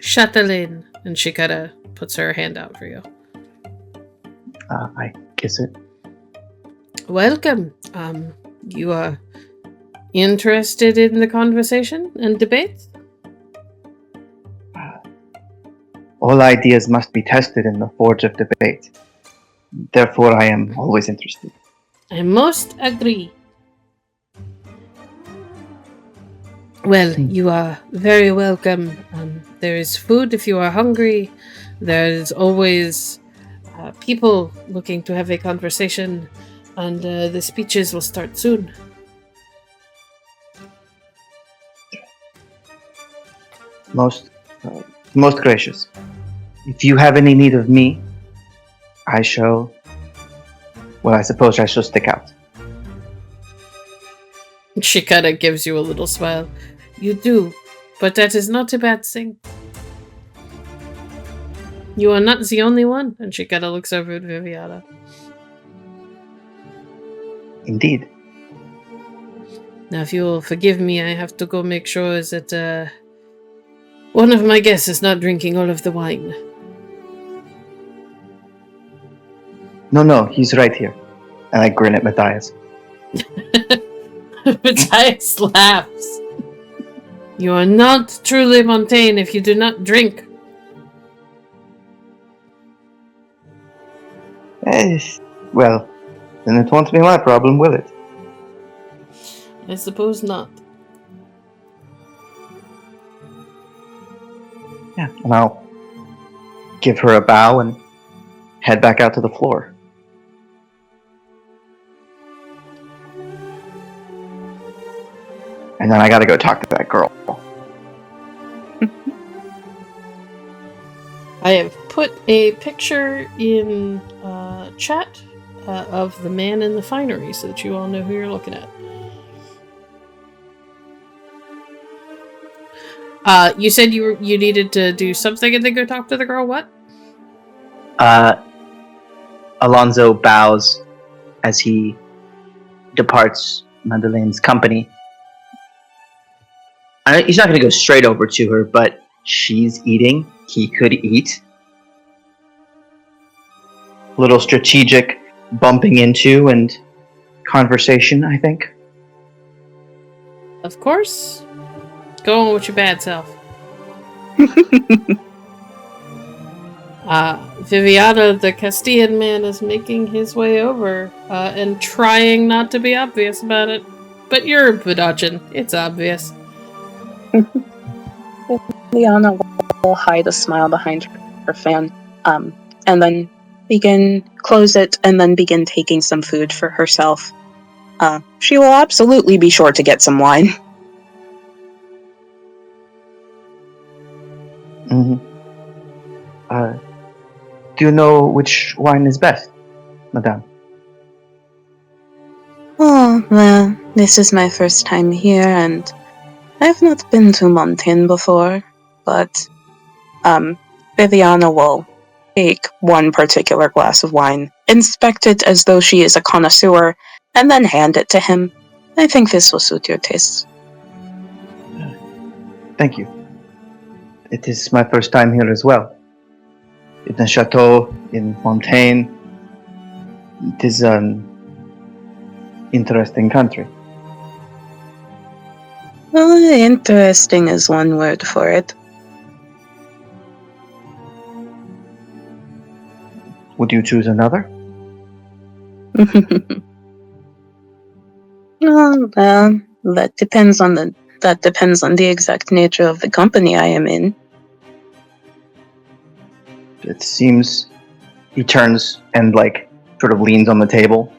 Chatelaine. And she kind of puts her hand out for you. I kiss it. Welcome. You are interested in the conversation and debate? All ideas must be tested in the forge of debate. Therefore, I am always interested. I most agree. Well, you are very welcome. There is food if you are hungry. There's always people looking to have a conversation, and the speeches will start soon. Most gracious. If you have any need of me, I shall... Well, I suppose I shall stick out. She kind of gives you a little smile. You do, but that is not a bad thing. You are not the only one. And she kind of looks over at Viviana. Indeed. Now, if you will forgive me, I have to go make sure that one of my guests is not drinking all of the wine. No, he's right here. And I grin at Matthias. Matthias laughs. You are not truly Montaigne if you do not drink. Well, then it won't be my problem, will it? I suppose not. Yeah, and I'll give her a bow and head back out to the floor. And then I gotta go talk to that girl. I have put a picture in chat of the man in the finery so that you all know who you're looking at. You said you needed to do something and then go talk to the girl. What? Alonso bows as he departs Madeleine's company. He's not going to go straight over to her, but she's eating. He could eat. Little strategic bumping into and conversation, I think. Of course. Go on with your bad self. Viviana, the Castilian man, is making his way over and trying not to be obvious about it. But you're Vidachan. It's obvious. Liana will hide a smile behind her fan, and then close it, and then begin taking some food for herself. She will absolutely be sure to get some wine. Mm-hmm. Do you know which wine is best, Madame? Oh, well, this is my first time here, and I've not been to Montaigne before, but Viviana will take one particular glass of wine, inspect it as though she is a connoisseur, and then hand it to him. I think this will suit your tastes. Thank you. It is my first time here as well. In the chateau in Montaigne. It is an interesting country. Well, interesting is one word for it. Would you choose another? Oh, well, that depends on the exact nature of the company I am in. It seems he turns and sort of leans on the table.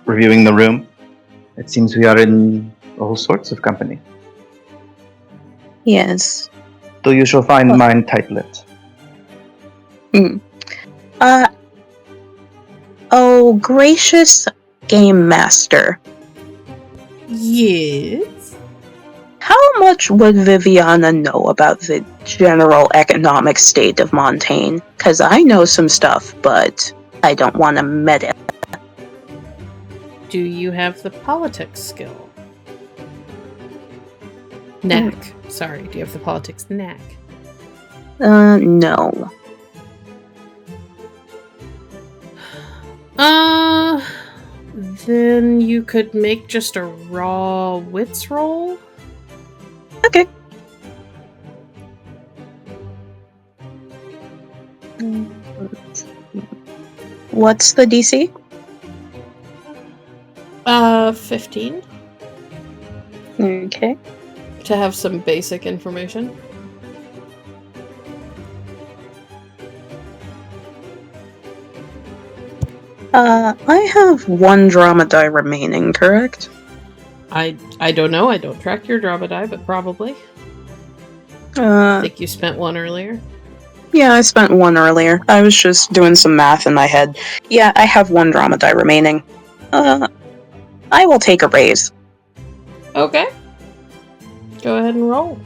reviewing the room. It seems we are in all sorts of company. Yes. Though you shall find mine tight-lipped. Oh, gracious game master. Yes. How much would Viviana know about the general economic state of Montaigne? Because I know some stuff, but I don't want to meddle. Do you have the politics skill? Knack. Sorry, do you have the politics knack? No. Then you could make just a raw wits roll? Okay. What's the DC? 15. Okay. To have some basic information. I have one drama die remaining, correct? I don't know, I don't track your drama die, but probably. I think you spent one earlier. Yeah, I spent one earlier. I was just doing some math in my head. Yeah, I have one drama die remaining. I will take a raise. Okay. Go ahead and roll.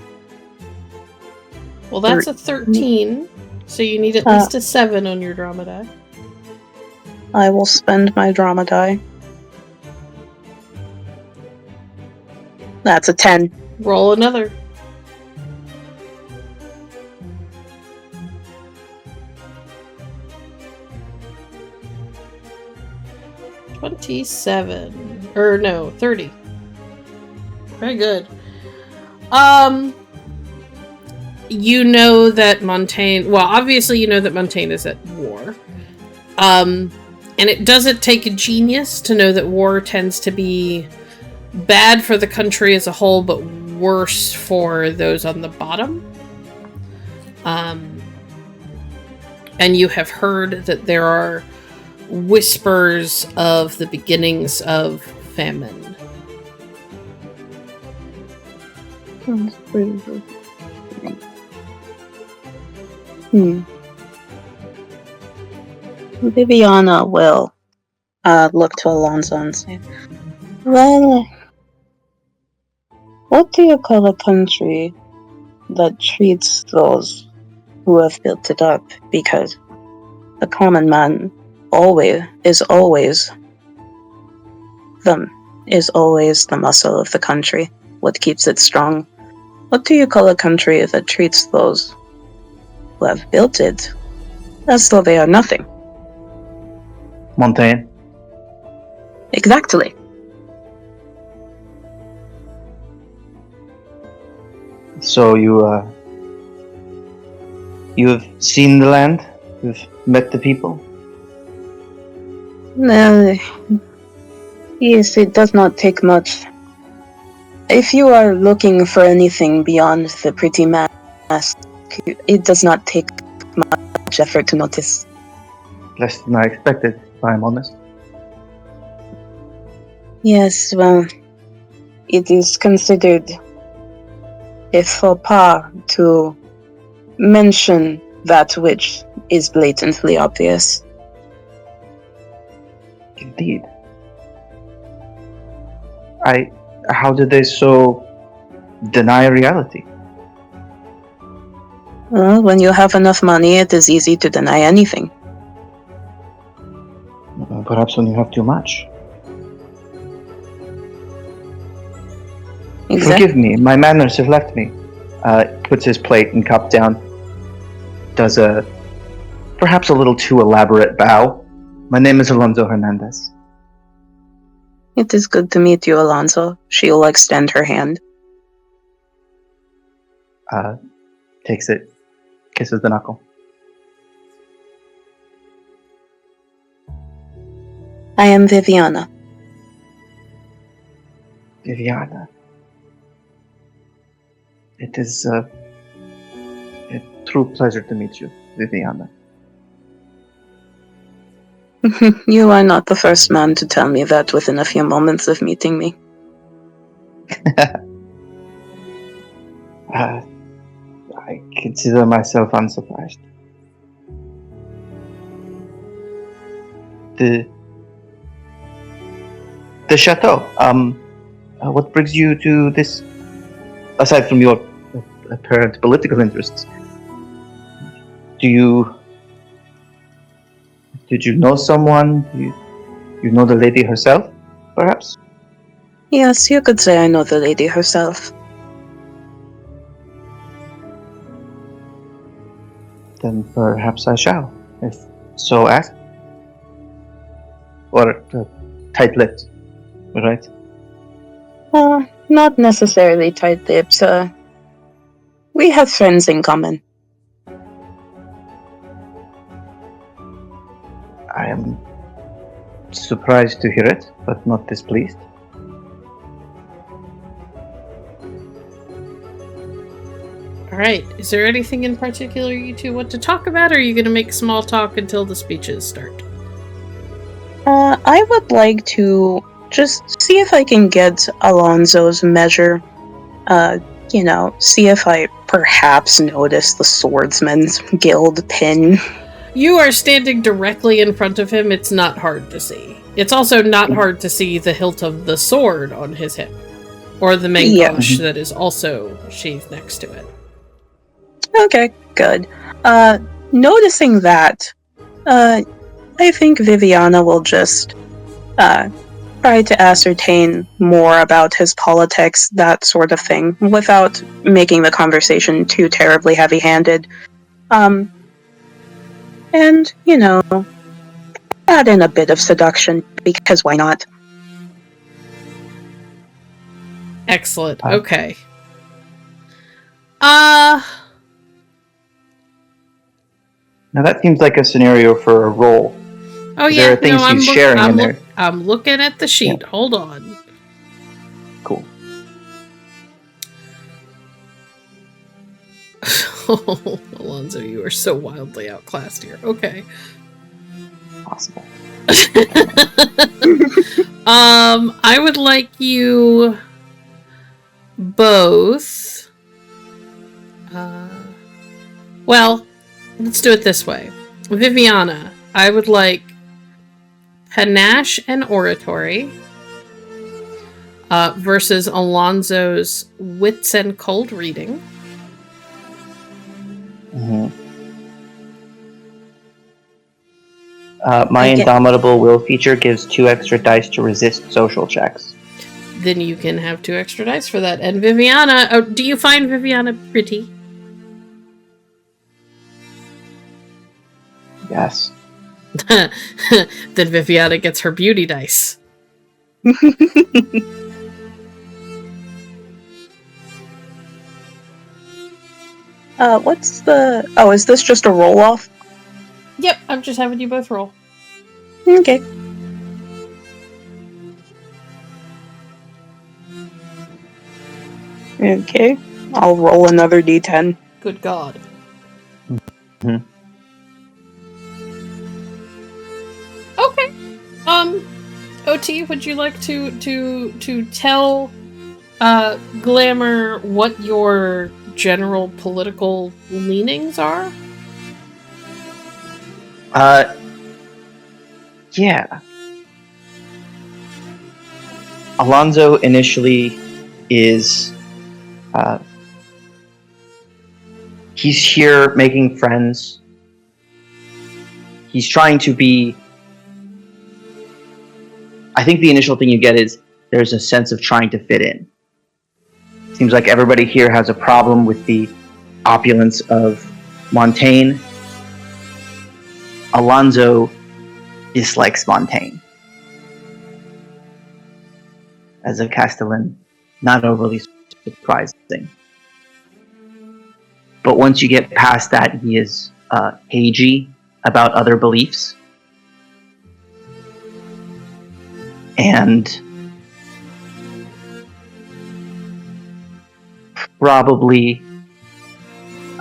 Well, that's a 13, so you need at least a 7 on your drama die. I will spend my drama die. That's a 10. Roll another. $27. Or no, 30. Very good. You know that Montaigne... Well, obviously you know that Montaigne is at war. And it doesn't take a genius to know that war tends to be bad for the country as a whole, but worse for those on the bottom. And you have heard that there are whispers of the beginnings of famine. Viviana will look to Alonso and say, well, what do you call a country that treats those who have built it up? Because the common man is always the muscle of the country, what keeps it strong. What do you call a country that treats those who have built it as though they are nothing? Montaigne. Exactly. So you've seen the land? You've met the people? Yes, it does not take much. If you are looking for anything beyond the pretty mask, it does not take much effort to notice. Less than I expected, if I'm honest. Yes, well, it is considered a faux pas to mention that which is blatantly obvious. Indeed. How did they so deny reality? Well, when you have enough money, it is easy to deny anything. Perhaps when you have too much. Exactly. Forgive me, my manners have left me. Puts his plate and cup down. Does a perhaps a little too elaborate bow. My name is Alonso Hernandez. It is good to meet you, Alonso. She'll extend her hand. Takes it, kisses the knuckle. I am Viviana. Viviana. It is a true pleasure to meet you, Viviana. You are not the first man to tell me that within a few moments of meeting me. I consider myself unsurprised. The chateau. What brings you to this? Aside from your apparent political interests, did you know someone? You know the lady herself, perhaps? Yes, you could say I know the lady herself. Then perhaps I shall, if so asked. Or tight-lipped, right? Not necessarily tight-lipped. We have friends in common. I am surprised to hear it, but not displeased. Alright, is there anything in particular you two want to talk about, or are you going to make small talk until the speeches start? I would like to just see if I can get Alonso's measure. See if I perhaps notice the Swordsman's Guild pin. You are standing directly in front of him. It's not hard to see. It's also not hard to see the hilt of the sword on his hip, or the mangosh that is also sheathed next to it. Okay, good. Noticing that, I think Viviana will just try to ascertain more about his politics, that sort of thing, without making the conversation too terribly heavy-handed. And, add in a bit of seduction, because why not? Excellent. Okay. Now that seems like a scenario for a roll. Oh yeah, there are things he's sharing in there. I'm looking at the sheet. Yeah. Hold on. Cool. Oh, Alonso, you are so wildly outclassed here. Okay. Possible. I would like you both. Well, let's do it this way. Viviana, I would like panache and oratory versus Alonso's wits and cold reading. Mm-hmm. My indomitable will feature gives 2 extra dice to resist social checks. Then you can have 2 extra dice for that. And Viviana, do you find Viviana pretty? Yes. Then Viviana gets her beauty dice. What's the... Oh, is this just a roll-off? Yep, I'm just having you both roll. Okay. Okay, I'll roll another d10. Good God. Mm-hmm. Okay. OT, would you like to tell Glamour what your general political leanings are? Yeah. Alonso initially is he's here making friends. He's trying to be... I think the initial thing you get is there's a sense of trying to fit in. Seems like everybody here has a problem with the opulence of Montaigne. Alonso dislikes Montaigne. As a Castellan, not overly surprising. But once you get past that, he is cagey about other beliefs. And probably,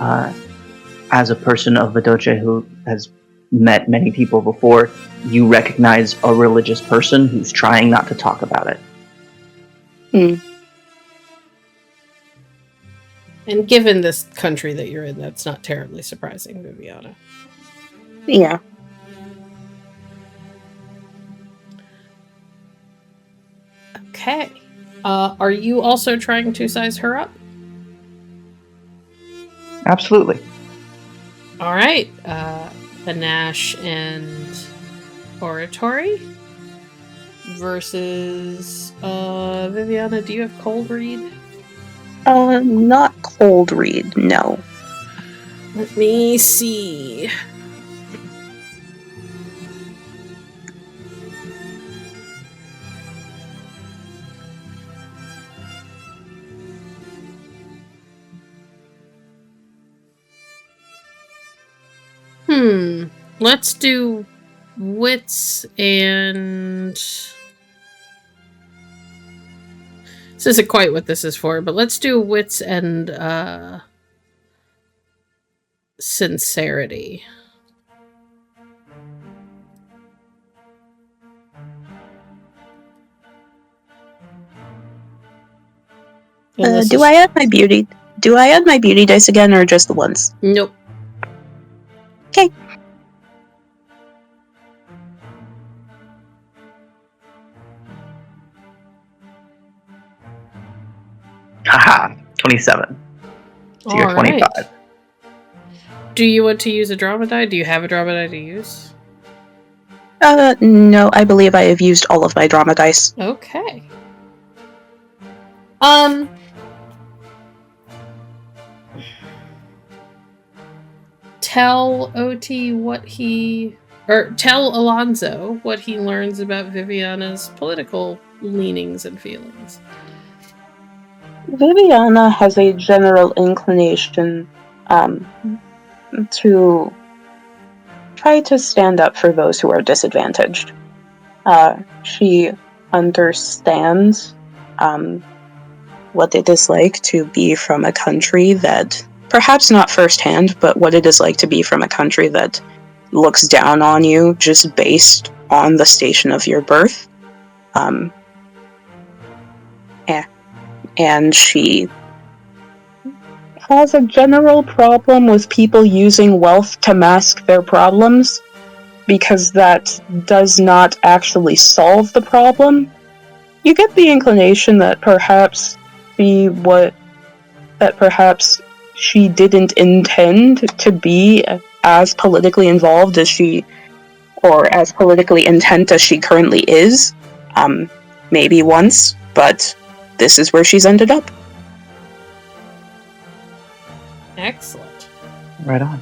as a person of Vidoce who has met many people before, you recognize a religious person who's trying not to talk about it. And given this country that you're in, that's not terribly surprising, Viviana. Yeah. Okay. Are you also trying to size her up? Absolutely. All right. Panache and oratory versus Viviana. Do you have cold read? Not cold read, no. Let me see. Let's do wits and... This isn't quite what this is for, but let's do wits and sincerity. Do I add my beauty? Do I add my beauty dice again, or just the ones? Nope. Okay. Haha, 27. So you're 25. Right. Do you want to use a drama die? Do you have a drama die to use? No, I believe I have used all of my drama dice. Okay. Tell OT what he... Or tell Alonso what he learns about Viviana's political leanings and feelings. Viviana has a general inclination to try to stand up for those who are disadvantaged. She understands what it is like to be from a country that, perhaps not firsthand, but what it is like to be from a country that looks down on you just based on the station of your birth. And she has a general problem with people using wealth to mask their problems, because that does not actually solve the problem. You get the inclination that perhaps she didn't intend to be as politically involved as she, or as politically intent as she currently is. Maybe once, but this is where she's ended up. Excellent. Right on.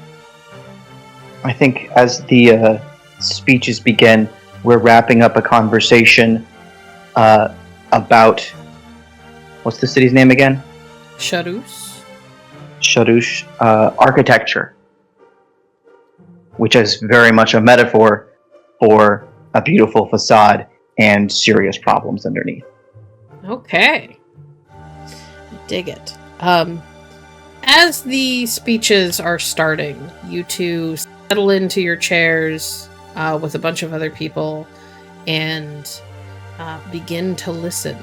I think as the speeches begin, we're wrapping up a conversation about... What's the city's name again? Charouse. Charouse. Architecture. Which is very much a metaphor for a beautiful facade and serious problems underneath. Okay. Dig it. As the speeches are starting, you two settle into your chairs with a bunch of other people and begin to listen.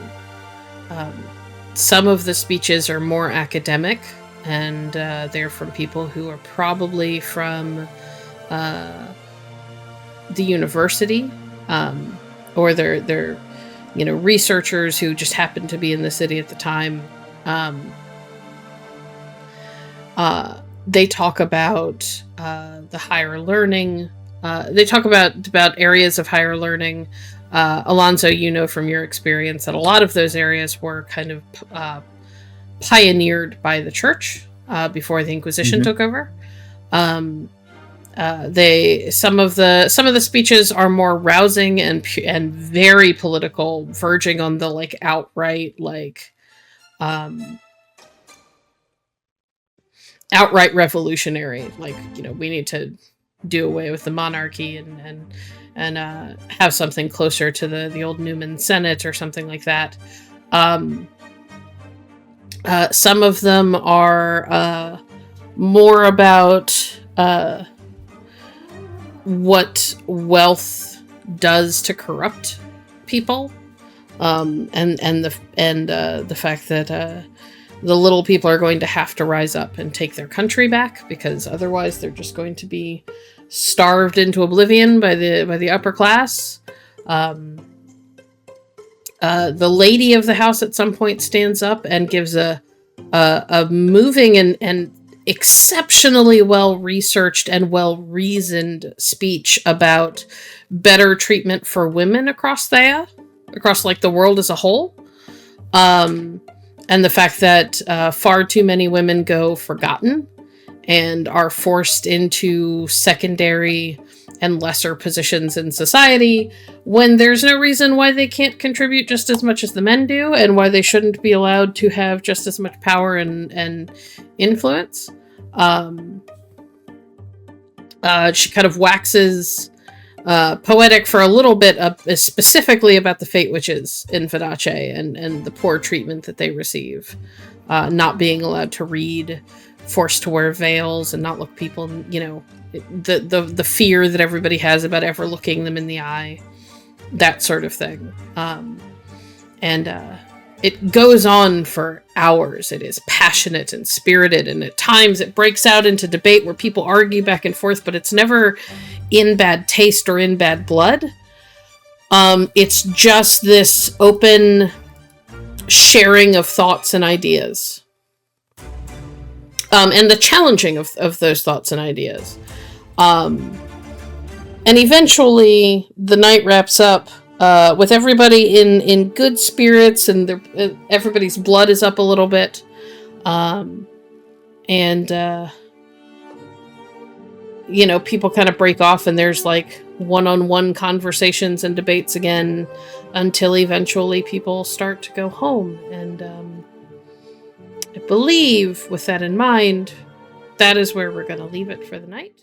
Some of the speeches are more academic, and they're from people who are probably from the university, or they're researchers who just happened to be in the city at the time. They talk about the higher learning. They talk about areas of higher learning. Alonso, from your experience that a lot of those areas were kind of pioneered by the church before the Inquisition took over. Some of the speeches are more rousing and very political, verging on the outright revolutionary. We need to do away with the monarchy and have something closer to the old Newman Senate or something like that. Some of them are more about what wealth does to corrupt people, and the fact that the little people are going to have to rise up and take their country back, because otherwise they're just going to be starved into oblivion by the upper class. The lady of the house at some point stands up and gives a moving and exceptionally well-researched and well-reasoned speech about better treatment for women across like the world as a whole. And the fact that far too many women go forgotten and are forced into secondary and lesser positions in society when there's no reason why they can't contribute just as much as the men do, and why they shouldn't be allowed to have just as much power and influence. She kind of waxes poetic for a little bit, specifically about the Fate Witches in Fadace and the poor treatment that they receive. Not being allowed to read, forced to wear veils and not look people, the fear that everybody has about ever looking them in the eye, that sort of thing. It goes on for hours. It is passionate and spirited, and at times it breaks out into debate where people argue back and forth, but it's never in bad taste or in bad blood. It's just this open sharing of thoughts and ideas. And the challenging of those thoughts and ideas. And eventually the night wraps up with everybody in good spirits, and everybody's blood is up a little bit. People kind of break off, and there's like one-on-one conversations and debates again until eventually people start to go home. And I believe, with that in mind, that is where we're going to leave it for the night.